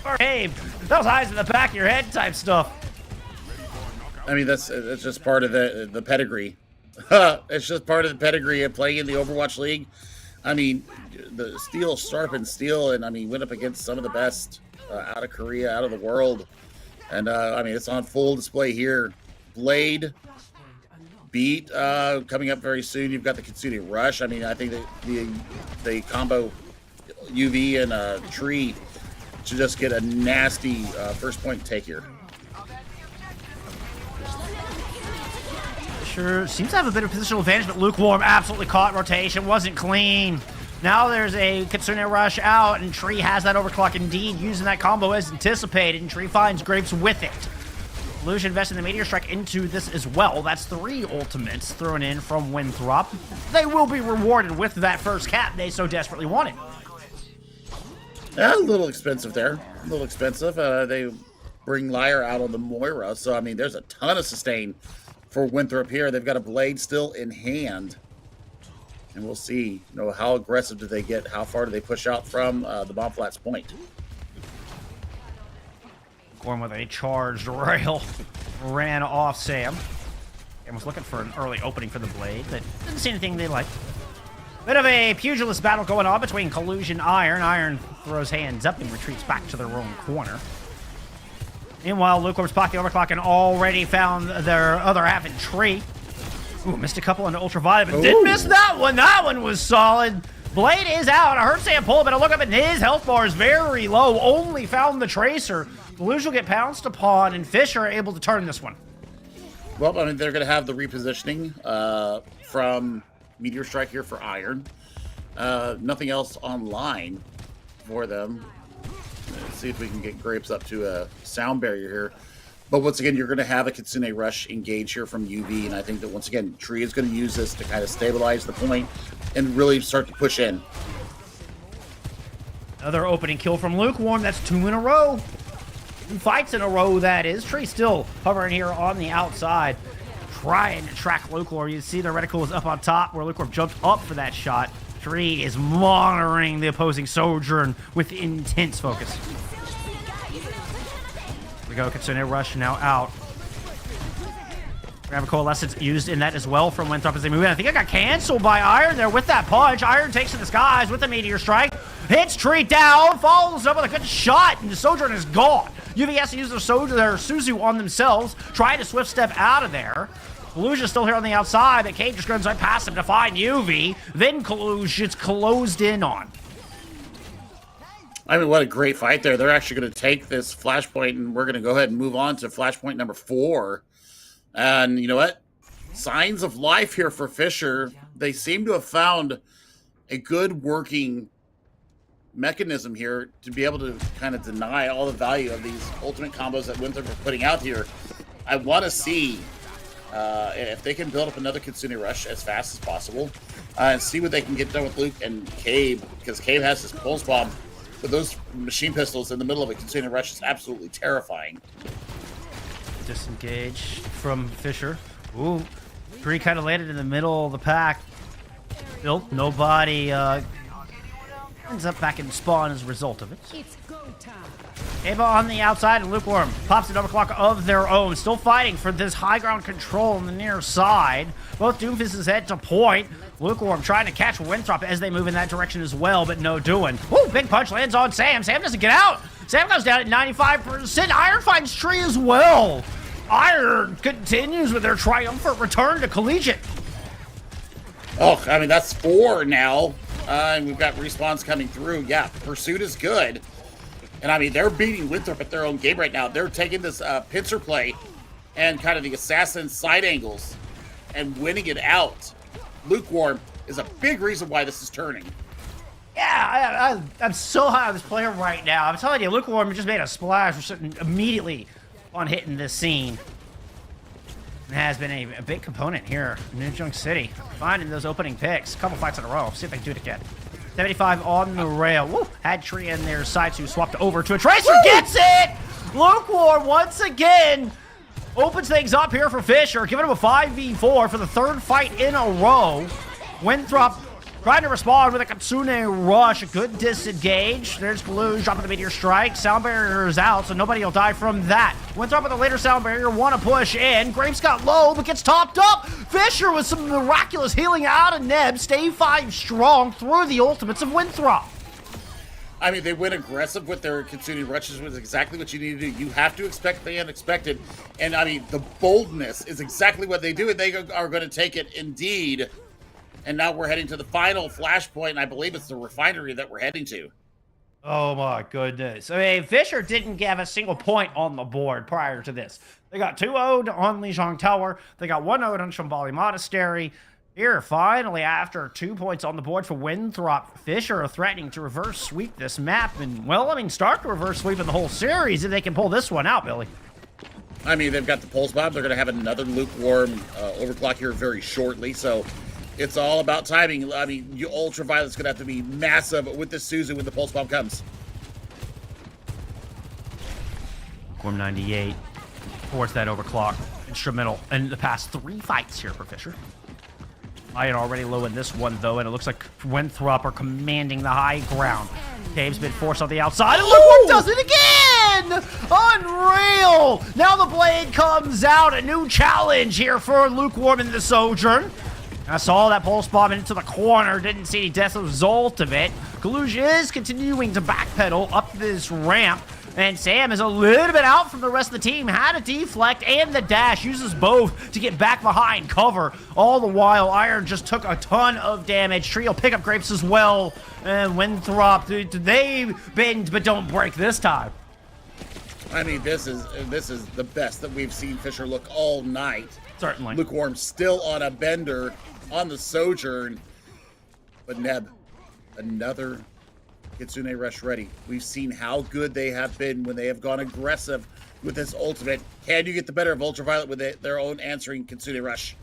a cave. Those eyes in the back of your head type stuff. I mean, it's just part of the pedigree. It's just part of the pedigree of playing in the Overwatch League. I mean, the steel sharpened steel, and I mean, went up against some of the best out of Korea, out of the world. And I mean, it's on full display here. Blade, Beat coming up very soon. You've got the Kitsune Rush. I mean, I think that the combo UV and Tree should just get a nasty first point take here. Sure seems to have a bit of positional advantage, but Lukewarm absolutely caught rotation. Wasn't clean. Now there's a Kitsune Rush out, and Tree has that overclock indeed, using that combo as anticipated, and Tree finds Grapes with it. Illusion investing the Meteor Strike into this as well. That's 3 ultimates thrown in from Winthrop. They will be rewarded with that first cap they so desperately wanted. Yeah, a little expensive there. A little expensive. They bring Liar out on the Moira, so I mean, there's a ton of sustain for Winthrop here. They've got a blade still in hand. And we'll see, you know, how aggressive do they get? How far do they push out from the Bomb Flats point? Going with a charged rail. Ran off Sam. And was looking for an early opening for the blade, but didn't see anything they liked. Bit of a pugilist battle going on between Collusion and Iron. Iron throws hands up and retreats back to their own corner. Meanwhile, Lukewarm's pocket the overclock and already found their other half in tree. Ooh, missed a couple into ultraviolet, but didn't miss that one. That one was solid. Blade is out. I heard Sam pull, but I look up and his health bar is very low. Only found the Tracer. Collusion will get pounced upon, and Fisher are able to turn this one. Well, I mean, they're going to have the repositioning from Meteor Strike here for Iron. Nothing else online for them. Let's see if we can get Grapes up to a sound barrier here. But once again, you're going to have a Kitsune Rush engage here from UV, and I think that once again, Tree is going to use this to kind of stabilize the point and really start to push in. Another opening kill from Lukewarm. That's 2 in a row. 2 fights in a row, that is. Tree still hovering here on the outside, trying to track Lukewarm. You see the reticle is up on top where Lukewarm jumped up for that shot. Tree is monitoring the opposing Sojourn with intense focus. We go, Kitsune Rush now out. We have a Coalescence used in that as well from Winthrop as they move in. I think I got canceled by Iron there with that punch. Iron takes to the skies with the Meteor Strike. Hits Tree down, follows up with a good shot, and the Sojourn is gone. UV has to use their Suzu on themselves, trying to swift step out of there. Collusion's still here on the outside, but Cage just runs right past him to find UV. Then Collusion's closed in on. I mean, what a great fight there. They're actually going to take this flashpoint, and we're going to go ahead and move on to flashpoint number 4. And you know what? Signs of life here for Fisher. They seem to have found a good working mechanism here to be able to kind of deny all the value of these ultimate combos that Winthrop are putting out here. I want to see if they can build up another Kitsune Rush as fast as possible and see what they can get done with Luke and Cave, because Cave has his pulse bomb. But those machine pistols in the middle of a Kitsune Rush is absolutely terrifying. Disengage from Fisher. Ooh, Tree kind of landed in the middle of the pack. Nope, nobody ends up back in spawn as a result of it. It's go time. Ava on the outside, and Lukewarm pops an overclock of their own. Still fighting for this high ground control on the near side. Both Doomfists head to point. Lukewarm trying to catch Winthrop as they move in that direction as well, but no doing. Ooh, big punch lands on Sam. Sam doesn't get out. Sam goes down at 95%. Iron finds Tree as well. Iron continues with their triumphant return to Collegiate. Oh, I mean, that's 4 now. And we've got respawns coming through. Yeah, Pursuit is good. And I mean, they're beating Winthrop at their own game right now. They're taking this pincer play and kind of the assassin side angles and winning it out. Lukewarm is a big reason why this is turning. Yeah, I'm so high on this player right now. I'm telling you, Lukewarm just made a splash immediately on hitting this scene. And has been a big component here in New Junk City. Finding those opening picks. A couple fights in a row. See if they can do it again. 75 on the rail. Woo! Had Tree in their sights who swapped over to a Tracer. Woo! Gets it! Lukewarm once again opens things up here for Fisher, giving him a 5v4 for the 3rd fight in a row. Winthrop trying to respond with a Kitsune Rush. A good disengage. There's Glue dropping the Meteor Strike. Sound barrier is out, so nobody will die from that. Winthrop with a later sound barrier. Want to push in. Grapes got low, but gets topped up. Fisher with some miraculous healing out of Neb. Stay 5 strong through the ultimates of Winthrop. I mean, they went aggressive with their Kitsune Rushes, was exactly what you need to do. You have to expect the unexpected. And I mean, the boldness is exactly what they do, and they are going to take it indeed. And now we're heading to the final flashpoint, and I believe it's the refinery that we're heading to. Oh my goodness. I mean, Fisher didn't have a single point on the board prior to this. They got 2-0'd on Lijiang Tower. They got 1-0'd on Shambali Monastery. Here, finally, after 2 points on the board for Winthrop, Fisher are threatening to reverse sweep this map. And, well, I mean, start to reverse sweep in the whole series if they can pull this one out, Billy. I mean, they've got the pulse bomb. They're going to have another Lukewarm overclock here very shortly, so it's all about timing. I mean, Ultraviolet's going to have to be massive with this Suzu when the pulse bomb comes. Lukewarm 98 towards that overclock. Instrumental in the past 3 fights here for Fisher. Iron already low in this one, though, and it looks like Winthrop are commanding the high ground. Cave's been forced on the outside, and Lukewarm does it again! Unreal! Now the blade comes out, a new challenge here for Lukewarm in the Sojourn. I saw that pulse bomb into the corner, didn't see any death result of it. Kalush is continuing to backpedal up this ramp, and Sam is a little bit out from the rest of the team. Had a deflect and the dash, uses both to get back behind cover. All the while, Iron just took a ton of damage. Trio pick up Grapes as well, and Winthrop, they bend but don't break this time. I mean, this is the best that we've seen Fisher look all night. Certainly. Lukewarm still on a bender on the Sojourn. But Neb, another Kitsune Rush ready. We've seen how good they have been when they have gone aggressive with this ultimate. Can you get the better of Ultraviolet with their own answering Kitsune Rush?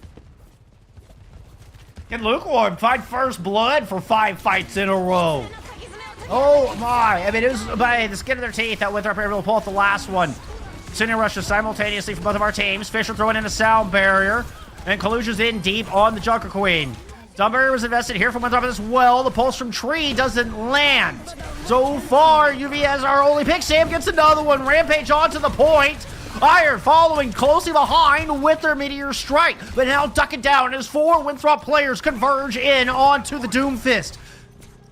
Can Lukewarm find first blood for 5 fights in a row? Oh my, I mean, it was by the skin of their teeth that Winthrop were able to pull off the last one. Kitsune rushes simultaneously for both of our teams. Fisher throwing in a sound barrier, and Kalush is in deep on the Junker Queen. Sound barrier was invested here from Winthrop as well. The pulse from Tree doesn't land. So far, UV has our only pick. Sam gets another one. Rampage onto the point. Iron following closely behind with their Meteor Strike, but now ducking down as 4 Winthrop players converge in onto the Doomfist.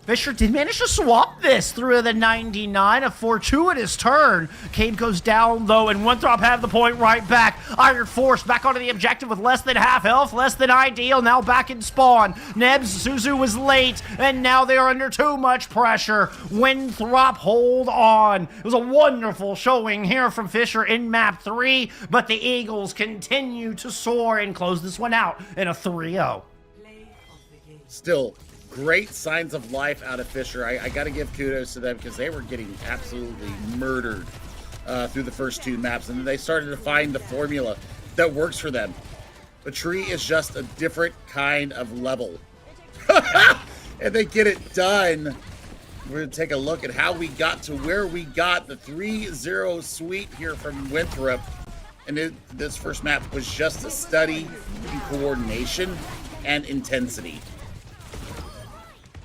Fisher did manage to swap this through the 99, a fortuitous turn. Cade goes down, though, and Winthrop have the point right back. Iron forced back onto the objective with less than half health, less than ideal, now back in spawn. Nebs, Suzu was late, and now they are under too much pressure. Winthrop hold on. It was a wonderful showing here from Fisher in map 3, but the Eagles continue to soar and close this one out in a 3-0. Still, great signs of life out of Fisher. I got to give kudos to them because they were getting absolutely murdered through the first 2 maps, and then they started to find the formula that works for them. The Tree is just a different kind of level. And they get it done. We're going to take a look at how we got to where we got. The 3-0 sweep here from Winthrop. And this first map was just a study in coordination and intensity.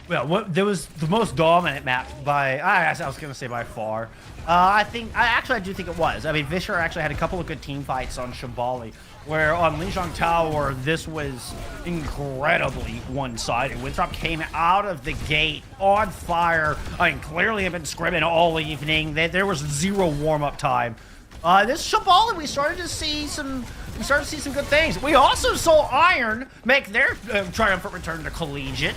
Well, there was the most dominant map by, I was going to say by far. I do think it was. I mean, Fisher actually had a couple of good team fights on Shambali, where on Lijiang Tower, this was incredibly one-sided. Winthrop came out of the gate on fire. I mean, clearly have been scrimming all evening. There was 0 warm-up time. This Shambali, we started to see some good things. We also saw Iron make their triumphant return to Collegiate.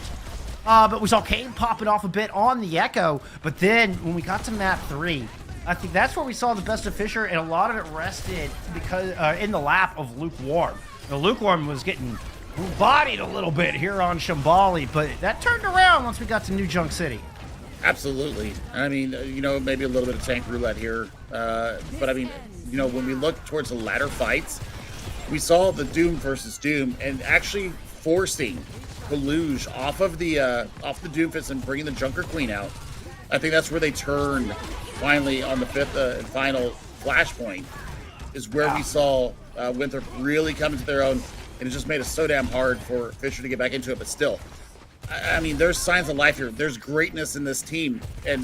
But we saw Cade popping off a bit on the Echo. But then, when we got to map 3, I think that's where we saw the best of Fisher, and a lot of it rested because in the lap of Lukewarm. Now, Lukewarm was getting bodied a little bit here on Shambali, but that turned around once we got to New Junk City. Absolutely. I mean, maybe a little bit of tank roulette here. But I mean, when we look towards the latter fights, we saw the Doom versus Doom and actually forcing Kalush off the Doomfist and bringing the Junker Queen out. I think that's where they turned finally on the 5th and final flashpoint, is where we saw Winthrop really come into their own, and it just made it so damn hard for Fisher to get back into it. But still, I mean, there's signs of life here. There's greatness in this team, and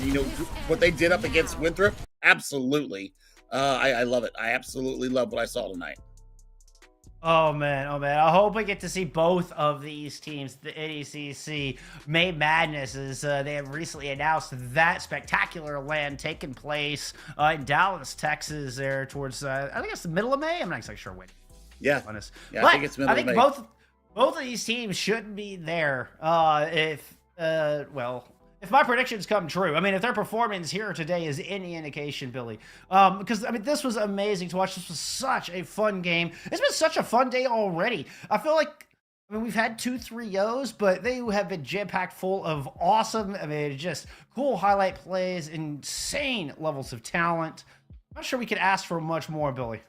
what they did up against Winthrop, absolutely. I love it. I absolutely love what I saw tonight. Oh man, I hope we get to see both of these teams, the NECC May Madness, as they have recently announced that spectacular LAN taking place in Dallas, Texas, there towards, I think it's the middle of May? I'm not exactly sure when. Yeah. Honest. Yeah, but I think it's middle of May. Both of these teams should be there if my predictions come true. I mean, if their performance here today is any indication, Billy. Because, I mean, this was amazing to watch. This was such a fun game. It's been such a fun day already. I feel like, we've had 2 3-0s, but they have been jam-packed full of awesome, just cool highlight plays, insane levels of talent. I'm not sure we could ask for much more, Billy.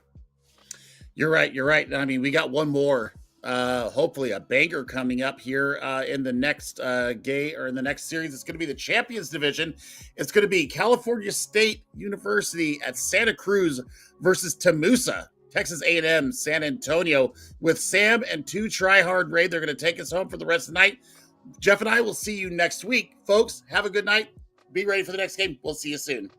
You're right. I mean, we got one more. Hopefully a banger coming up here in the next in the next series. It's going to be the Champions Division. It's going to be California State University at Santa Cruz versus Tamusa, Texas A&M, San Antonio, with Sam and 2 Tryhard Raid. They're going to take us home for the rest of the night. Jeff and I will see you next week. Folks, have a good night. Be ready for the next game. We'll see you soon.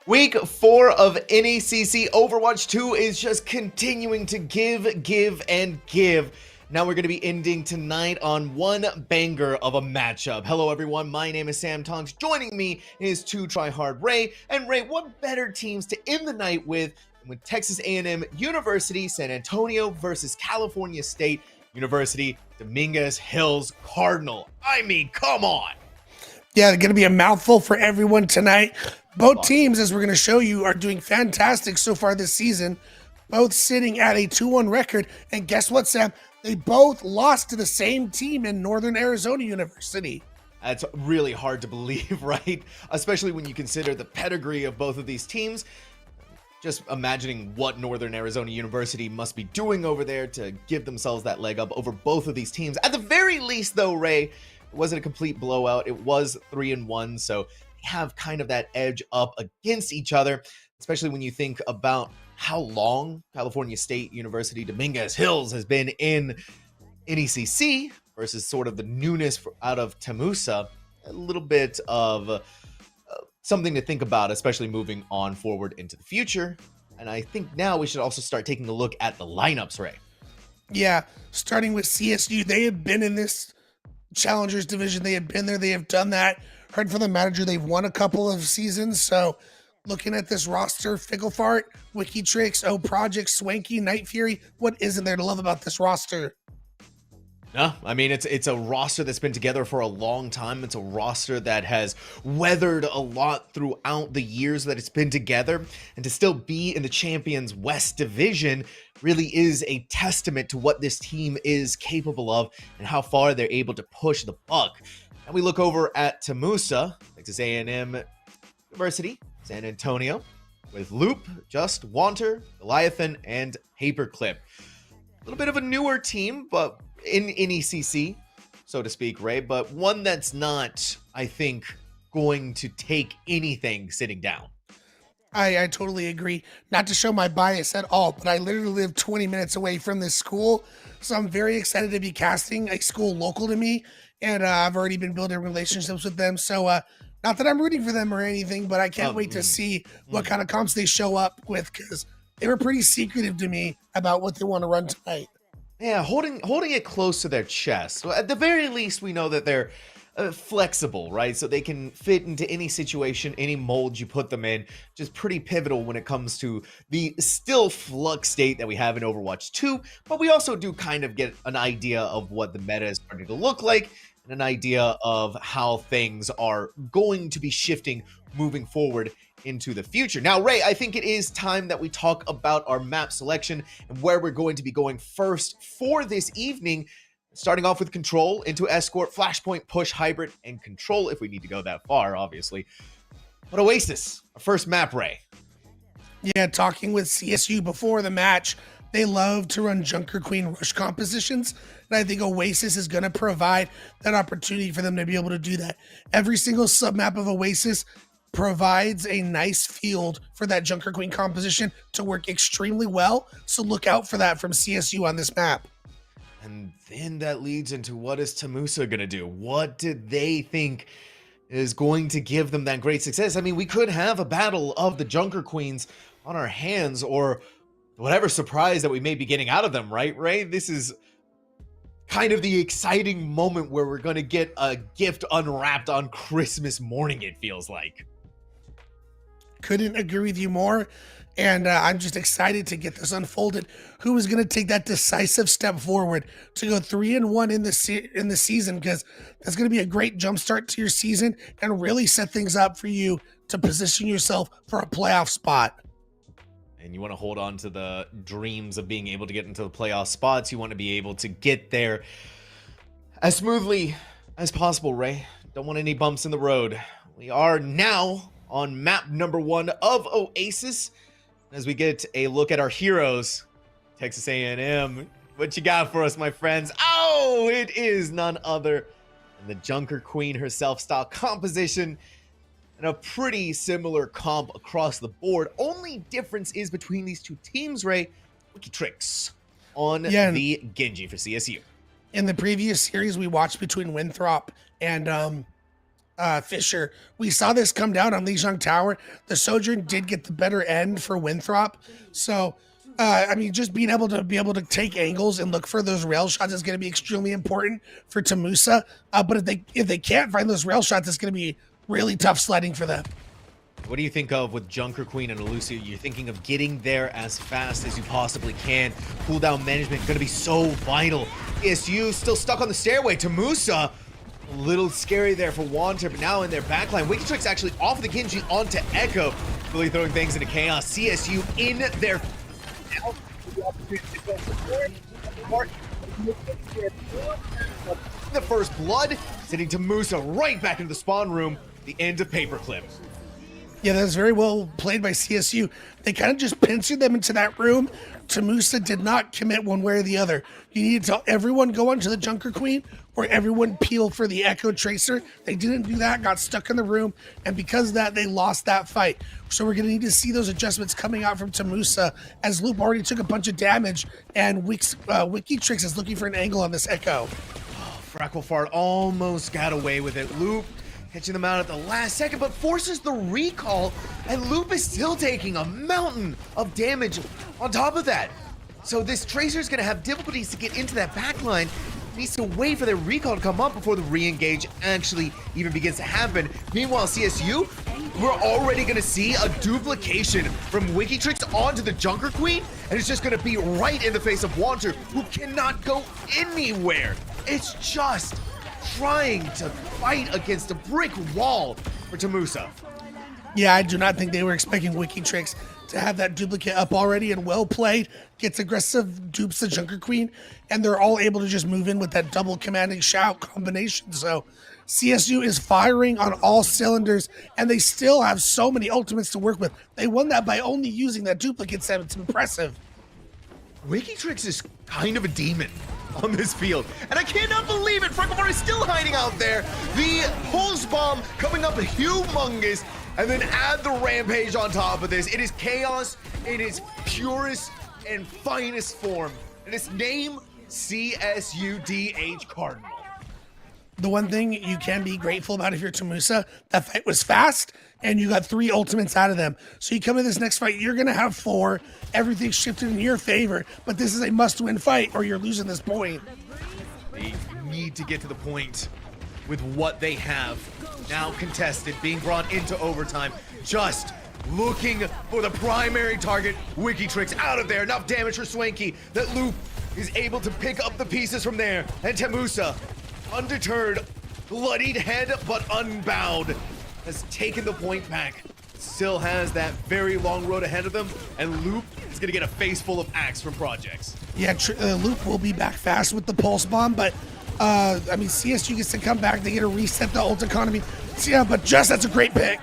Week 4 of NECC Overwatch 2 is just continuing to give, and give. Now we're going to be ending tonight on one banger of a matchup. Hello everyone, my name is Sam Tonks. Joining me is 2Tryhard Ray. And Ray, what better teams to end the night with than with Texas A&M University, San Antonio versus California State University, Dominguez Hills Cardinal. I mean, come on. Yeah, going to be a mouthful for everyone tonight. Both teams, as we're going to show you, are doing fantastic so far this season. Both sitting at a 2-1 record. And guess what, Sam? They both lost to the same team in Northern Arizona University. That's really hard to believe, right? Especially when you consider the pedigree of both of these teams. Just imagining what Northern Arizona University must be doing over there to give themselves that leg up over both of these teams. At the very least, though, Ray, it wasn't a complete blowout. It was 3-1, so they have kind of that edge up against each other, especially when you think about how long California State University Dominguez Hills has been in NECC versus sort of the newness out of Temusa. A little bit of something to think about, especially moving on forward into the future. And I think now we should also start taking a look at the lineups, Ray. Yeah, starting with CSU. They have been in this Challengers division. They have been there. They have done that. Heard from the manager, they've won a couple of seasons. So looking at this roster, Ficklefart, Wikitrix, O Project, Swanky, Night Fury, what isn't there to love about this roster? No, I mean, it's a roster that's been together for a long time. It's a roster that has weathered a lot throughout the years that it's been together. And to still be in the Champions West Division really is a testament to what this team is capable of and how far they're able to push the buck. And we look over at Temusa, Texas A&M University, San Antonio, with Loop, Just, Wanter, Goliathan, and Paperclip. A little bit of a newer team, but in NECC, so to speak, Ray, but one that's not, I think, going to take anything sitting down. I totally agree. Not to show my bias at all, but I literally live 20 minutes away from this school, so I'm very excited to be casting a school local to me, and I've already been building relationships with them, so not that I'm rooting for them or anything, but I can't wait to see what kind of comps they show up with, because they were pretty secretive to me about what they want to run tonight. Yeah, holding it close to their chest. So at the very least, we know that they're flexible, right? So they can fit into any situation, any mold you put them in. Just pretty pivotal when it comes to the still flux state that we have in Overwatch 2. But we also do kind of get an idea of what the meta is starting to look like and an idea of how things are going to be shifting moving forward into the future. Now, Ray, I think it is time that we talk about our map selection and where we're going to be going first for this evening. Starting off with Control into Escort, Flashpoint, Push, Hybrid, and Control if we need to go that far, obviously. But Oasis, our first map, Ray. Yeah, talking with CSU before the match, They love to run Junker Queen rush compositions, and I think Oasis is going to provide that opportunity for them to be able to do that. Every single submap of Oasis provides a nice field for that Junker Queen composition to work extremely well, so look out for that from CSU on this map. And then that leads into what is Tamusa going to do? What did they think is going to give them that great success? I mean, we could have a battle of the Junker Queens on our hands, or whatever surprise that we may be getting out of them, right, Ray? This is kind of the exciting moment where we're going to get a gift unwrapped on Christmas morning, it feels like. Couldn't agree with you more. And I'm just excited to get this unfolded. Who is going to take that decisive step forward to go 3-1 in the season? Because that's going to be a great jumpstart to your season and really set things up for you to position yourself for a playoff spot. And you want to hold on to the dreams of being able to get into the playoff spots. You want to be able to get there as smoothly as possible, Ray. Don't want any bumps in the road. We are now on map number 1 of Oasis. As we get a look at our heroes, Texas A&M, what you got for us, my friends? Oh, it is none other than the Junker Queen herself style composition, and a pretty similar comp across the board. Only difference is between these two teams, Ray, Wiki Tricks on the Genji for CSU. In the previous series we watched between Winthrop and Fisher, we saw this come down on Lijiang Tower. The Sojourn did get the better end for Winthrop. So, I mean, just being able to take angles and look for those rail shots is going to be extremely important for Tamusa. But if they can't find those rail shots, it's going to be really tough sledding for them. What do you think of with Junker Queen and Lucia? You're thinking of getting there as fast as you possibly can. Cooldown management going to be so vital. CSU still stuck on the stairway. Tamusa, a little scary there for Wanter, but now in their backline. Wikitrix actually off of the Genji onto Echo, really throwing things into chaos. CSU in their the first blood, sending Tamusa right back into the spawn room. The end of Paperclip. Yeah, that's very well played by CSU. They kind of just pincered them into that room. Tamusa did not commit one way or the other. You need to tell everyone go onto the Junker Queen or everyone peel for the Echo Tracer. They didn't do that, got stuck in the room, and because of that, they lost that fight. So we're going to need to see those adjustments coming out from Tamusa, as Loop already took a bunch of damage, and Wikitrix is looking for an angle on this Echo. Oh, Fracklefart almost got away with it. Loop catching them out at the last second, but forces the recall, and Loop is still taking a mountain of damage on top of that. So this Tracer's gonna have difficulties to get into that backline. Needs to wait for their recall to come up before the re-engage actually even begins to happen. Meanwhile, CSU, we're already gonna see a duplication from Wikitrix onto the Junker Queen, and it's just gonna be right in the face of Wanter, who cannot go anywhere. It's just trying to fight against a brick wall for Tamusa. Yeah, I do not think they were expecting Wikitrix to have that duplicate up already, and well played. Gets aggressive, dupes the Junker Queen, and they're all able to just move in with that double commanding shout combination. So CSU is firing on all cylinders, and they still have so many ultimates to work with. They won that by only using that duplicate set. It's impressive. Wikitrix is kind of a demon on this field, and I cannot believe it. Fracklefart is still hiding out there. The pulse bomb coming up humongous, and then add the rampage on top of this. It is chaos in its purest and finest form, and its name, CSUDH Cardinal. The one thing you can be grateful about if you're Tamusa, that fight was fast, and you got 3 ultimates out of them. So you come in this next fight, you're going to have 4. Everything's shifted in your favor, but this is a must-win fight, or you're losing this point. They need to get to the point with what they have now contested, being brought into overtime, just looking for the primary target. Wikitrix out of there, enough damage for Swanky that Loop is able to pick up the pieces from there, and Tamusa, undeterred, bloodied head but unbowed, has taken the point back. Still has that very long road ahead of them, and Loop is gonna get a face full of axe from projects. Yeah, Loop will be back fast with the pulse bomb, but I mean, CSU gets to come back. They get to reset the ult economy. Yeah, but that's a great pick.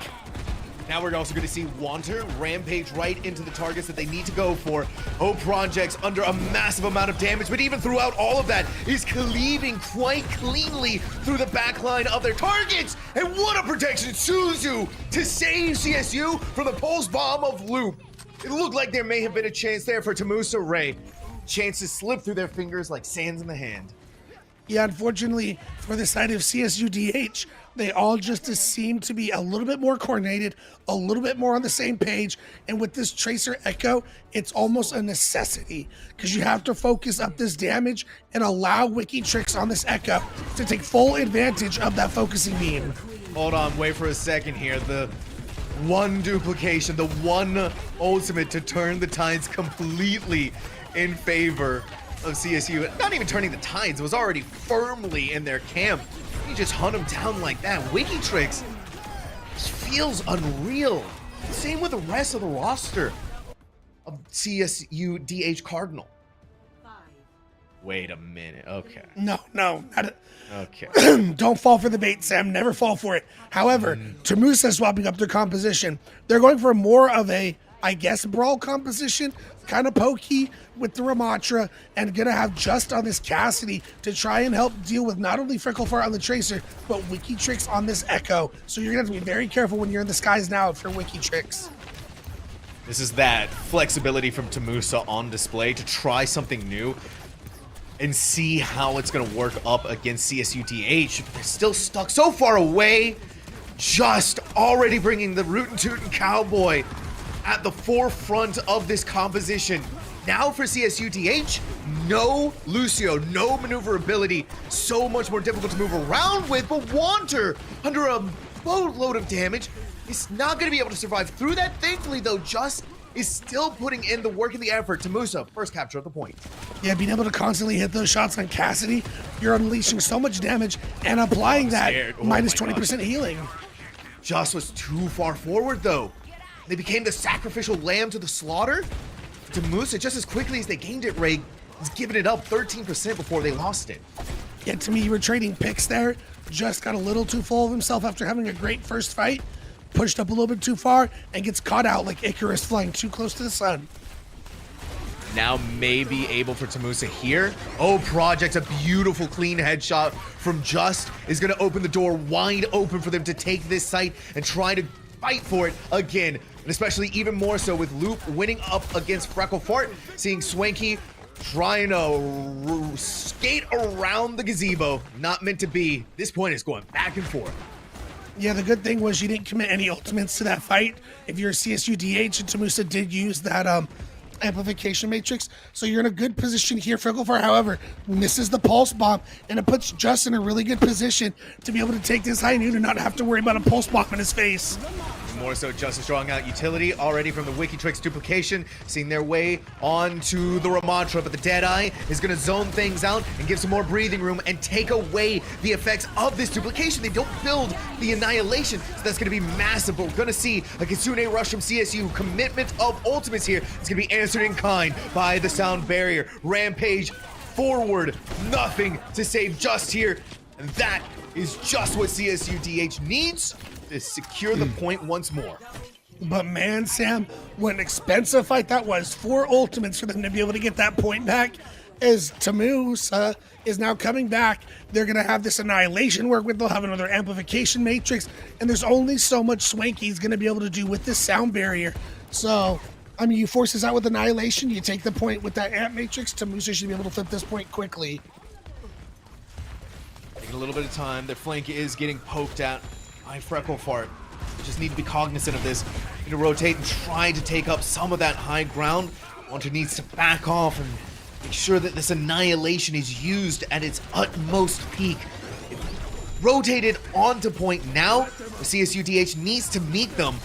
Now we're also going to see Wanter rampage right into the targets that they need to go for. O Projects under a massive amount of damage, but even throughout all of that is cleaving quite cleanly through the back line of their targets. And what a protection, Suzu, to save CSU from the pulse bomb of Loop. It looked like there may have been a chance there for Tamusa Ray. Chances slip through their fingers like sands in the hand. Yeah, unfortunately, for the side of CSUDH, they all just seem to be a little bit more coordinated, a little bit more on the same page. And with this Tracer Echo, it's almost a necessity because you have to focus up this damage and allow Wiki Tricks on this Echo to take full advantage of that focusing beam. Hold on, wait for a second here. The one duplication, the one ultimate to turn the tides completely in favor of CSU. Not even turning the tides, it was already firmly in their camp. You just hunt them down like that. Wiki Tricks feels unreal. Same with the rest of the roster of CSU DH Cardinal. Wait a minute. Okay. No, not Okay. Don't fall for the bait, Sam. Never fall for it. However, Tamusa swapping up their composition. They're going for more of a, I guess, brawl composition, kind of pokey with the Ramatra, and gonna have just on this Cassidy to try and help deal with not only Fricklefart on the Tracer, but Wiki Tricks on this Echo. So you're gonna have to be very careful when you're in the skies now for Wiki Tricks. This is that flexibility from Tamusa on display to try something new and see how it's going to work up against CSUDH. They're still stuck so far away, just already bringing the Rootin' Tootin' Cowboy at the forefront of this composition. Now for CSUDH, no Lucio, no maneuverability, so much more difficult to move around with, but Wanter, under a boatload of damage, is not going to be able to survive through that. Thankfully, though, Just is still putting in the work and the effort. Tamusa, first capture of the point. Yeah, being able to constantly hit those shots on Cassidy, you're unleashing so much damage and applying that minus 20% healing. Just was too far forward, though. They became the sacrificial lamb to the slaughter. Tamusa, just as quickly as they gained it, Ray, was giving it up 13% before they lost it. Yeah, to me, you were trading picks there. Just got a little too full of himself after having a great first fight. Pushed up a little bit too far and gets caught out like Icarus flying too close to the sun. Now maybe able for Tamusa here. Oh, Project, a beautiful clean headshot from Just is going to open the door wide open for them to take this site and try to fight for it again. And especially even more so with Loop winning up against Fricklefart, seeing Swanky trying to skate around the gazebo. Not meant to be. This point is going back and forth. Yeah, the good thing was you didn't commit any ultimates to that fight. If you're a CSUDH, and Tamusa did use that amplification matrix, so you're in a good position here. Fricklefart, however, misses the pulse bomb, and it puts Just in a really good position to be able to take this high noon and not have to worry about a pulse bomb in his face. More so, Justice drawing out utility already from the Wiki Tricks duplication, seeing their way onto the Ramatra, but the Deadeye is going to zone things out and give some more breathing room and take away the effects of this duplication. They don't build the Annihilation, so that's going to be massive, but we're going to see a Kitsune rush from CSU. Commitment of ultimates here is going to be answered in kind by the sound barrier. Rampage forward, nothing to save Just here, and that is just what CSU DH needs to secure the point once more. But man, Sam, what an expensive fight that was. 4 ultimates for them to be able to get that point back. As Tamusa is now coming back, they're going to have this Annihilation work with. They'll have another amplification matrix, and there's only so much Swanky's going to be able to do with this sound barrier. So, I mean, you force this out with Annihilation, you take the point with that amp matrix. Tamusa should be able to flip this point quickly. Taking a little bit of time. Their flank is getting poked at by Fricklefart. You just need to be cognizant of this. Need to rotate and try to take up some of that high ground. Wanter needs to back off and make sure that this Annihilation is used at its utmost peak. Rotated onto point now. The CSUDH needs to meet them.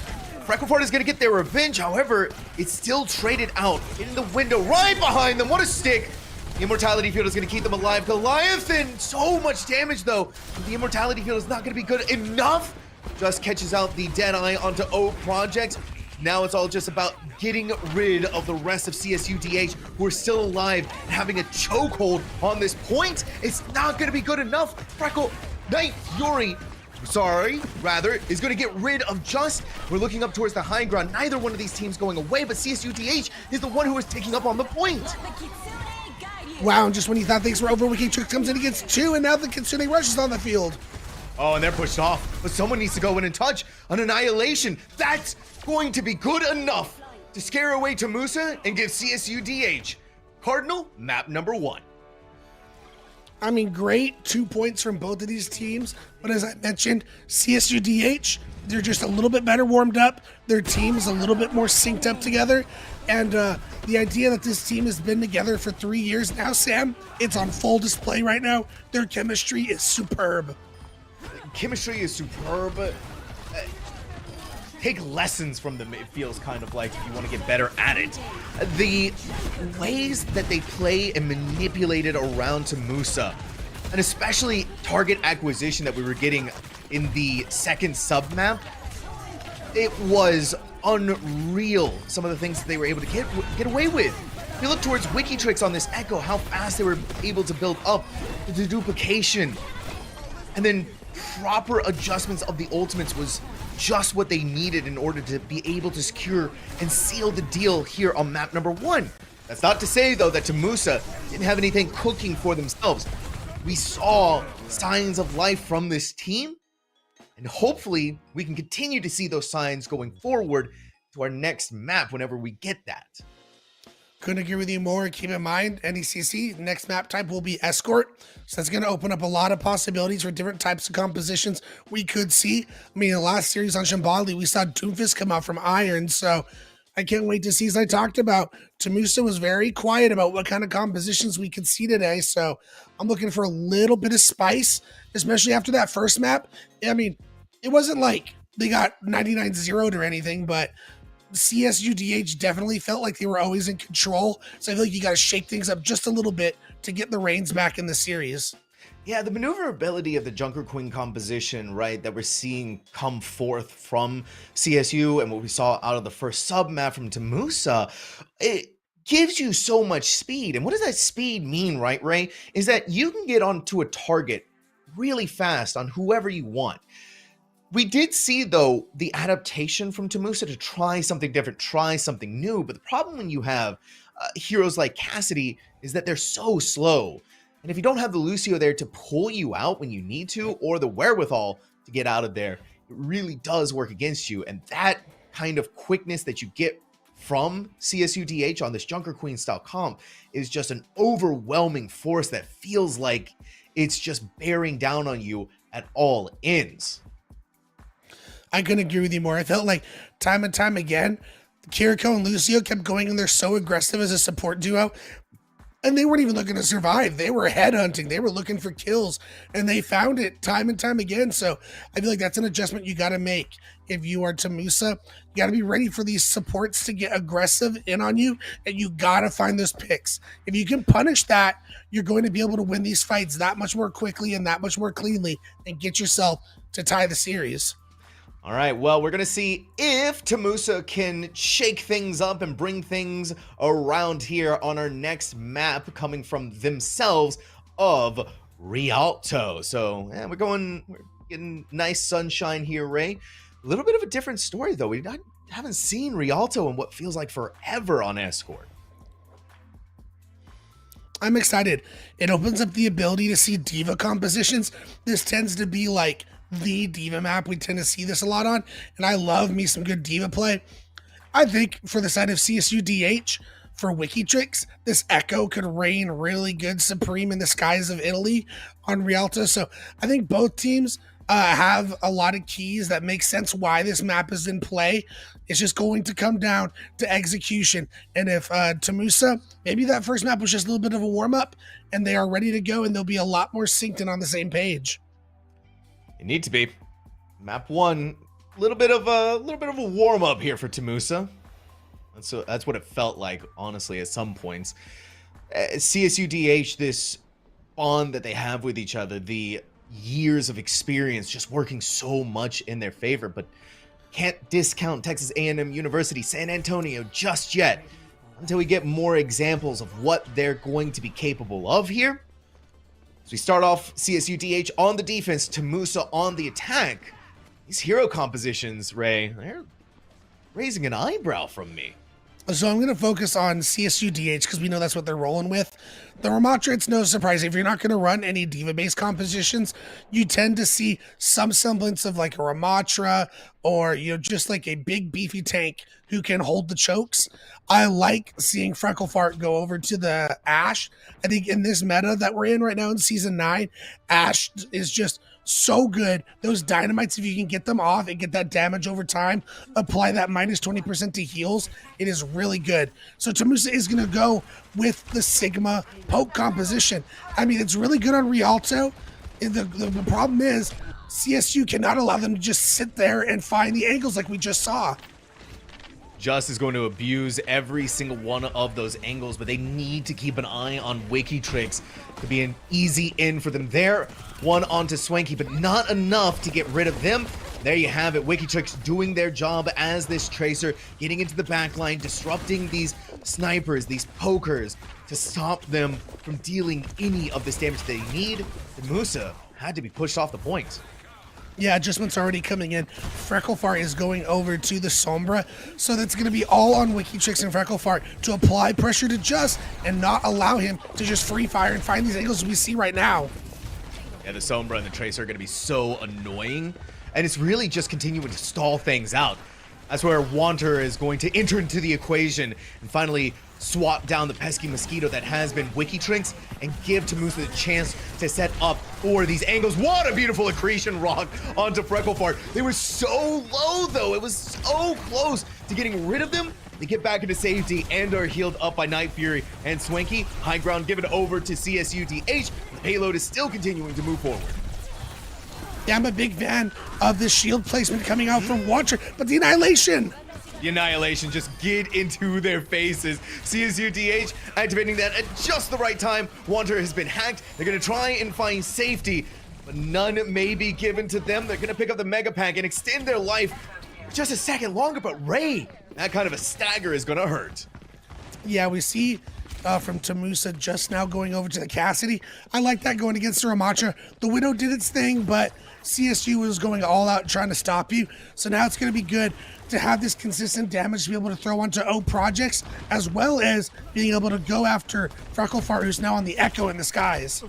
Fricklefart is going to get their revenge. However, it's still traded out in the window right behind them. What a stick. The Immortality Field is going to keep them alive. Goliathan, so much damage though. The Immortality Field is not going to be good enough. Just catches out the Deadeye onto O Project. Now it's all just about getting rid of the rest of CSUDH who are still alive and having a chokehold on this point. It's not going to be good enough. Freckle, Night Fury rather, is going to get rid of Just. We're looking up towards the high ground. Neither one of these teams going away, but CSUDH is the one who is taking up on the point. Wow, and just when you thought things were over, WikiTrix comes in against 2, and now the Kitsune Rush is on the field. Oh, and they're pushed off, but someone needs to go in and touch an Annihilation. That's going to be good enough to scare away Tamusa and give CSUDH Cardinal map number 1. I mean, great 2 points from both of these teams, but as I mentioned, CSUDH, they're just a little bit better warmed up. Their team's a little bit more synced up together, and the idea that this team has been together for 3 years now, Sam, it's on full display right now. Their chemistry is superb. Chemistry is superb. Take lessons from them, it feels kind of like, if you want to get better at it. The ways that they play and manipulate it around Tamusa, and especially target acquisition that we were getting in the second sub-map, it was unreal, some of the things that they were able to get away with. If you look towards WikiTrix on this Echo, how fast they were able to build up the duplication, and then proper adjustments of the ultimates was just what they needed in order to be able to secure and seal the deal here on map number 1. That's not to say, though, that Tamusa didn't have anything cooking for themselves. We saw signs of life from this team, and hopefully we can continue to see those signs going forward to our next map whenever we get that. Couldn't agree with you more. Keep in mind, NECC, next map type will be Escort. So that's going to open up a lot of possibilities for different types of compositions we could see. I mean, in the last series on Shambali, we saw Doomfist come out from Iron. So I can't wait to see, as I talked about, Tamusa was very quiet about what kind of compositions we could see today. So I'm looking for a little bit of spice, especially after that first map. I mean, it wasn't like they got 99-0'd or anything, but CSUDH definitely felt like they were always in control. So I feel like you got to shake things up just a little bit to get the reins back in the series. Yeah, the maneuverability of the Junker Queen composition, right, that we're seeing come forth from CSU and what we saw out of the first sub-map from Tamusa, it gives you so much speed. And what does that speed mean, right, Ray? Is that you can get onto a target really fast on whoever you want. We did see, though, the adaptation from Tamusa to try something different, try something new. But the problem when you have heroes like Cassidy is that they're so slow. And if you don't have the Lucio there to pull you out when you need to, or the wherewithal to get out of there, it really does work against you. And that kind of quickness that you get from CSUDH on this Junker Queen style comp is just an overwhelming force that feels like it's just bearing down on you at all ends. I couldn't agree with you more. I felt like time and time again, Kiriko and Lucio kept going and they're so aggressive as a support duo. And they weren't even looking to survive. They were headhunting. They were looking for kills. And they found it time and time again. So I feel like that's an adjustment you got to make. If you are Tamusa, you got to be ready for these supports to get aggressive in on you. And you got to find those picks. If you can punish that, you're going to be able to win these fights that much more quickly and that much more cleanly and get yourself to tie the series. All right, well, we're going to see if Tamusa can shake things up and bring things around here on our next map coming from themselves of Rialto. So, yeah, we're getting nice sunshine here, Ray. A little bit of a different story, though. We haven't seen Rialto in what feels like forever on Escort. I'm excited. It opens up the ability to see diva compositions. This tends to be like the diva map we tend to see this a lot on, and I love me some good diva play. I think for the side of CSUDH, for WikiTrix, this Echo could reign really good supreme in the skies of Italy on Rialto. So I think both teams have a lot of keys that make sense why this map is in play. It's just going to come down to execution. And if Tamusa, maybe that first map was just a little bit of a warm-up and they are ready to go and they'll be a lot more synced and on the same page. You need to be. Map 1, a little bit of a warm up here for Tamusa. That's what it felt like, honestly, at some points. CSUDH, this bond that they have with each other, the years of experience just working so much in their favor, but can't discount Texas A&M University, San Antonio just yet until we get more examples of what they're going to be capable of here. we start off CSUDH on the defense, Tamusa on the attack. These hero compositions, Ray, they're raising an eyebrow from me. So I'm going to focus on CSUDH because we know that's what they're rolling with. The Ramatra, it's no surprise. If you're not going to run any Diva-based compositions, you tend to see some semblance of like a Ramatra or, just like a big beefy tank who can hold the chokes. I like seeing Frecklefart go over to the Ashe. I think in this meta that we're in right now in Season 9, Ashe is just so good. Those dynamites, if you can get them off and get that damage over time, apply that minus 20% to heals, it is really good. So Tamusa is going to go with the Sigma poke composition. I mean, it's really good on Rialto. The problem is CSU cannot allow them to just sit there and find the angles like we just saw. Just is going to abuse every single one of those angles, but they need to keep an eye on Wikitrix to be an easy in for them there. One onto Swanky, but not enough to get rid of them. There you have it, Wikitrix doing their job as this Tracer, getting into the backline, disrupting these snipers, these pokers, to stop them from dealing any of this damage they need. The Musa had to be pushed off the point. Yeah, adjustments already coming in. Frecklefart is going over to the Sombra, so that's going to be all on Wikitrix and Frecklefart to apply pressure to Just and not allow him to just free fire and find these angles we see right now. Yeah, the Sombra and the Tracer are going to be so annoying, and it's really just continuing to stall things out. That's where Wanter is going to enter into the equation and finally swat down the pesky mosquito that has been Wikitrix and give Tamusa the chance to set up for these angles. What a beautiful accretion rock onto Frecklefart. They were so low though. It was so close to getting rid of them. They get back into safety and are healed up by Night Fury and Swanky. High ground given over to CSUDH. The payload is still continuing to move forward. Yeah, I'm a big fan of the shield placement coming out from Wanter, but the Annihilation. The Annihilation just get into their faces. CSUDH activating that at just the right time. Wanter has been hacked. They're going to try and find safety, but none may be given to them. They're going to pick up the Mega Pack and extend their life just a second longer, but Ray, that kind of a stagger is going to hurt. Yeah, we see from Tamusa just now going over to the Cassidy. I like that going against the Ramatra. The Widow did its thing, but CSU was going all out trying to stop you. So now it's going to be good to have this consistent damage to be able to throw onto O projects, as well as being able to go after Frecklefart, who's now on the Echo in the skies.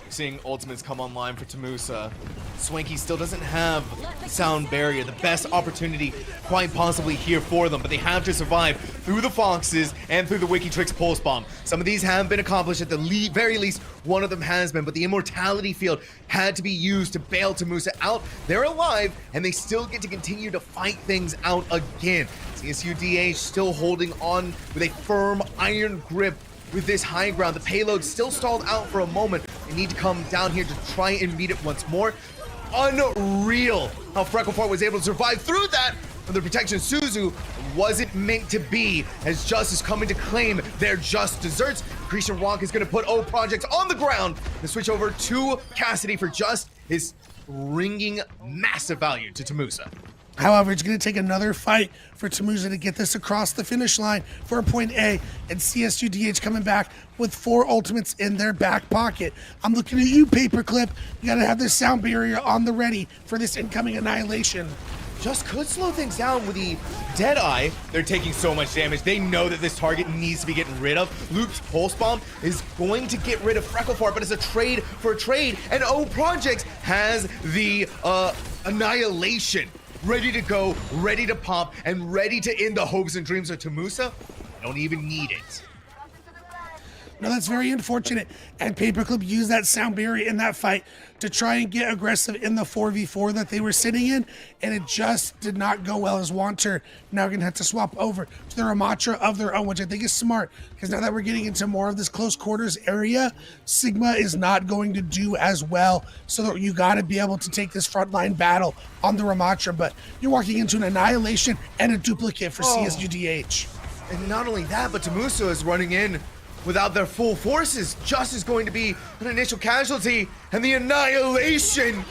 Seeing ultimates come online for Tamusa. Swanky still doesn't have sound barrier, the best opportunity quite possibly here for them, but they have to survive through the Foxes and through the Wikitrix Pulse Bomb. Some of these have been accomplished, at the very least one of them has been, but the Immortality Field had to be used to bail Tamusa out. They're alive, and they still get to continue to fight things out again. CSUDH still holding on with a firm iron grip with this high ground. The payload still stalled out for a moment. They need to come down here to try and meet it once more. Unreal how Frecklefart was able to survive through that. From the protection, Suzu wasn't meant to be, as Just is coming to claim their just desserts. Creation Rock is going to put O projects on the ground. The switch over to Cassidy for Just is bringing massive value to Tamusa. However, it's going to take another fight for Tamusa to get this across the finish line for point A, and CSUDH coming back with 4 ultimates in their back pocket. I'm looking at you, Paperclip. You got to have this sound barrier on the ready for this incoming Annihilation. Just could slow things down with the Deadeye. They're taking so much damage. They know that this target needs to be getting rid of. Luke's Pulse Bomb is going to get rid of Frecklefart, but it's a trade for a trade, and O Projects has the Annihilation ready to go, ready to pop, and ready to end the hopes and dreams of Tamusa. Don't even need it. No, that's very unfortunate. And Paperclip used that sound barrier in that fight to try and get aggressive in the 4v4 that they were sitting in, and it just did not go well, as Wanter now going to have to swap over to the Ramatra of their own, which I think is smart, because now that we're getting into more of this close quarters area, Sigma is not going to do as well, so that you got to be able to take this frontline battle on the Ramatra, but you're walking into an Annihilation and a duplicate for CSUDH. And not only that, but Tamusa is running in without their full forces. Just is going to be an initial casualty, and the Annihilation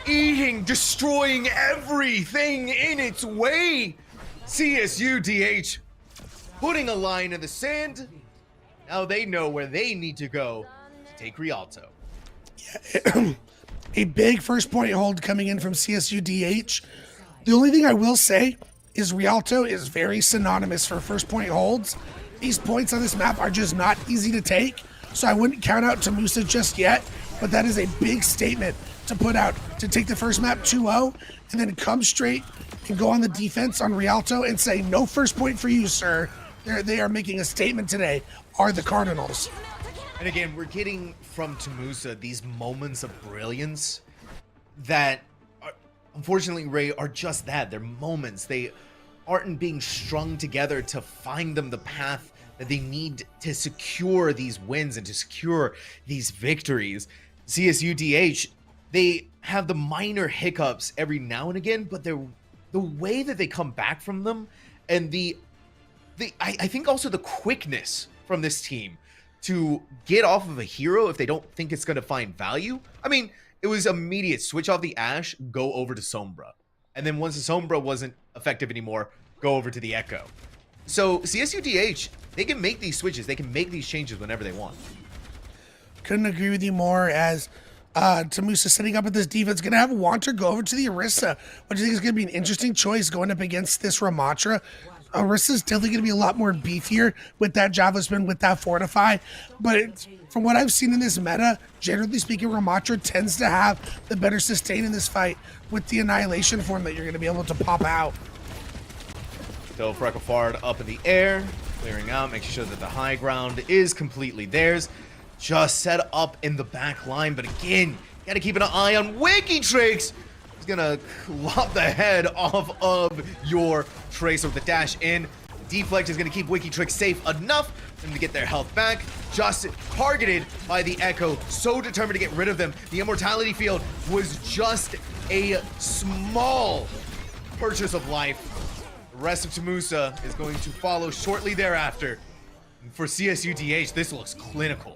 eating, destroying everything in its way. CSUDH putting a line in the sand. Now they know where they need to go take Rialto. A big first point hold coming in from CSUDH. The only thing I will say is Rialto is very synonymous for first point holds. These points on this map are just not easy to take, so I wouldn't count out Tamusa just yet, but that is a big statement to put out, to take the first map 2-0 and then come straight and go on the defense on Rialto and say, no first point for you, sir. They are making a statement today, are the Cardinals. And again, we're getting from Tamusa these moments of brilliance that, unfortunately, Ray, are just that. They're moments. They aren't being strung together to find them the path that they need to secure these wins and to secure these victories. CSUDH, they have the minor hiccups every now and again, but the way that they come back from them, and I think also the quickness from this team to get off of a hero if they don't think it's going to find value. I mean, it was immediate. Switch off the Ashe, go over to Sombra. And then once the Sombra wasn't effective anymore, go over to the Echo. So CSUDH, they can make these switches. They can make these changes whenever they want. Couldn't agree with you more, as Tamusa setting up with this defense. Going to have Wanter go over to the Orisa, which I think is going to be an interesting choice going up against this Ramatra. Orisa's definitely going to be a lot more beefier with that Java Spin, with that Fortify. But from what I've seen in this meta, generally speaking, Ramatra tends to have the better sustain in this fight with the Annihilation form that you're going to be able to pop out. So Frecklefard up in the air, clearing out, making sure that the high ground is completely theirs. Just set up in the back line, but again, got to keep an eye on Wikitrix. He's gonna lop the head off of your Tracer with the dash in. Deflect is gonna keep Wikitrix safe enough for them to get their health back. Just targeted by the Echo, so determined to get rid of them. The Immortality Field was just a small purchase of life. The rest of Tamusa is going to follow shortly thereafter. For CSUDH, this looks clinical.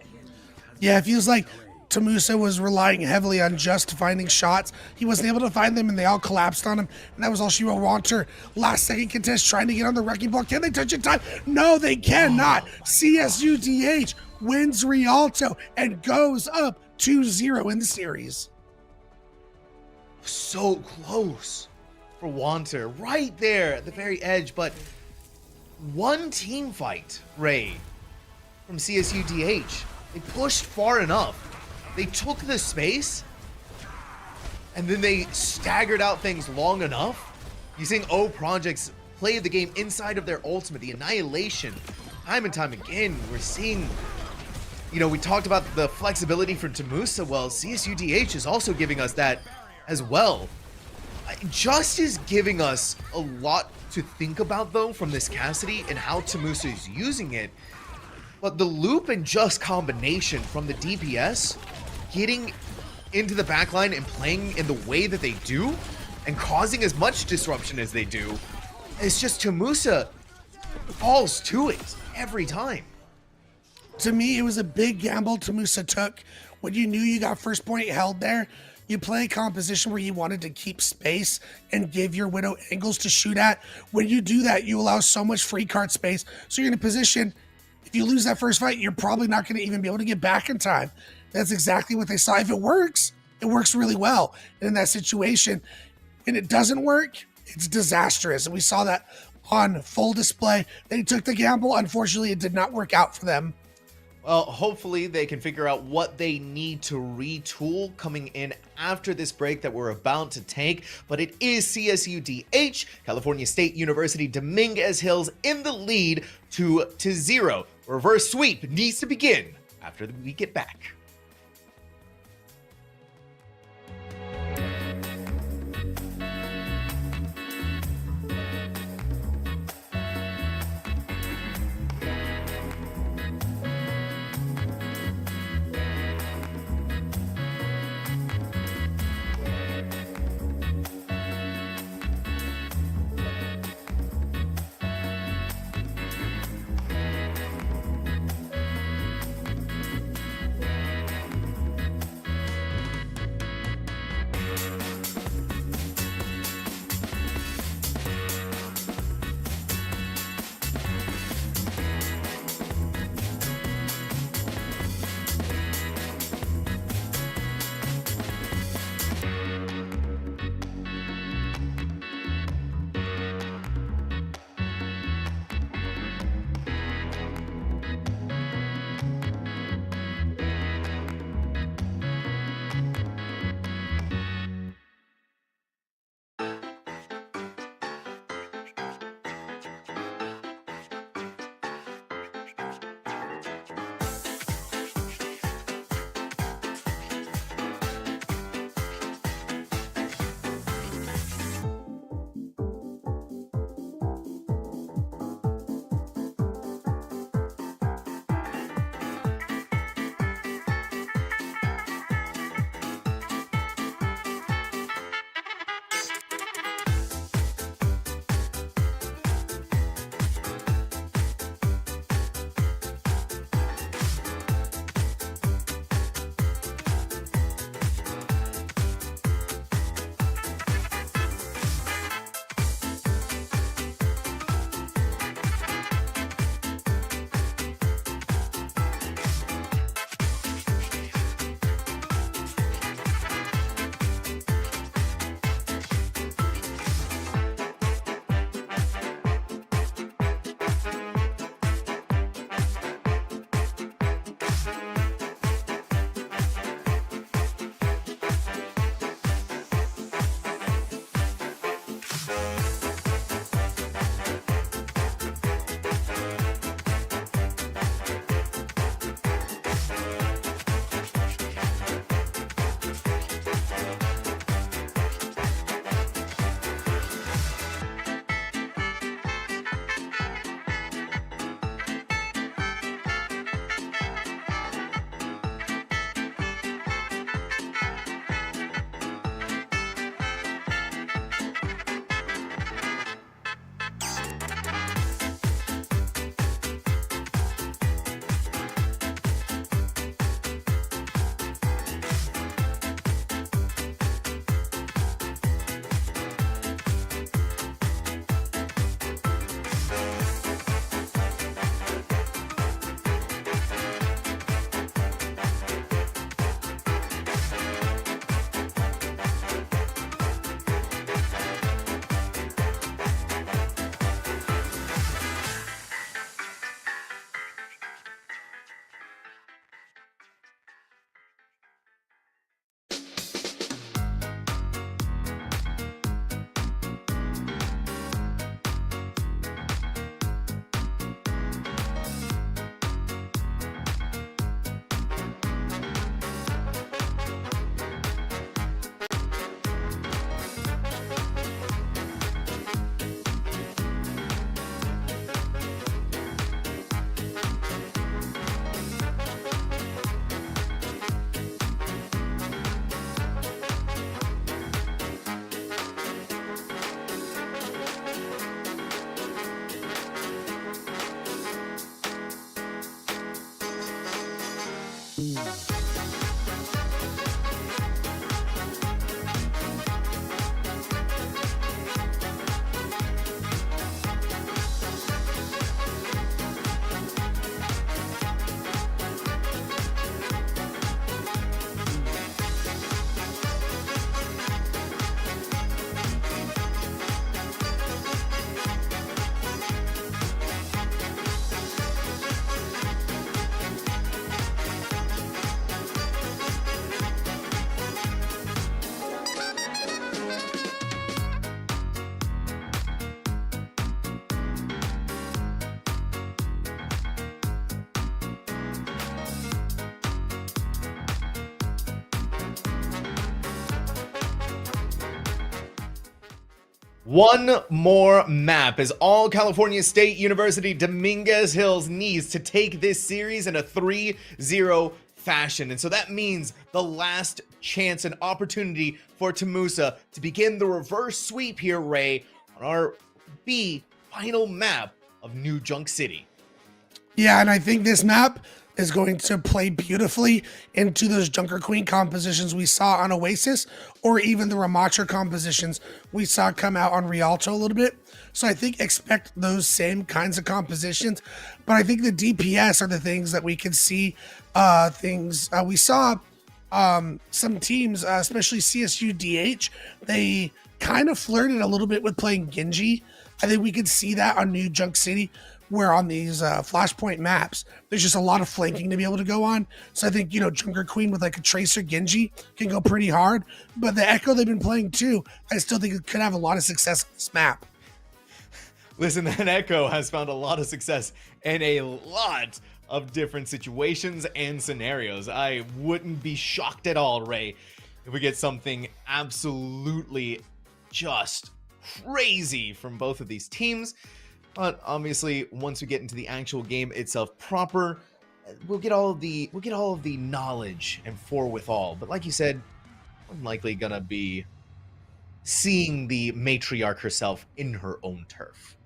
Yeah, it feels like Tamusa was relying heavily on just finding shots. He wasn't able to find them, and they all collapsed on him. And that was all she wrote. Wanter, last second contest, trying to get on the wrecking ball. Can they touch it time? No, they cannot. CSUDH wins Rialto and goes up 2-0 in the series. So close for Wanter, right there at the very edge, but one team fight, Ray, from CSUDH. They pushed far enough. They took the space, and then they staggered out things long enough. You're seeing O Projects play the game inside of their ultimate, the Annihilation. Time and time again, we're seeing, we talked about the flexibility from Tamusa. Well, CSUDH is also giving us that as well. Just is giving us a lot to think about, though, from this Cassidy and how Tamusa is using it. But the loop and just combination from the DPS getting into the backline and playing in the way that they do and causing as much disruption as they do, it's just Tamusa falls to it every time. To me, it was a big gamble Tamusa took. When you knew you got first point held there, you play a composition where you wanted to keep space and give your Widow angles to shoot at. When you do that, you allow so much free card space. So you're in a position, if you lose that first fight, you're probably not going to even be able to get back in time. That's exactly what they saw. If it works really well. And in that situation, and it doesn't work, it's disastrous. And we saw that on full display. They took the gamble. Unfortunately, it did not work out for them. Well, hopefully they can figure out what they need to retool coming in after this break that we're about to take. But it is CSUDH, California State University, Dominguez Hills in the lead 2-0. Reverse sweep needs to begin after we get back. One more map as all California State University Dominguez Hills needs to take this series in a 3-0 fashion. And so that means the last chance and opportunity for Tamusa to begin the reverse sweep here, Ray, on our final map of New Junk City. Yeah, and I think this map is going to play beautifully into those Junker Queen compositions we saw on Oasis, or even the Ramatra compositions we saw come out on Rialto a little bit. So I think expect those same kinds of compositions, but I think the DPS are the things that we can see. We saw some teams, especially CSU DH, they kind of flirted a little bit with playing Genji. I think we could see that on New Junk City, where on these Flashpoint maps, there's just a lot of flanking to be able to go on. So I think, Junker Queen with like a Tracer Genji can go pretty hard. But the Echo they've been playing too, I still think it could have a lot of success on this map. Listen, that Echo has found a lot of success in a lot of different situations and scenarios. I wouldn't be shocked at all, Ray, if we get something absolutely just crazy from both of these teams. But obviously, once we get into the actual game itself proper, we'll get all of the knowledge and forewithal. But like you said, I'm likely gonna be seeing the matriarch herself in her own turf.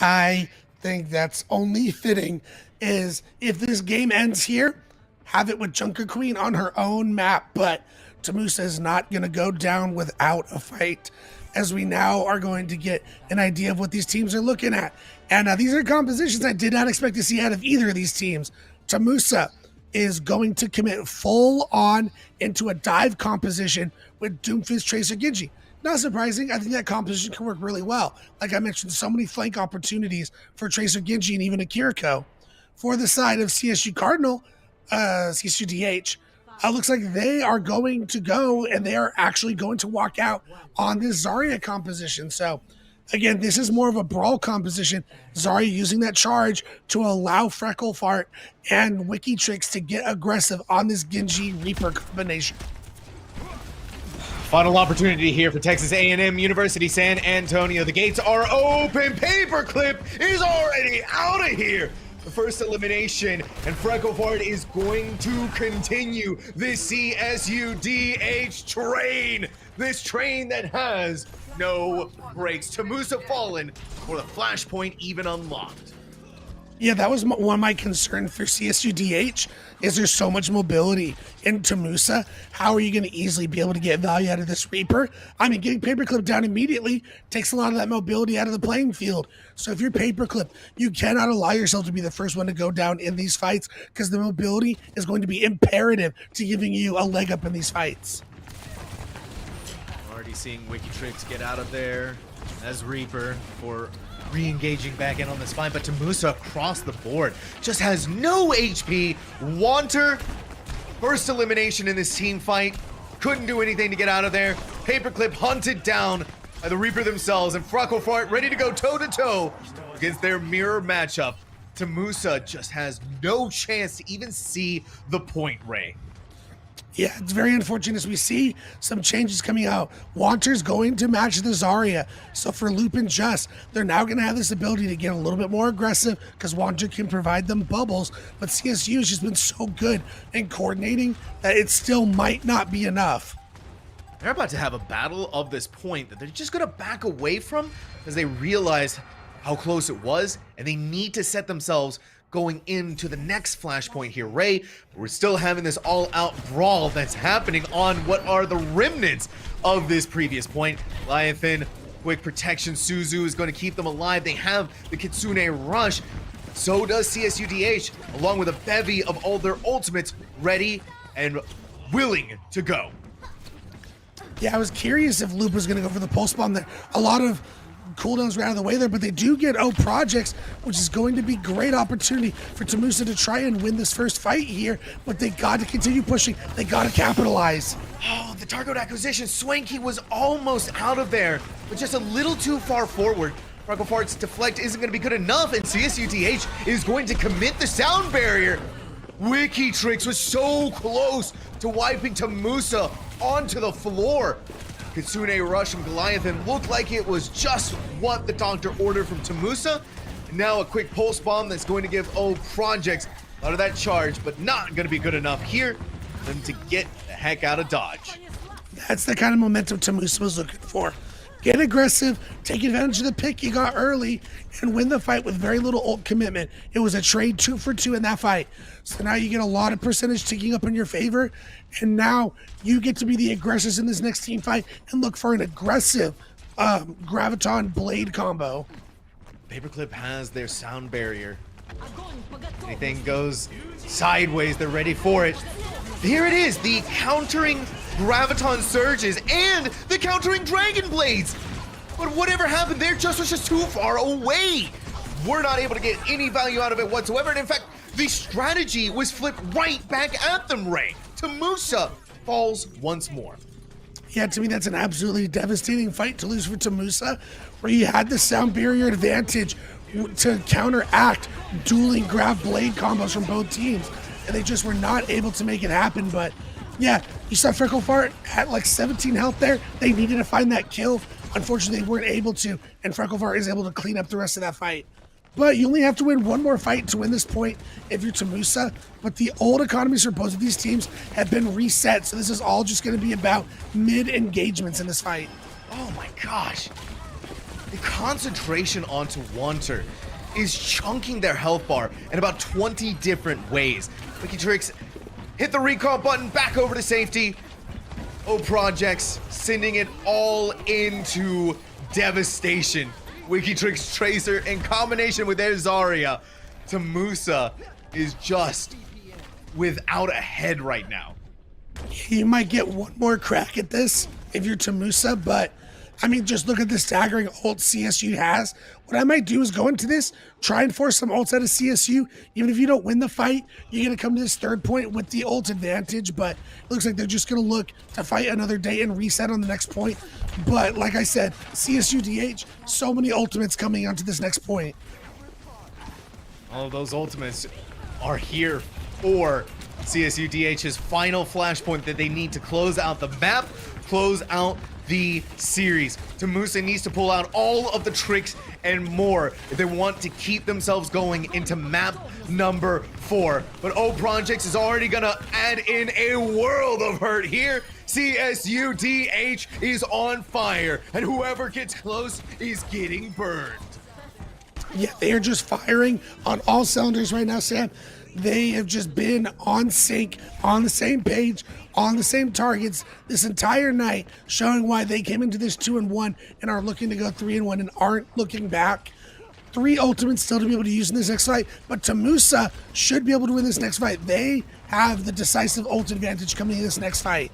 I think that's only fitting, is if this game ends here, have it with Junker Queen on her own map. But Tamusa is not gonna go down without a fight, as we now are going to get an idea of what these teams are looking at. And these are compositions I did not expect to see out of either of these teams. Tamusa is going to commit full on into a dive composition with Doomfist, Tracer, Genji. Not surprising, I think that composition can work really well. Like I mentioned, so many flank opportunities for Tracer, Genji, and even Akiriko. For the side of CSU Cardinal, CSU DH, looks like they are going to go and they are actually going to walk out on this Zarya composition. So again, this is more of a brawl composition. Zarya using that charge to allow Freckle Fart and Wikitrix to get aggressive on this Genji Reaper combination. Final opportunity here for Texas A&M University San Antonio. The gates are open. Paperclip is already out of here. The first elimination, and Freckleford is going to continue this CSUDH train. This train that has no brakes. Tamusa fallen for the flashpoint even unlocked. Yeah, that was one of my concerns for CSUDH, is there's so much mobility in Tamusa. How are you going to easily be able to get value out of this Reaper? I mean, getting Paperclip down immediately takes a lot of that mobility out of the playing field. So if you're Paperclip, you cannot allow yourself to be the first one to go down in these fights, because the mobility is going to be imperative to giving you a leg up in these fights. Already seeing Wikitrix get out of there as Reaper for re-engaging back in on this fight, but Tamusa across the board just has no HP. Wanter, first elimination in this team fight, couldn't do anything to get out of there. Paperclip hunted down by the Reaper themselves, and Frecklefart ready to go toe-to-toe against their mirror matchup. Tamusa just has no chance to even see the point, Ray. Yeah, it's very unfortunate as we see some changes coming out. Wanter's going to match the Zarya. So for Loop and Just, they're now going to have this ability to get a little bit more aggressive because Wanter can provide them bubbles. But CSU has just been so good in coordinating that it still might not be enough. They're about to have a battle of this point that they're just going to back away from as they realize how close it was, and they need to set themselves going into the next flashpoint here, Ray. We're still having this all-out brawl that's happening on what are the remnants of this previous point. Leviathan, quick protection. Suzu is going to keep them alive. They have the Kitsune Rush. So does CSUDH, along with a bevy of all their ultimates ready and willing to go. Yeah, I was curious if Loop was going to go for the pulse bomb there. A lot of cooldowns were out of the way there, but they do get projects, which is going to be great opportunity for Tamusa to try and win this first fight here, but they got to continue pushing. They got to capitalize. Oh, the target acquisition. Swanky was almost out of there, but just a little too far forward. Frecklefart's deflect isn't going to be good enough, and CSUDH is going to commit the sound barrier. Wikitrix was so close to wiping Tamusa onto the floor. Kitsune Rush from Goliathan looked like it was just what the doctor ordered from Tamusa. And now a quick pulse bomb that's going to give Projects out of that charge, but not going to be good enough here for them to get the heck out of Dodge. That's the kind of momentum Tamusa was looking for. Get aggressive, take advantage of the pick you got early, and win the fight with very little ult commitment. It was a trade 2 for 2 in that fight. So now you get a lot of percentage ticking up in your favor, and now you get to be the aggressors in this next team fight and look for an aggressive Graviton Blade combo. Paperclip has their sound barrier. Anything goes sideways, they're ready for it. Here it is, the countering Graviton Surges and the countering Dragon Blades. But whatever happened there was just too far away. We're not able to get any value out of it whatsoever. And in fact, the strategy was flipped right back at them, Ray. Tamusa falls once more. Yeah, to me, that's an absolutely devastating fight to lose for Tamusa, where you had the sound barrier advantage to counteract dueling Grav Blade combos from both teams, and they just were not able to make it happen. But yeah, you saw Frecklefart at like 17 health there. They needed to find that kill. Unfortunately, they weren't able to, and Frecklefart is able to clean up the rest of that fight. But you only have to win one more fight to win this point if you're Tamusa. But the old economies for both of these teams have been reset, so this is all just going to be about mid-engagements in this fight. Oh my gosh. The concentration onto Wanter is chunking their health bar in about 20 different ways. Wikitrix hit the recall button, back over to safety. Projects sending it all into devastation. Wikitrix Tracer in combination with their Zarya. Tamusa is just without a head right now. You might get one more crack at this if you're Tamusa, but I mean, just look at the staggering ult CSU has. What I might do is go into this, try and force some ults out of CSU. Even if you don't win the fight, you're going to come to this third point with the ult advantage, but it looks like they're just going to look to fight another day and reset on the next point. But like I said, CSU DH, so many ultimates coming onto this next point. All of those ultimates are here for CSU DH's final flashpoint that they need to close out the map, close out the series. Tamusa needs to pull out all of the tricks and more if they want to keep themselves going into map number 4. But Projects is already gonna add in a world of hurt here. CSU DH is on fire, and whoever gets close is getting burned. Yeah, they are just firing on all cylinders right now, Sam. They have just been on sync, on the same page, on the same targets this entire night, showing why they came into this 2-1 and are looking to go 3-1 and aren't looking back. 3 ultimates still to be able to use in this next fight, but Tamusa should be able to win this next fight. They have the decisive ult advantage coming in this next fight.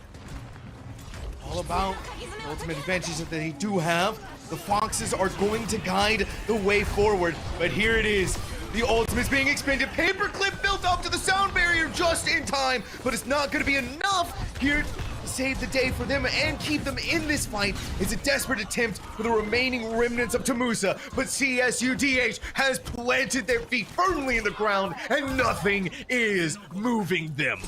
All about the ultimate advantages that they do have. The Foxes are going to guide the way forward, but here it is. The ultimate's being expended. Paperclip built up to the sound barrier just in time, but it's not going to be enough here to save the day for them and keep them in this fight. It's a desperate attempt for the remaining remnants of Tamusa, but CSU DH has planted their feet firmly in the ground and nothing is moving them.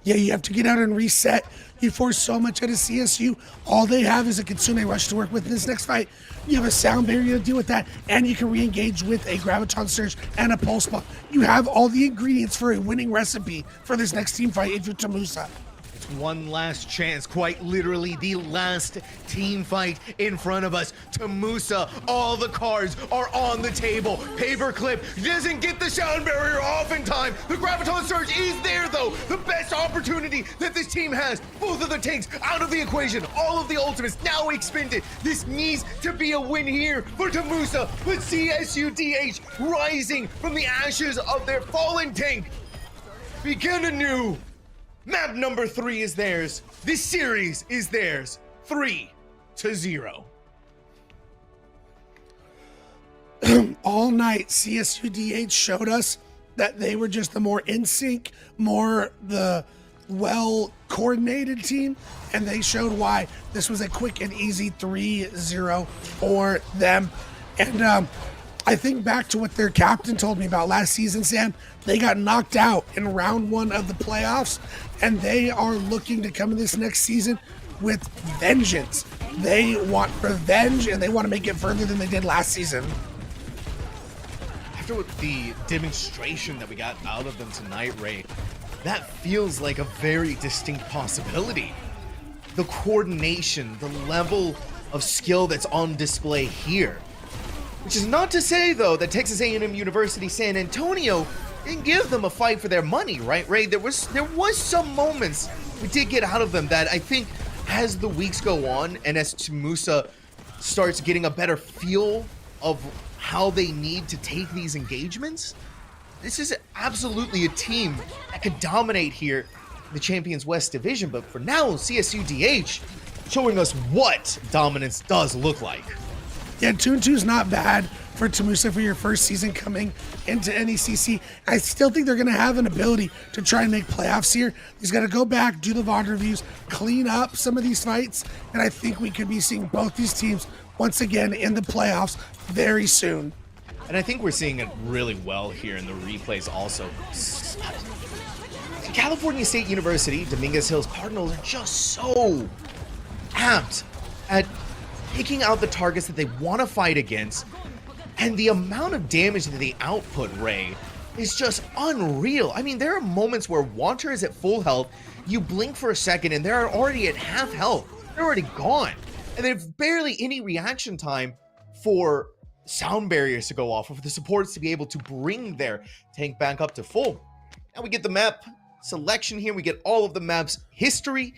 Yeah, you have to get out and reset. You force so much out of CSU. All they have is a Kitsune Rush to work with in this next fight. You have a sound barrier to deal with that, and you can re-engage with a Graviton Surge and a Pulse Bomb. You have all the ingredients for a winning recipe for this next team fight if you're Tamusa. It's one last chance, quite literally the last team fight in front of us. Tamusa, all the cards are on the table. Paperclip doesn't get the sound barrier off in time. The Graviton Surge is there though. The best opportunity that this team has. Both of the tanks out of the equation. All of the ultimates now expended. This needs to be a win here for Tamusa. But CSU DH rising from the ashes of their fallen tank. Begin anew. Map number 3 is theirs. This series is theirs. 3-0. All night, CSU DH showed us that they were just the more in sync, more the well-coordinated team, and they showed why this was a quick and easy 3-0 for them. And I think back to what their captain told me about last season, Sam. They got knocked out in round 1 of the playoffs, and they are looking to come in this next season with vengeance. They want revenge, and they want to make it further than they did last season. After the demonstration that we got out of them tonight, Ray, that feels like a very distinct possibility. The coordination, the level of skill that's on display here. Which is not to say, though, that Texas A&M University San Antonio didn't give them a fight for their money, right, Ray? There was some moments we did get out of them that I think as the weeks go on and as Tamusa starts getting a better feel of how they need to take these engagements, this is absolutely a team that could dominate here in the Champions West Division. But for now, CSUDH showing us what dominance does look like. Yeah, 2-2's not bad for Tamusa for your first season coming into NECC. I still think they're going to have an ability to try and make playoffs here. He's got to go back, do the VOD reviews, clean up some of these fights, and I think we could be seeing both these teams once again in the playoffs very soon. And I think we're seeing it really well here in the replays also. California State University, Dominguez Hills Cardinals are just so amped at picking out the targets that they want to fight against, and the amount of damage that they output, Ray, is just unreal. I mean, there are moments where Wanter is at full health, you blink for a second, and they're already at half health. They're already gone. And there's barely any reaction time for sound barriers to go off, or for the supports to be able to bring their tank back up to full. Now we get the map selection here. We get all of the map's history,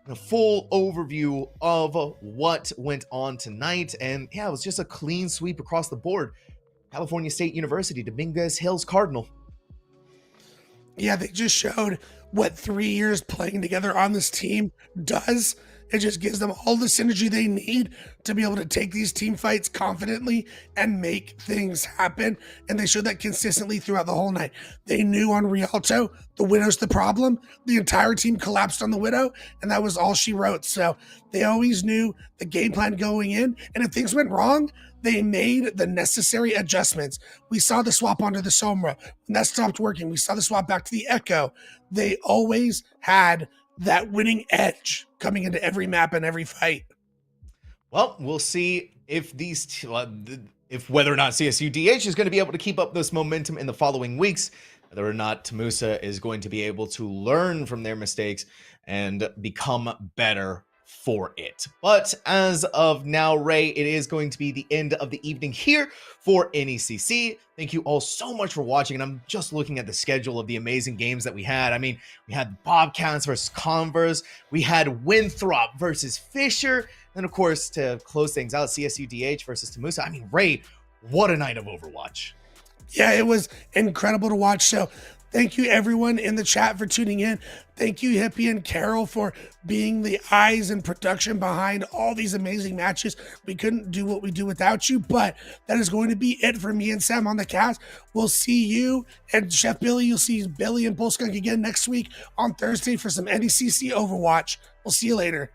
a full overview of what went on tonight. And yeah, it was just a clean sweep across the board. California State University, Dominguez Hills Cardinal. Yeah, they just showed what 3 years playing together on this team does. It just gives them all the synergy they need to be able to take these team fights confidently and make things happen. And they showed that consistently throughout the whole night. They knew on Rialto, the Widow's the problem. The entire team collapsed on the Widow, and that was all she wrote. So they always knew the game plan going in. And if things went wrong, they made the necessary adjustments. We saw the swap onto the Sombra. When that stopped working, we saw the swap back to the Echo. They always had that winning edge coming into every map and every fight. Well, we'll see if if whether or not CSUDH is going to be able to keep up this momentum in the following weeks, whether or not Tamusa is going to be able to learn from their mistakes and become better for it. But as of now, Ray, it is going to be the end of the evening here for NECC. Thank you all so much for watching. And I'm just looking at the schedule of the amazing games that we had. I mean, we had Bobcats versus Converse. We had Winthrop versus Fisher. And of course, to close things out, CSUDH versus Tamusa. I mean, Ray, what a night of Overwatch. Yeah, it was incredible to watch. So thank you everyone in the chat for tuning in. Thank you Hippie and Carol for being the eyes and production behind all these amazing matches. We couldn't do what we do without you, but that is going to be it for me and Sam on the cast. We'll see you and Chef Billy. You'll see Billy and Bullskunk again next week on Thursday for some NECC Overwatch. We'll see you later.